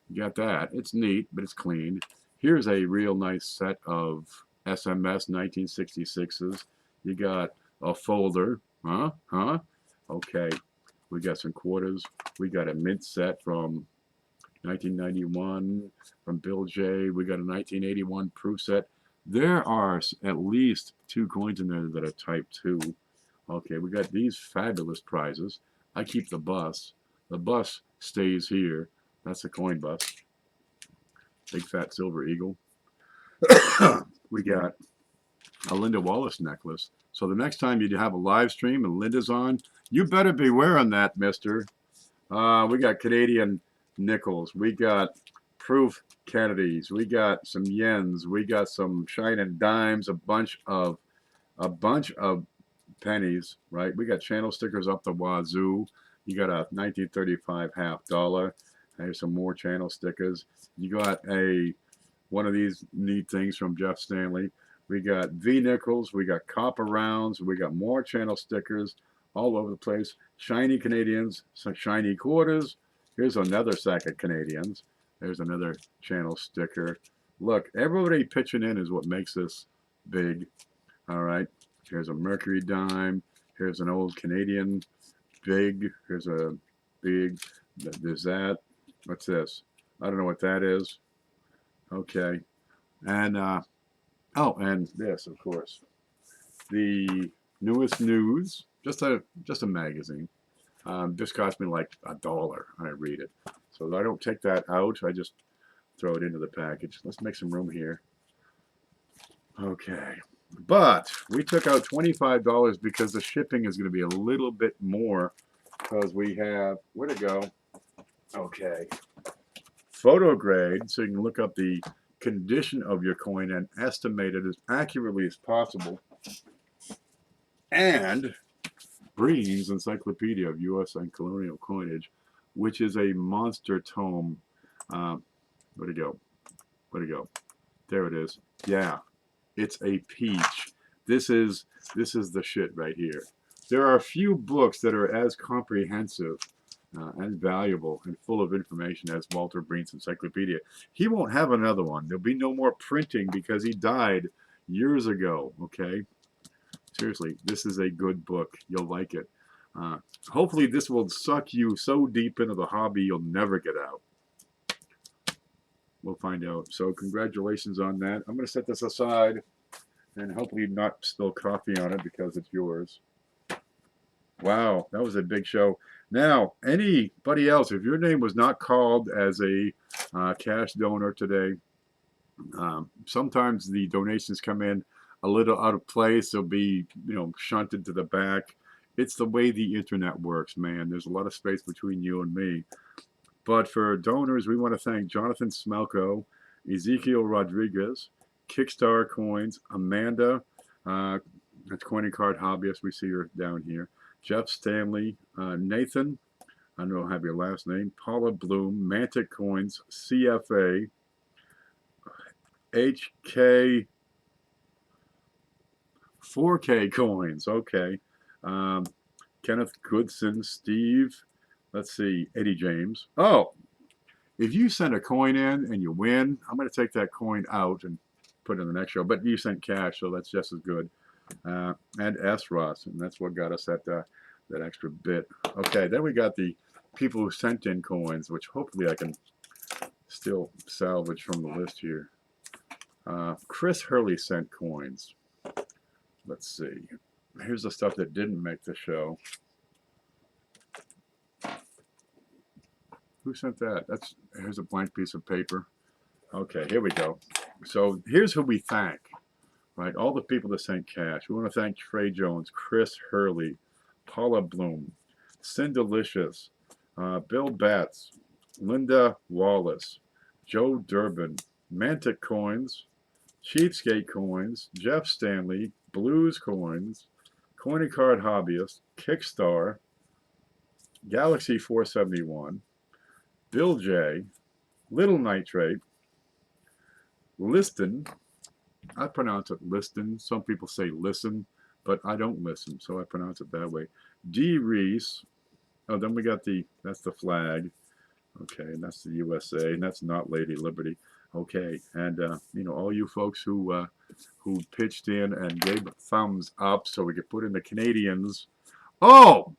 you got that. It's neat, but it's clean. Here's a real nice set of SMS 1966s. You got a folder. Huh? Okay. We got some quarters. We got a mint set from 1991 from Bill J. We got a 1981 proof set. There are at least 2 coins in there that are type 2. Okay, we got these fabulous prizes. I keep the bus. The bus stays here. That's a coin bus. Big fat silver eagle. We got a Linda Wallace necklace. So the next time you have a live stream and Linda's on, you better be wearing that, mister. We got Canadian nickels. We got proof Kennedys. We got some yens. We got some shining dimes. A bunch of pennies. Right. We got channel stickers up the wazoo. You got a 1935 half dollar. There's some more channel stickers. You got one of these neat things from Jeff Stanley. We got V nickels. We got copper rounds. We got more channel stickers all over the place. Shiny Canadians. Some shiny quarters. Here's another sack of Canadians. There's another channel sticker. Look, everybody pitching in is what makes this big. All right. Here's a Mercury Dime. Here's an old Canadian big. Here's a big. There's that. What's this? I don't know what that is. Okay. And, oh, and this, of course. The newest news. Just a magazine. This cost me like $1 when I read it. So I don't take that out. I just throw it into the package. Let's make some room here. Okay. But we took out $25 because the shipping is going to be a little bit more because we have, where'd it go? Okay. photo grade, so you can look up the condition of your coin and estimate it as accurately as possible. And Breen's Encyclopedia of U.S. and Colonial Coinage, which is a monster tome. Where'd it go? Where'd it go? There it is. Yeah, it's a peach. This is the shit right here. There are a few books that are as comprehensive and valuable and full of information as Walter Breen's Encyclopedia. He won't have another one. There'll be no more printing because he died years ago, okay? Seriously, this is a good book. You'll like it. Hopefully this will suck you so deep into the hobby you'll never get out. We'll find out. So congratulations on that. I'm going to set this aside and hopefully not spill coffee on it because it's yours. Wow, that was a big show. Now, anybody else, if your name was not called as a cash donor today, sometimes the donations come in a little out of place. They'll be, shunted to the back. It's the way the internet works, man. There's a lot of space between you and me. But for donors, we want to thank Jonathan Smelko, Ezekiel Rodriguez, Kickstar Coins, Amanda, that's Coin and Card Hobbyist, we see her down here, Jeff Stanley, Nathan, I don't have your last name, Paula Bloom, Mantic Coins, CFA, HK, 4K Coins, okay, Kenneth Goodson, Steve, let's see, Eddie James. Oh, if you send a coin in and you win, I'm going to take that coin out and put it in the next show. But you sent cash, so that's just as good. And S. Ross, and that's what got us that extra bit. Okay, then we got the people who sent in coins, which hopefully I can still salvage from the list here. Chris Hurley sent coins. Let's see. Here's the stuff that didn't make the show. Who sent that? Here's a blank piece of paper. Okay, here we go. So here's who we thank, right? All the people that sent cash. We want to thank Trey Jones, Chris Hurley, Paula Bloom, Cindelicious, Bill Batts, Linda Wallace, Joe Durbin, Mantic Coins, Cheapskate Coins, Jeff Stanley, Blues Coins, Coin and Card Hobbyist, Kickstar, Galaxy 471, Bill J, Little Nitrate, Liston, I pronounce it Liston. Some people say listen, but I don't listen, so I pronounce it that way. D. Reese. Oh, then we got that's the flag. Okay, and that's the USA, and that's not Lady Liberty. Okay, and all you folks who pitched in and gave thumbs up so we could put in the Canadians. Oh,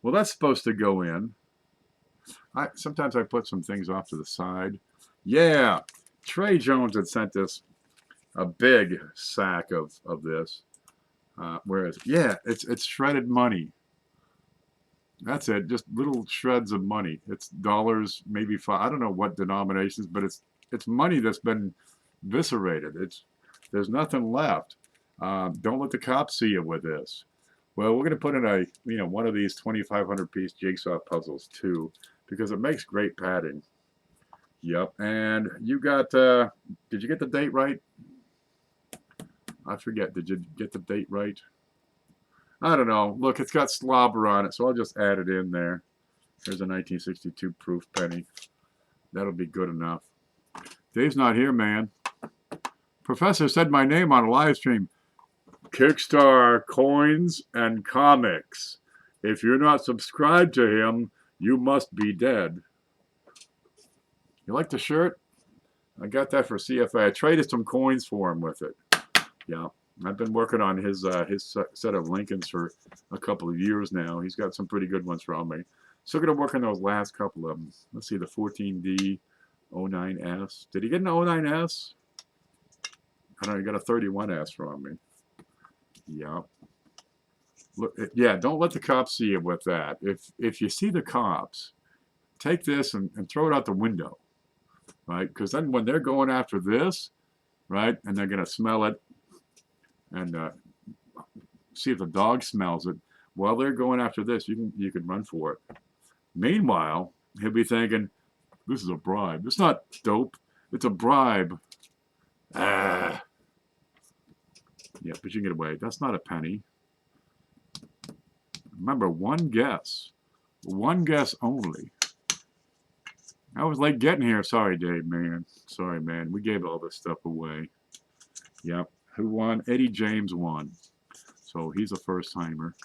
well, that's supposed to go in. Sometimes I put some things off to the side. Yeah, Trey Jones had sent us a big sack of this. Where is it? Yeah, it's shredded money. That's it, just little shreds of money. It's dollars, maybe five. I don't know what denominations, but it's money that's been eviscerated. There's nothing left. Don't let the cops see you with this. Well, we're going to put in one of these 2,500 piece jigsaw puzzles too, because it makes great padding. Yep, and you got, did you get the date right? I forget, did you get the date right? I don't know. Look, it's got slobber on it, so I'll just add it in there. There's a 1962 proof penny. That'll be good enough. Dave's not here, man. Professor said my name on a live stream. Kickstar Coins and Comics. If you're not subscribed to him, you must be dead. You like the shirt? I got that for CFA. I traded some coins for him with it. Yeah, I've been working on his set of Lincolns for a couple of years now. He's got some pretty good ones from me. Still going to work on those last couple of them. Let's see, the 14D 09S. Did he get an 09S? I don't know, he got a 31S from me. Yeah. Look, yeah, don't let the cops see you with that. If you see the cops, take this and throw it out the window, right? Because then when they're going after this, right, and they're going to smell it and see if the dog smells it, while they're going after this, you can run for it. Meanwhile, he'll be thinking, this is a bribe. It's not dope. It's a bribe. Ah. Yeah, but you can get away. That's not a penny. Remember, one guess. One guess only. I was late getting here. Sorry, Dave, man. Sorry, man. We gave all this stuff away. Yep. Who won? Eddie James won. So he's a first-timer.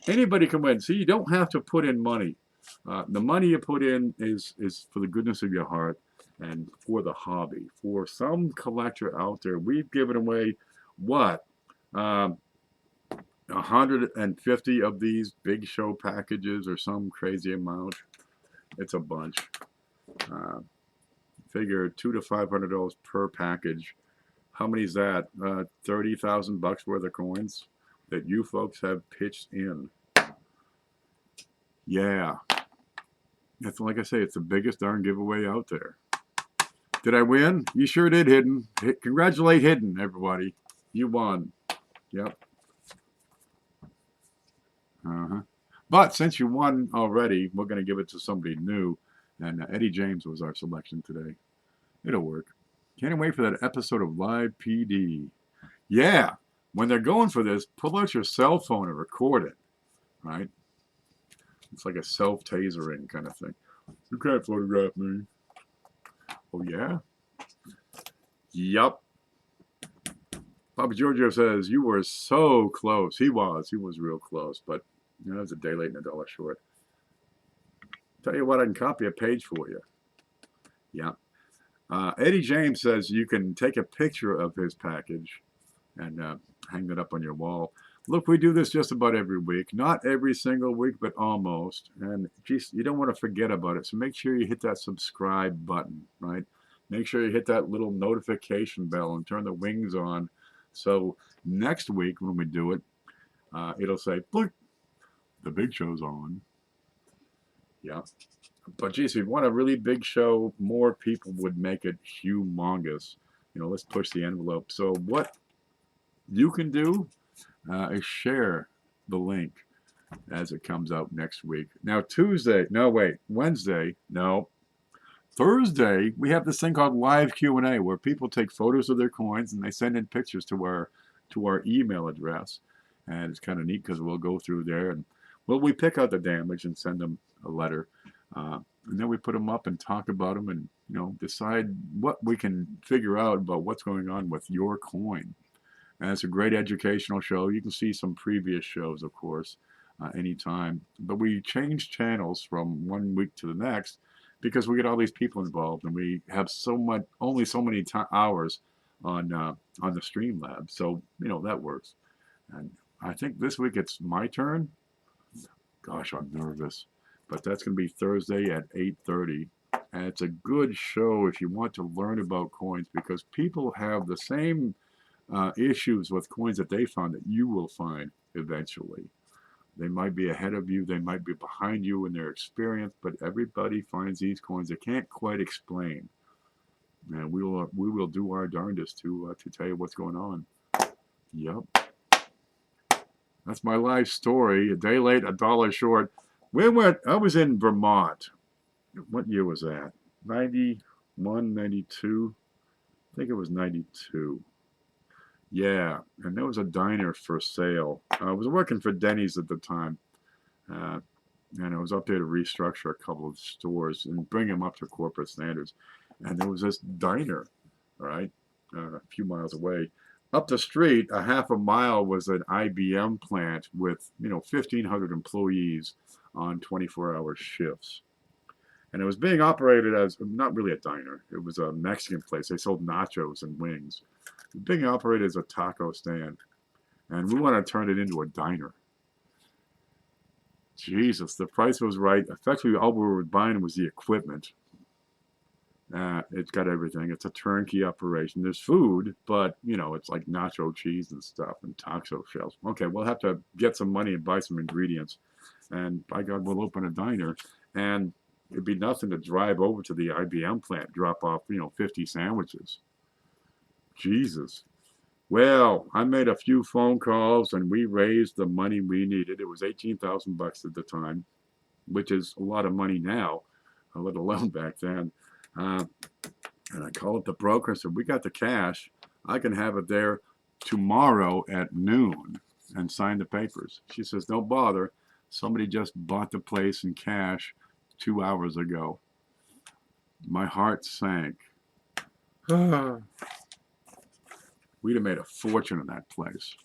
Anybody can win. See, you don't have to put in money. The money you put in is for the goodness of your heart and for the hobby. For some collector out there, we've given away, what, 150 of these big show packages or some crazy amount. It's a bunch. Figure $200 to $500 per package. How many is that? 30,000 bucks worth of coins that you folks have pitched in. Yeah. It's like I say, it's the biggest darn giveaway out there. Did I win? You sure did, Hidden. Congratulate Hidden, everybody. You won. Yep. But since you won already, we're going to give it to somebody new. And Eddie James was our selection today. It'll work. Can't wait for that episode of Live PD. Yeah. When they're going for this, pull out your cell phone and record it. Right? It's like a self-tasering kind of thing. You can't photograph me. Oh, yeah? Yup. Papa Giorgio says, you were so close. He was real close, but you know, it was a day late and a dollar short. Tell you what, I can copy a page for you. Yeah. Eddie James says you can take a picture of his package and hang it up on your wall. Look, we do this just about every week. Not every single week, but almost. And geez, you don't want to forget about it. So make sure you hit that subscribe button, right? Make sure you hit that little notification bell and turn the wings on. So next week when we do it, it'll say, look, the big show's on. Yeah. But geez, if you want a really big show, more people would make it humongous. You know, let's push the envelope. So what you can do is share the link as it comes out next week. Now Wednesday, Thursday, we have this thing called live Q&A where people take photos of their coins and they send in pictures to our email address. And it's kind of neat because we'll go through there and we pick out the damage and send them a letter. And then we put them up and talk about them and, you know, decide what we can figure out about what's going on with your coin. And it's a great educational show. You can see some previous shows, of course, anytime. But we change channels from one week to the next because we get all these people involved and we have only so many hours on the Streamlab. So, you know, that works. And I think this week it's my turn. Gosh, I'm nervous. But that's going to be Thursday at 8:30. And it's a good show if you want to learn about coins because people have the same issues with coins that they found that you will find eventually. They might be ahead of you. They might be behind you in their experience. But everybody finds these coins they can't quite explain. And we will do our darndest to tell you what's going on. Yep. That's my life story. A day late, a dollar short. I was in Vermont. What year was that? 91, 92? I think it was 92. Yeah, and there was a diner for sale. I was working for Denny's at the time. And I was up there to restructure a couple of stores and bring them up to corporate standards. And there was this diner, right, a few miles away. Up the street, a half a mile, was an IBM plant with, 1,500 employees on 24-hour shifts. And it was being operated as, not really a diner, it was a Mexican place. They sold nachos and wings. It was being operated as a taco stand. And we want to turn it into a diner. Jesus, the price was right. Effectively, all we were buying was the equipment. It's got everything. It's a turnkey operation. There's food, but, it's like nacho cheese and stuff and taco shells. Okay, we'll have to get some money and buy some ingredients. And by God, we'll open a diner. And it'd be nothing to drive over to the IBM plant, drop off, 50 sandwiches. Jesus. Well, I made a few phone calls and we raised the money we needed. It was $18,000 at the time. which is a lot of money now, let alone back then. And I called up the broker and said, we got the cash. I can have it there tomorrow at noon and sign the papers. She says, don't bother. Somebody just bought the place in cash 2 hours ago. My heart sank. We'd have made a fortune in that place.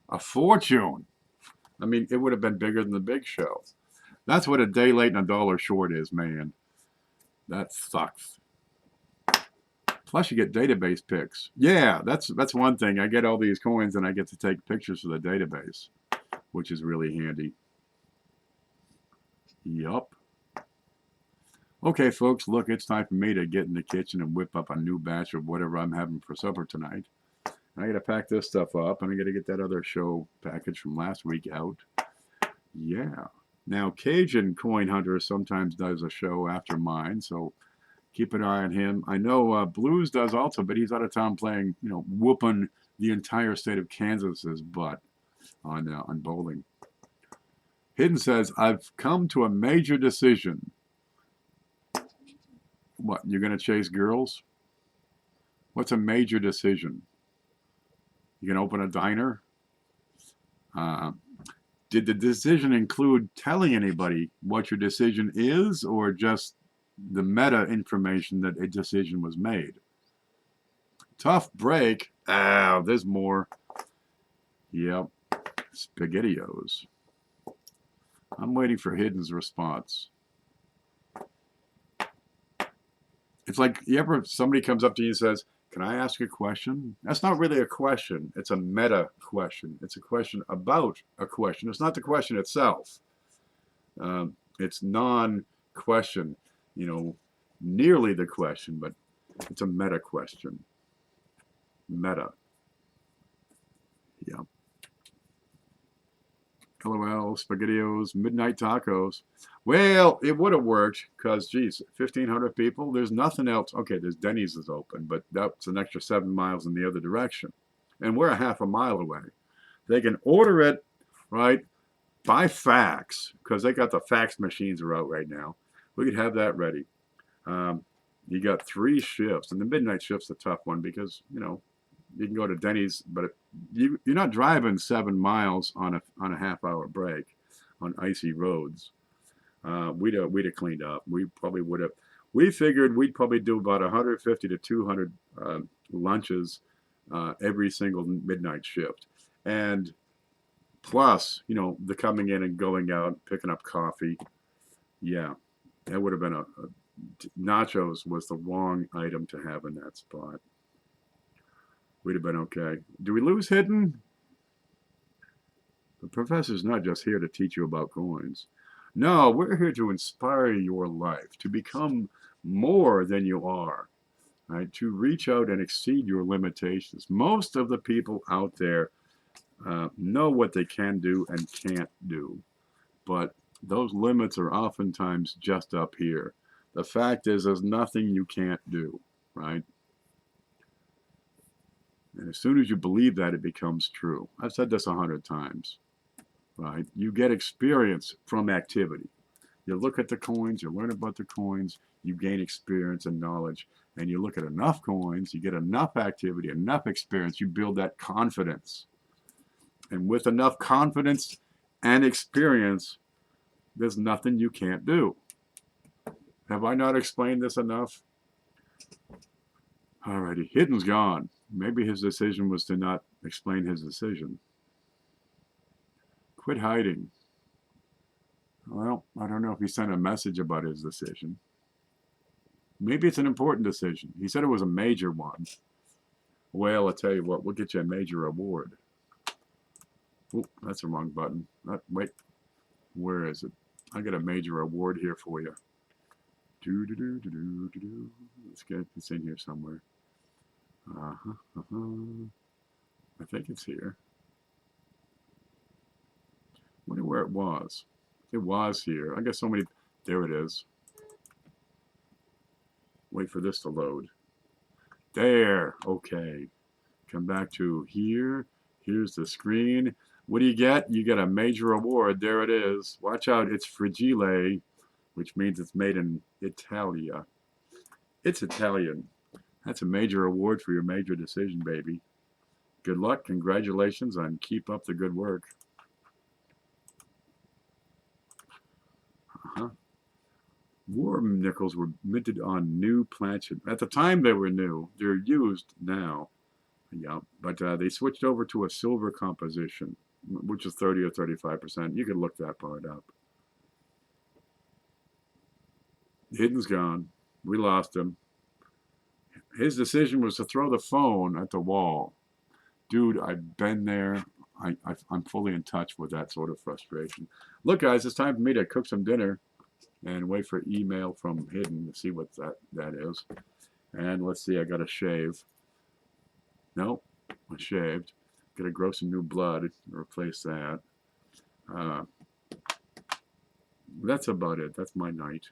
A fortune. I mean, it would have been bigger than the big show. That's what a day late and a dollar short is, man. That sucks. Plus, you get database picks. Yeah, that's one thing. I get all these coins, and I get to take pictures of the database, which is really handy. Yup. Okay, folks, look, it's time for me to get in the kitchen and whip up a new batch of whatever I'm having for supper tonight. I got to pack this stuff up, and I got to get that other show package from last week out. Yeah. Now, Cajun Coin Hunter sometimes does a show after mine, so keep an eye on him. I know Blues does also, but he's out of town playing, whooping the entire state of Kansas's butt on bowling. Hidden says, I've come to a major decision. What, you're going to chase girls? What's a major decision? You can open a diner? Did the decision include telling anybody what your decision is, or just the meta information that a decision was made? Tough break. There's more. Yep. SpaghettiOs. I'm waiting for Hidden's response. It's like, somebody comes up to you and says, can I ask a question? That's not really a question. It's a meta question. It's a question about a question. It's not the question itself. It's non-question, nearly the question, but it's a meta question. Meta. Yeah. LOL, SpaghettiOs, midnight tacos. Well, it would have worked because, geez, 1,500 people. There's nothing else. Okay, there's Denny's is open, but that's an extra 7 miles in the other direction. And we're a half a mile away. They can order it, right, by fax, because they got the fax machines are out right now. We could have that ready. You got 3 shifts, and the midnight shift's a tough one because, you can go to Denny's, but you're not driving 7 miles on a half-hour break on icy roads. We'd have cleaned up. We probably would have. We figured we'd probably do about 150 to 200 lunches every single midnight shift, and plus, the coming in and going out, picking up coffee. Yeah, that would have been nachos was the wrong item to have in that spot. We'd have been okay. Do we lose Hidden? The professor's not just here to teach you about coins. No, we're here to inspire your life, to become more than you are, right? To reach out and exceed your limitations. Most of the people out there know what they can do and can't do, but those limits are oftentimes just up here. The fact is, there's nothing you can't do, right? And as soon as you believe that, it becomes true. I've said this 100 times, right? You get experience from activity. You look at the coins, you learn about the coins, you gain experience and knowledge, and you look at enough coins, you get enough activity, enough experience, you build that confidence. And with enough confidence and experience, there's nothing you can't do. Have I not explained this enough? Alrighty, Hidden's gone. Maybe his decision was to not explain his decision. Quit hiding. Well, I don't know if he sent a message about his decision. Maybe it's an important decision. He said it was a major one. Well, I'll tell you what, we'll get you a major award. Oh, that's the wrong button. Wait, where is it? I got a major award here for you. Let's get this in here somewhere. I think it's here. Wonder where it was. It was here. I guess somebody. There it is. Wait for this to load. There. Okay. Come back to here. Here's the screen. What do you get? You get a major award. There it is. Watch out. It's Fragile, which means it's made in Italia. It's Italian. That's a major award for your major decision, baby. Good luck. Congratulations, and keep up the good work. War nickels were minted on new planchette. At the time, they were new. They're used now. Yeah, but they switched over to a silver composition, which is 30 or 35%. You can look that part up. Hidden's gone. We lost him. His decision was to throw the phone at the wall. Dude, I've been there. I'm fully in touch with that sort of frustration. Look, guys, it's time for me to cook some dinner and wait for email from Hidden to see what that is. And let's see, I got to shave. No, I shaved. Got to grow some new blood and replace that. That's about it. That's my night.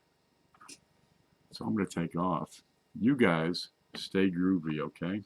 So I'm going to take off. You guys stay groovy, okay?